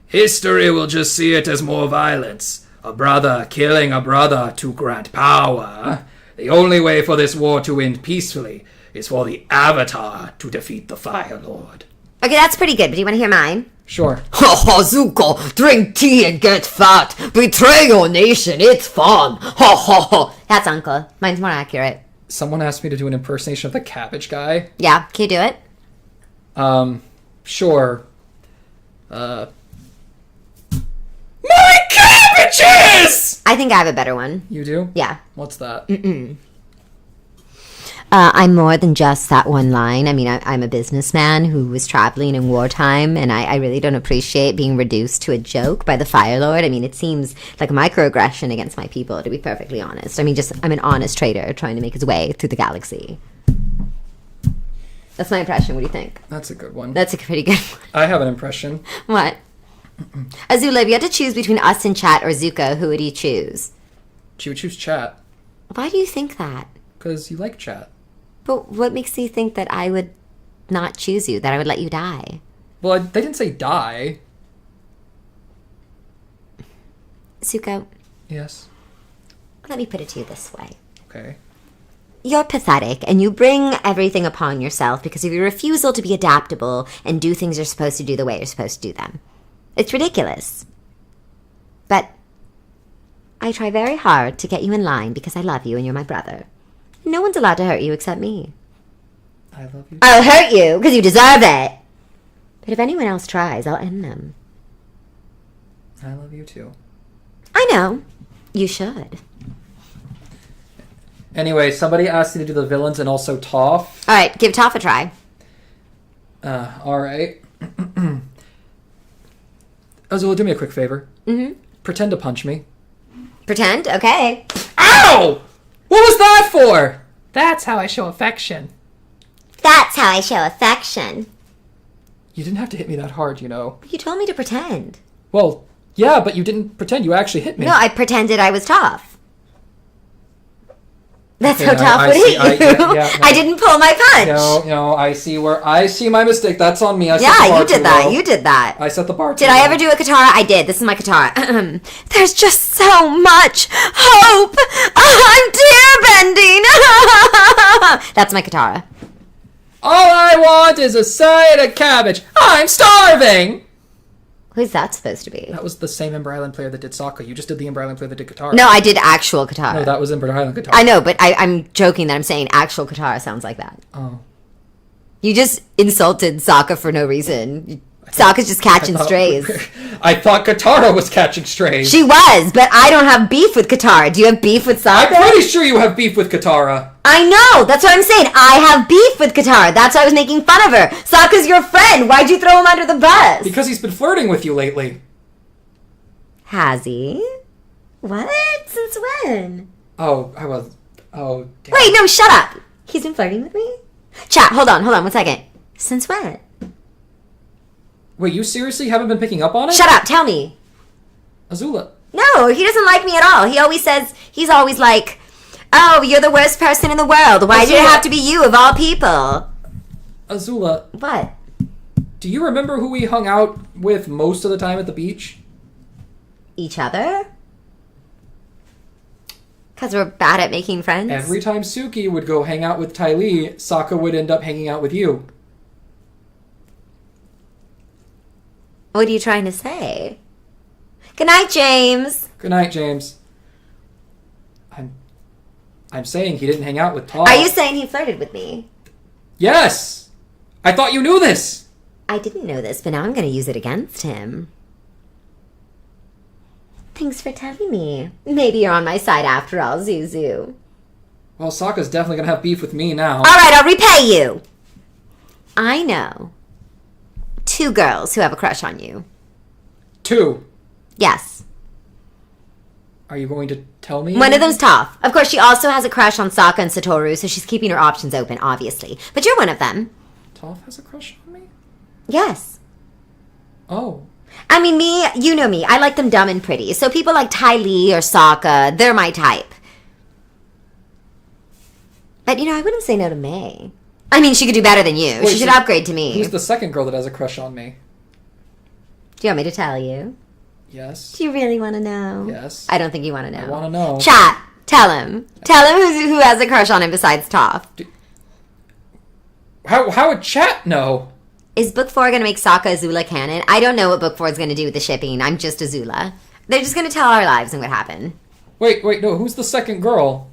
History will just see it as more violence. A brother killing a brother to grant power. The only way for this war to end peacefully is for the Avatar to defeat the Fire Lord. Okay, that's pretty good, but do you want to hear mine? Sure. Ha ha, Zuko, drink tea and get fat. Betray your nation, it's fun. Ha ha ha. That's Uncle. Mine's more accurate. Someone asked me to do an impersonation of the cabbage guy. Yeah, can you do it? Sure. My cabbages! I think I have a better one. You do? Yeah. What's that? I'm more than just that one line. I mean, I'm a businessman who was traveling in wartime, and I really don't appreciate being reduced to a joke by the Fire Lord. I mean, it seems like a microaggression against my people, to be perfectly honest. I mean, I'm an honest trader trying to make his way through the galaxy. That's my impression. What do you think? That's a good one. That's a pretty good one. I have an impression. What? Azula, if you had to choose between us and Chat or Zuko, who would you choose? She would choose chat. Why do you think that? Because you like chat. But what makes you think that I would not choose you, that I would let you die? Well, they didn't say die. Zuko, Yes. let me put it to you this way. Okay. You're pathetic, and you bring everything upon yourself because of your refusal to be adaptable and do things you're supposed to do the way you're supposed to do them. It's ridiculous. But I try very hard to get you in line because I love you and you're my brother. No one's allowed to hurt you except me. I love you. I'll hurt you because you deserve it. But if anyone else tries, I'll end them. I love you too. I know. You should. Anyway, somebody asked you to do the villains and also Toph. All right, give Toph a try. All right. Azula, do me a quick favor. Mm-hmm. Pretend to punch me. Pretend? Okay. Ow! What was that for? That's how I show affection. That's how I show affection. You didn't have to hit me that hard, you know. You told me to pretend. Well, yeah, but you didn't pretend. You actually hit me. No, I pretended I was Toph. That's Okay, how Toph I would see. hit I- you. yeah, no. I didn't pull my punch. No, I see my mistake. That's on me. I set the Yeah, bar you did too that. low. You did that. I set the bar too Did I low. ever do a katara? I did. This is my katara. There's just so much hope. I'm tear bending. That's my katara. All I want is a side of cabbage. I'm starving! Who's that supposed to be? That was the same Ember Island player that did Sokka. You just did the Ember Island player that did Katara. No, I did actual katara. No, that was Ember Island Katara. I know, but I'm joking that I'm saying actual katara sounds like that. Oh. You just insulted Sokka for no reason. Sokka's just catching strays. I thought Katara was catching strays. She was, but I don't have beef with Katara. Do you have beef with I'm Sokka? pretty sure you have beef with Katara. I know. That's what I'm saying. I have beef with Katara. That's why I was making fun of her. Sokka's your friend. Why'd you throw him under the bus? Because he's been flirting with you lately. Has he? What? Since when? Oh, I was... Oh, damn. Wait, no, shut up. He's been flirting with me? Chat, hold on 1 second. Since when? Wait, you seriously haven't been picking up on it? Shut up, tell me. Azula. No, he doesn't like me at all. He always says, he's always like, oh, you're the worst person in the world. Why did it Azula. have to be you of all people? Azula, What? do you remember who we hung out with most of the time at the beach? Each other? Because we're bad at making friends? Every time Suki would go hang out with Ty Lee, Sokka would end up hanging out with you. What are you trying to say? Good night, James. Good night, James. I'm saying he didn't hang out with Toph. Are you saying he flirted with me? Yes! I thought you knew this! I didn't know this, but now I'm going to use it against him. Thanks for telling me. Maybe you're on my side after all, Zuzu. Well, Sokka's definitely gonna have beef with me now. All right, I'll repay you. I know 2 girls who have a crush on you. 2. Yes. Are you going to tell me? One of them's Toph. Of course, she also has a crush on Sokka and Satoru, so she's keeping her options open, obviously. But you're one of them. Toph has a crush on me? Yes. Oh. I mean, me, you know me. I like them dumb and pretty. So people like Ty Lee or Sokka, they're my type. But, I wouldn't say no to May. I mean, she could do better than you. Wait, she should so upgrade to me. Who's the second girl that has a crush on me? Do you want me to tell you? Yes. Do you really want to know? Yes. I don't think you want to know. I want to know. Chat. Tell him. Tell him who has a crush on him besides Toph. How would chat know? Is Book 4 going to make Sokka Azula canon? I don't know what Book 4 is going to do with the shipping. I'm just Azula. They're just going to tell our lives and what happened. Wait, no. Who's the second girl?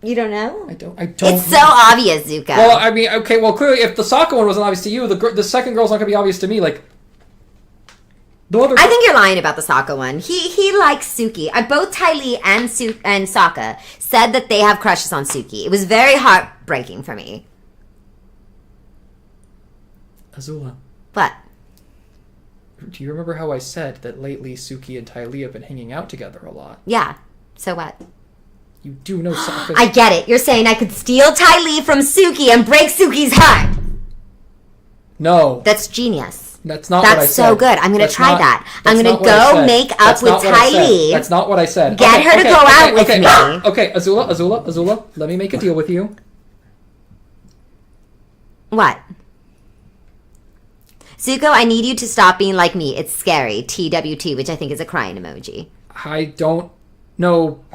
You don't know? I don't. It's so obvious, Zuko. Well, I mean, okay. Well, clearly, if the Sokka one wasn't obvious to you, the second girl's not going to be obvious to me. Like the other. I think you're lying about the Sokka one. He likes Suki. Both Ty Lee and Sokka said that they have crushes on Suki. It was very heartbreaking for me. Azula. What? Do you remember how I said that lately Suki and Ty Lee have been hanging out together a lot? Yeah. So what? You do know something. I get it. You're saying I could steal Ty Lee from Suki and break Suki's heart. No. That's genius. That's not what I said. That's so good. I'm going to try that. I'm going to go make up That's with not what Ty I said. Lee. That's not what I said. Get her to go out with me. Okay, Azula, let me make a deal with you. What? Zuko, I need you to stop being like me. It's scary. TWT, which I think is a crying emoji. I don't know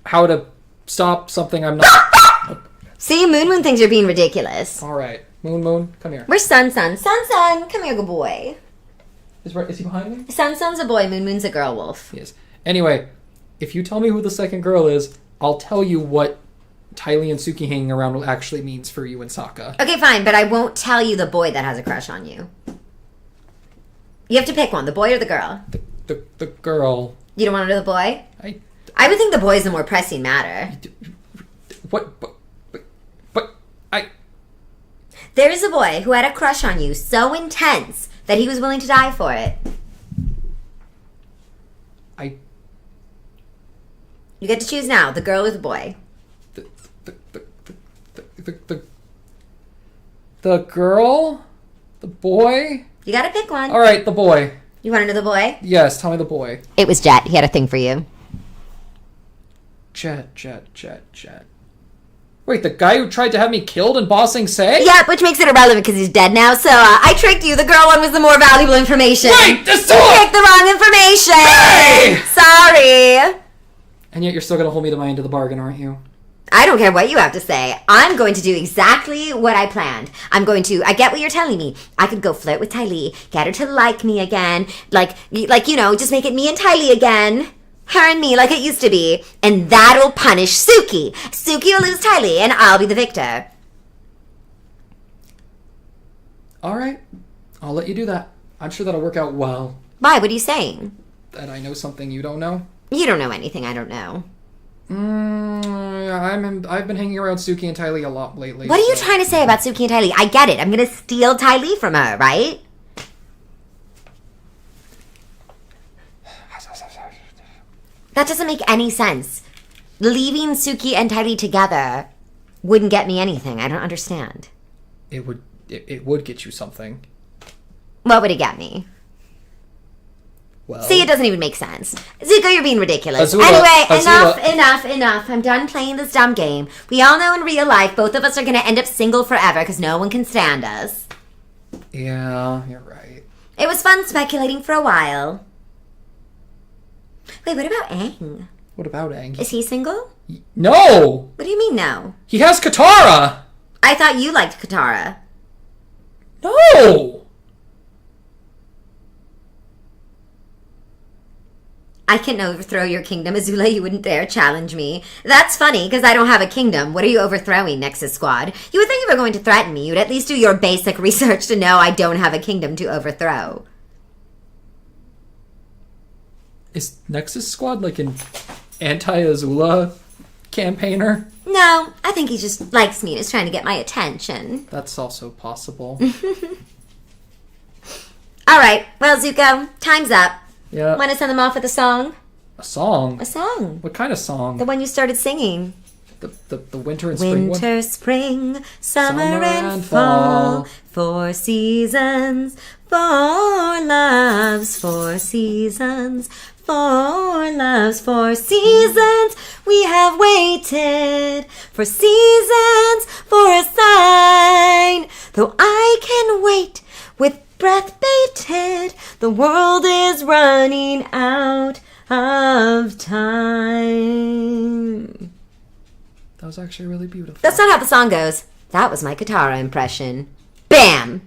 how to stop something I'm not... See, Moon thinks you're being ridiculous. All right. Moon, come here. Where's Sun? Sun, come here, good boy. Is he behind me? Sun's a boy, Moon's a girl wolf. Yes. Anyway, if you tell me who the second girl is, I'll tell you what Ty Lee and Suki hanging around actually means for you and Sokka. Okay, fine, but I won't tell you the boy that has a crush on you. You have to pick one, the boy or the girl. The girl. You don't want to know the boy? I would think the boy is the more pressing matter. But There is a boy who had a crush on you so intense that he was willing to die for it. You get to choose now, the girl or the boy. The girl? The boy? You gotta pick one. All right, the boy. You want to know the boy? Yes, tell me the boy. It was Jet. He had a thing for you. Jet. Wait, the guy who tried to have me killed in Ba Sing Se? Yep, which makes it irrelevant because he's dead now, so I tricked you. The girl one was the more valuable information. Wait, this You picked the wrong information! Hey! Sorry! And yet you're still gonna hold me to my end of the bargain, aren't you? I don't care what you have to say. I'm going to do exactly what I planned. I get what you're telling me. I could go flirt with Ty Lee, get her to like me again, just make it me and Ty Lee again. Her and me like it used to be. And that'll punish Suki. Suki will lose Ty Lee and I'll be the victor. Alright, I'll let you do that. I'm sure that'll work out well. Why? What are you saying? That I know something you don't know? You don't know anything I don't know. I've been hanging around Suki and Ty Lee a lot lately. What are you trying to say about Suki and Ty Lee? I get it. I'm going to steal Ty Lee from her, right? That doesn't make any sense. Leaving Suki and Ty Lee together wouldn't get me anything. I don't understand. It would get you something. What would it get me? Well, See, it doesn't even make sense. Zuko, you're being ridiculous. Azula, Anyway, enough. I'm done playing this dumb game. We all know in real life both of us are going to end up single forever because no one can stand us. Yeah, you're right. It was fun speculating for a while. Wait, what about Aang? What about Aang? Is he single? No! What do you mean no? He has Katara! I thought you liked Katara. No! I can overthrow your kingdom, Azula. You wouldn't dare challenge me. That's funny, because I don't have a kingdom. What are you overthrowing, Nexus Squad? You would think if you were going to threaten me, you'd at least do your basic research to know I don't have a kingdom to overthrow. Is Nexus Squad like an anti-Azula campaigner? No, I think he just likes me and is trying to get my attention. That's also possible. Alright, well, Zuko, time's up. Yeah. Want to send them off with a song? A song? A song. What kind of song? The one you started singing. The winter and spring one? Winter, spring, summer and fall. 4 seasons, 4 loves, 4 seasons, 4 loves, 4 seasons. We have waited for seasons for a sign. Though I can wait with breath bated, the world is running out of time. That was actually really beautiful. That's not how the song goes. That was my Katara impression. Bam!